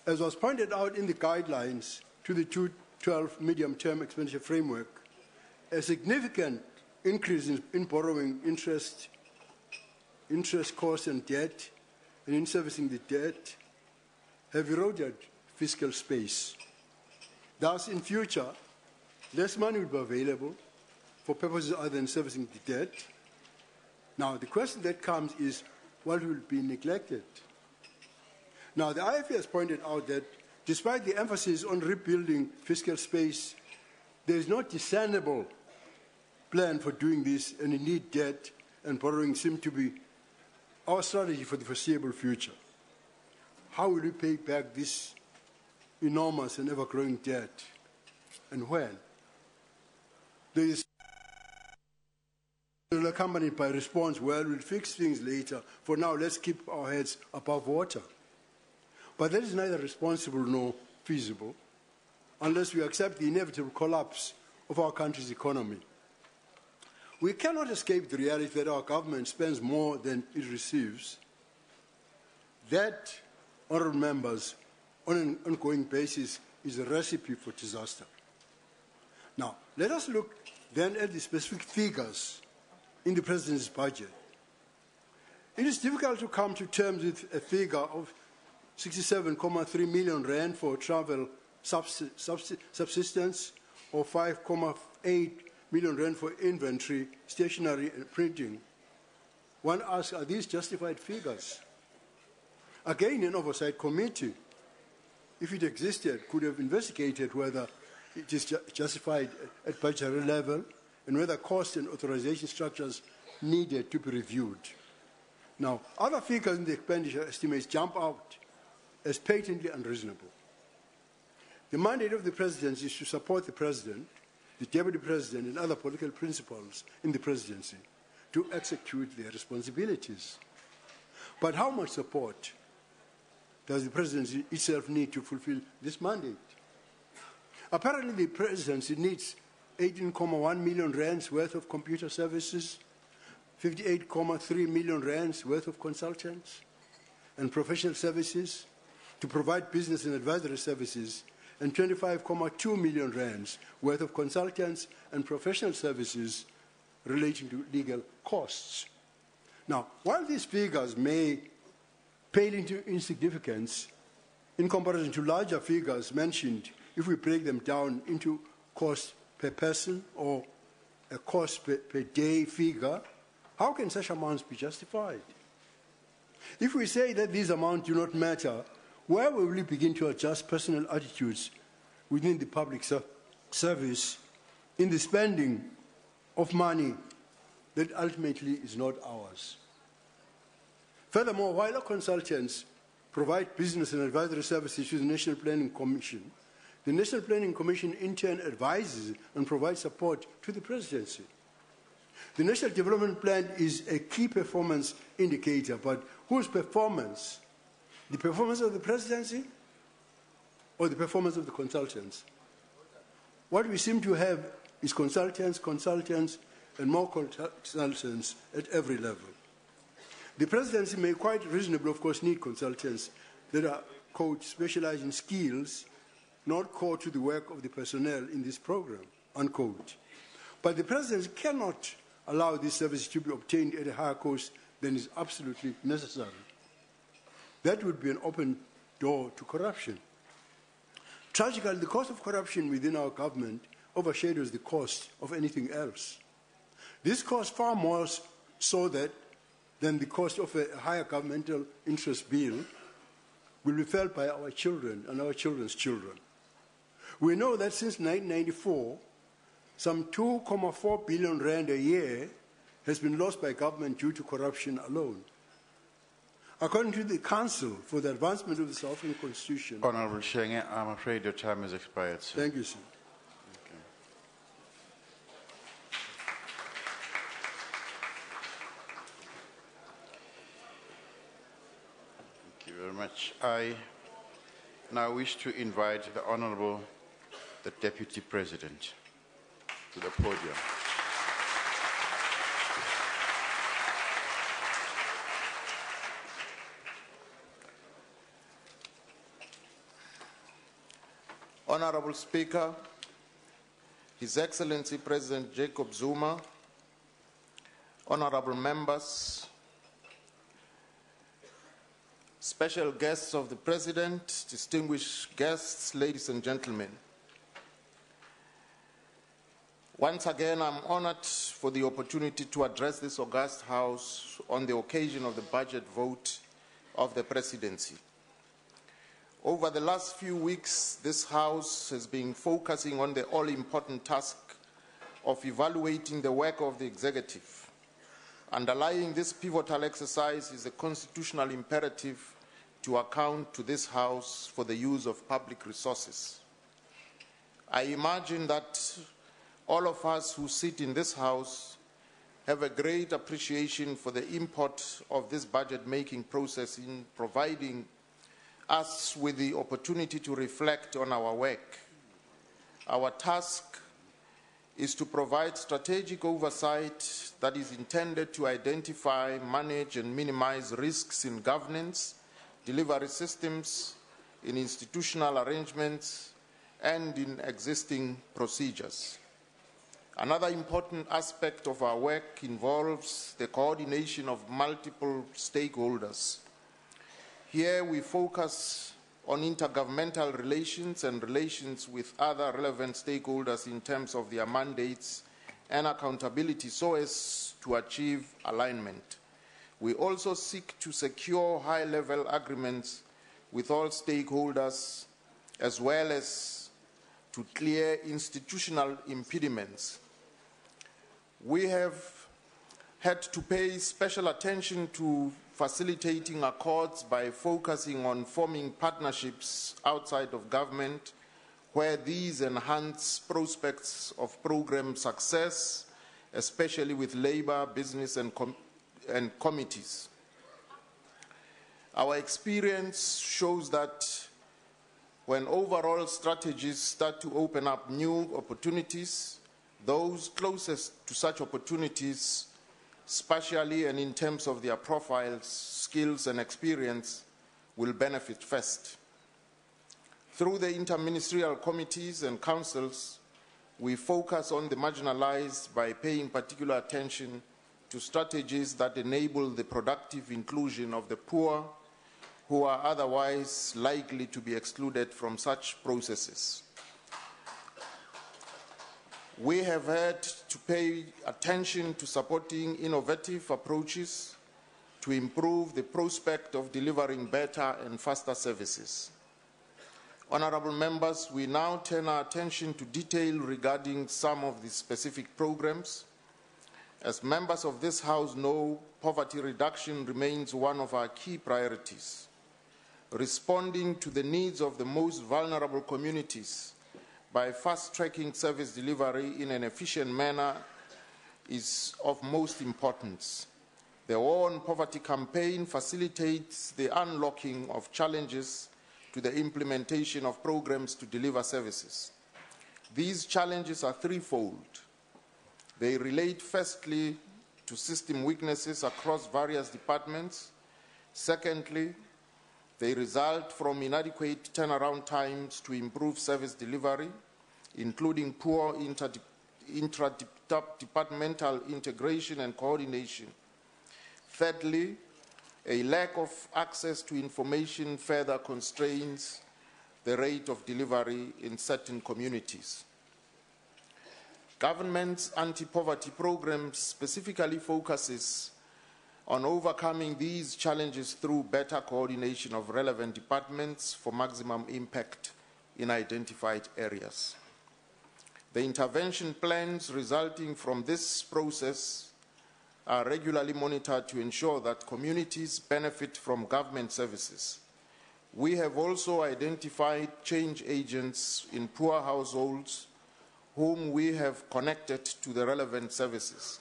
As was pointed out in the guidelines to the 2012 medium-term expenditure framework, a significant increase in borrowing interest costs and debt, and in servicing the debt have eroded fiscal space. Thus, in future, less money will be available for purposes other than servicing the debt. Now, the question that comes is, what will be neglected? Now, the IFA has pointed out that despite the emphasis on rebuilding fiscal space, there is no discernible plan for doing this, and indeed debt and borrowing seem to be our strategy for the foreseeable future. How will we pay back this enormous and ever-growing debt, and when? There is accompanied by a response, well, we'll fix things later. For now, let's keep our heads above water. But that is neither responsible nor feasible unless we accept the inevitable collapse of our country's economy. We cannot escape the reality that our government spends more than it receives. That, honourable members, on an ongoing basis is a recipe for disaster. Now, let us look then at the specific figures in the President's budget. It is difficult to come to terms with a figure of 67.3 million rand for travel subsistence or 5.8 million rand for inventory, stationery and printing. One asks, are these justified figures? Again, an oversight committee, if it existed, could have investigated whether it is justified at budgetary level and whether cost and authorization structures needed to be reviewed. Now, other figures in the expenditure estimates jump out as patently unreasonable. The mandate of the presidency is to support the president, the deputy president, and other political principals in the presidency to execute their responsibilities. But how much support does the presidency itself need to fulfill this mandate? Apparently, the presidency needs 18.1 million rands worth of computer services, 58.3 million rands worth of consultants and professional services to provide business and advisory services, and 25.2 million rands worth of consultants and professional services relating to legal costs. Now, while these figures may pale into insignificance in comparison to larger figures mentioned, if we break them down into cost per person or a cost per day figure, how can such amounts be justified? If we say that these amounts do not matter, where will we begin to adjust personal attitudes within the public service in the spending of money that ultimately is not ours? Furthermore, while our consultants provide business and advisory services to the National Planning Commission, the National Planning Commission in turn advises and provides support to the presidency. The National Development Plan is a key performance indicator, but whose performance? The performance of the presidency or the performance of the consultants? What we seem to have is consultants, and more consultants at every level. The presidency may quite reasonably, of course, need consultants that are, quote, specialized in skills not core to the work of the personnel in this program, unquote. But the presidency cannot allow these services to be obtained at a higher cost than is absolutely necessary. That would be an open door to corruption. Tragically, the cost of corruption within our government overshadows the cost of anything else. This cost far more so than the cost of a higher governmental interest bill will be felt by our children and our children's children. We know that since 1994, some 2.4 billion rand a year has been lost by government due to corruption alone. According to the Council for the Advancement of the South African Constitution... Honourable Shenge, I'm afraid your time has expired, sir. Thank you, sir. you very much. I now wish to invite the Honorable, the Deputy President, to the podium. Honorable Speaker, His Excellency President Jacob Zuma, honorable members, special guests of the President, distinguished guests, ladies and gentlemen. Once again, I'm honored for the opportunity to address this august House on the occasion of the budget vote of the Presidency. Over the last few weeks, this House has been focusing on the all-important task of evaluating the work of the Executive. Underlying this pivotal exercise is a constitutional imperative to account to this House for the use of public resources. I imagine that all of us who sit in this House have a great appreciation for the import of this budget-making process in providing us with the opportunity to reflect on our work. Our task is to provide strategic oversight that is intended to identify, manage, and minimize risks in governance, delivery systems, in institutional arrangements, and in existing procedures. Another important aspect of our work involves the coordination of multiple stakeholders. Here we focus on intergovernmental relations and relations with other relevant stakeholders in terms of their mandates and accountability so as to achieve alignment. We also seek to secure high-level agreements with all stakeholders as well as to clear institutional impediments. We have had to pay special attention to facilitating accords by focusing on forming partnerships outside of government where these enhance prospects of program success, especially with labor, business, and committees. Our experience shows that when overall strategies start to open up new opportunities, those closest to such opportunities, spatially and in terms of their profiles, skills, and experience, will benefit first. Through the interministerial committees and councils, we focus on the marginalized by paying particular attention to strategies that enable the productive inclusion of the poor who are otherwise likely to be excluded from such processes. We have had to pay attention to supporting innovative approaches to improve the prospect of delivering better and faster services. Honorable members, we now turn our attention to detail regarding some of the specific programs. As members of this House know, poverty reduction remains one of our key priorities. Responding to the needs of the most vulnerable communities by fast-tracking service delivery in an efficient manner is of most importance. The War on Poverty campaign facilitates the unlocking of challenges to the implementation of programs to deliver services. These challenges are threefold. They relate firstly to system weaknesses across various departments. Secondly, they result from inadequate turnaround times to improve service delivery, including poor intra-departmental integration and coordination. Thirdly, a lack of access to information further constrains the rate of delivery in certain communities. Government's anti-poverty program specifically focuses on overcoming these challenges through better coordination of relevant departments for maximum impact in identified areas. The intervention plans resulting from this process are regularly monitored to ensure that communities benefit from government services. We have also identified change agents in poor households whom we have connected to the relevant services.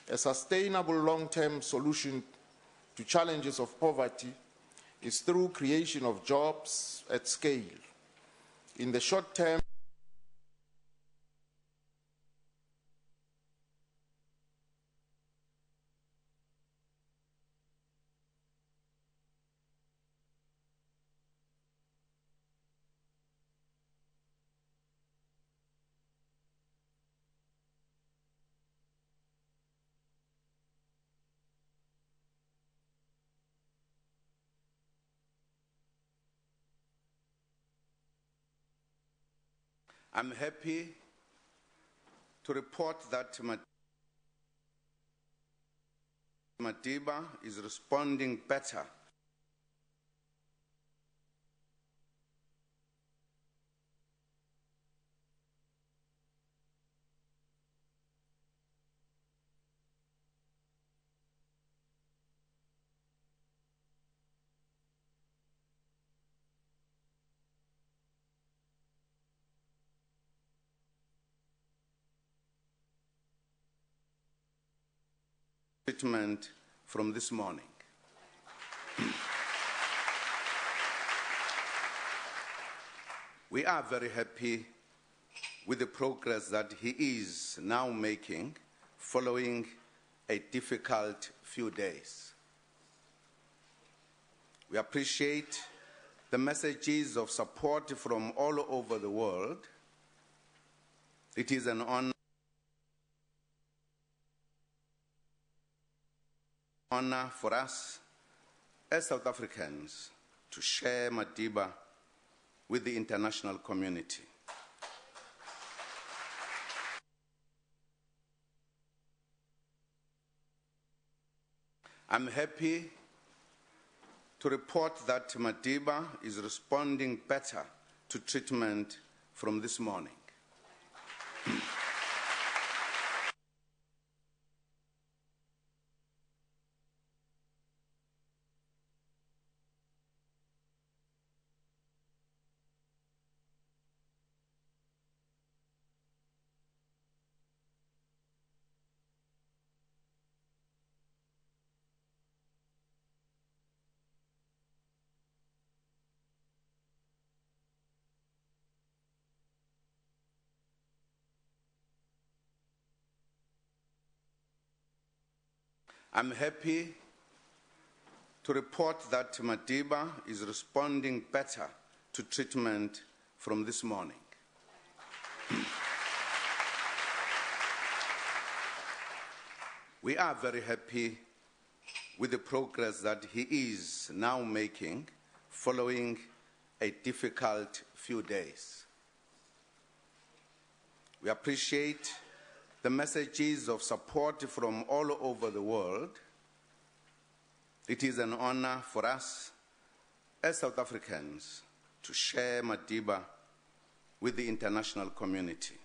A sustainable long-term solution to challenges of poverty is through creation of jobs at scale. In the short term, I'm happy to report that Madiba is responding better treatment from this morning. We are very happy with the progress that he is now making following a difficult few days. We appreciate the messages of support from all over the world. It is an honor for us as South Africans to share Madiba with the international community. I'm happy to report that Madiba is responding better to treatment from this morning. I'm happy to report that Madiba is responding better to treatment from this morning. We are very happy with the progress that he is now making following a difficult few days. We appreciate the messages of support from all over the world. It is an honor for us as South Africans to share Madiba with the international community.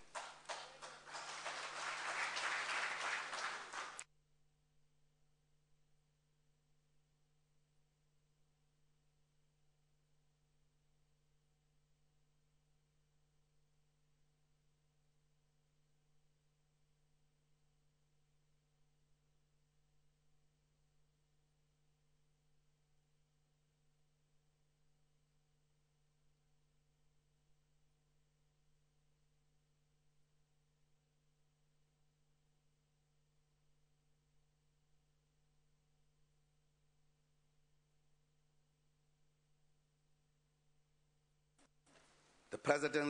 The President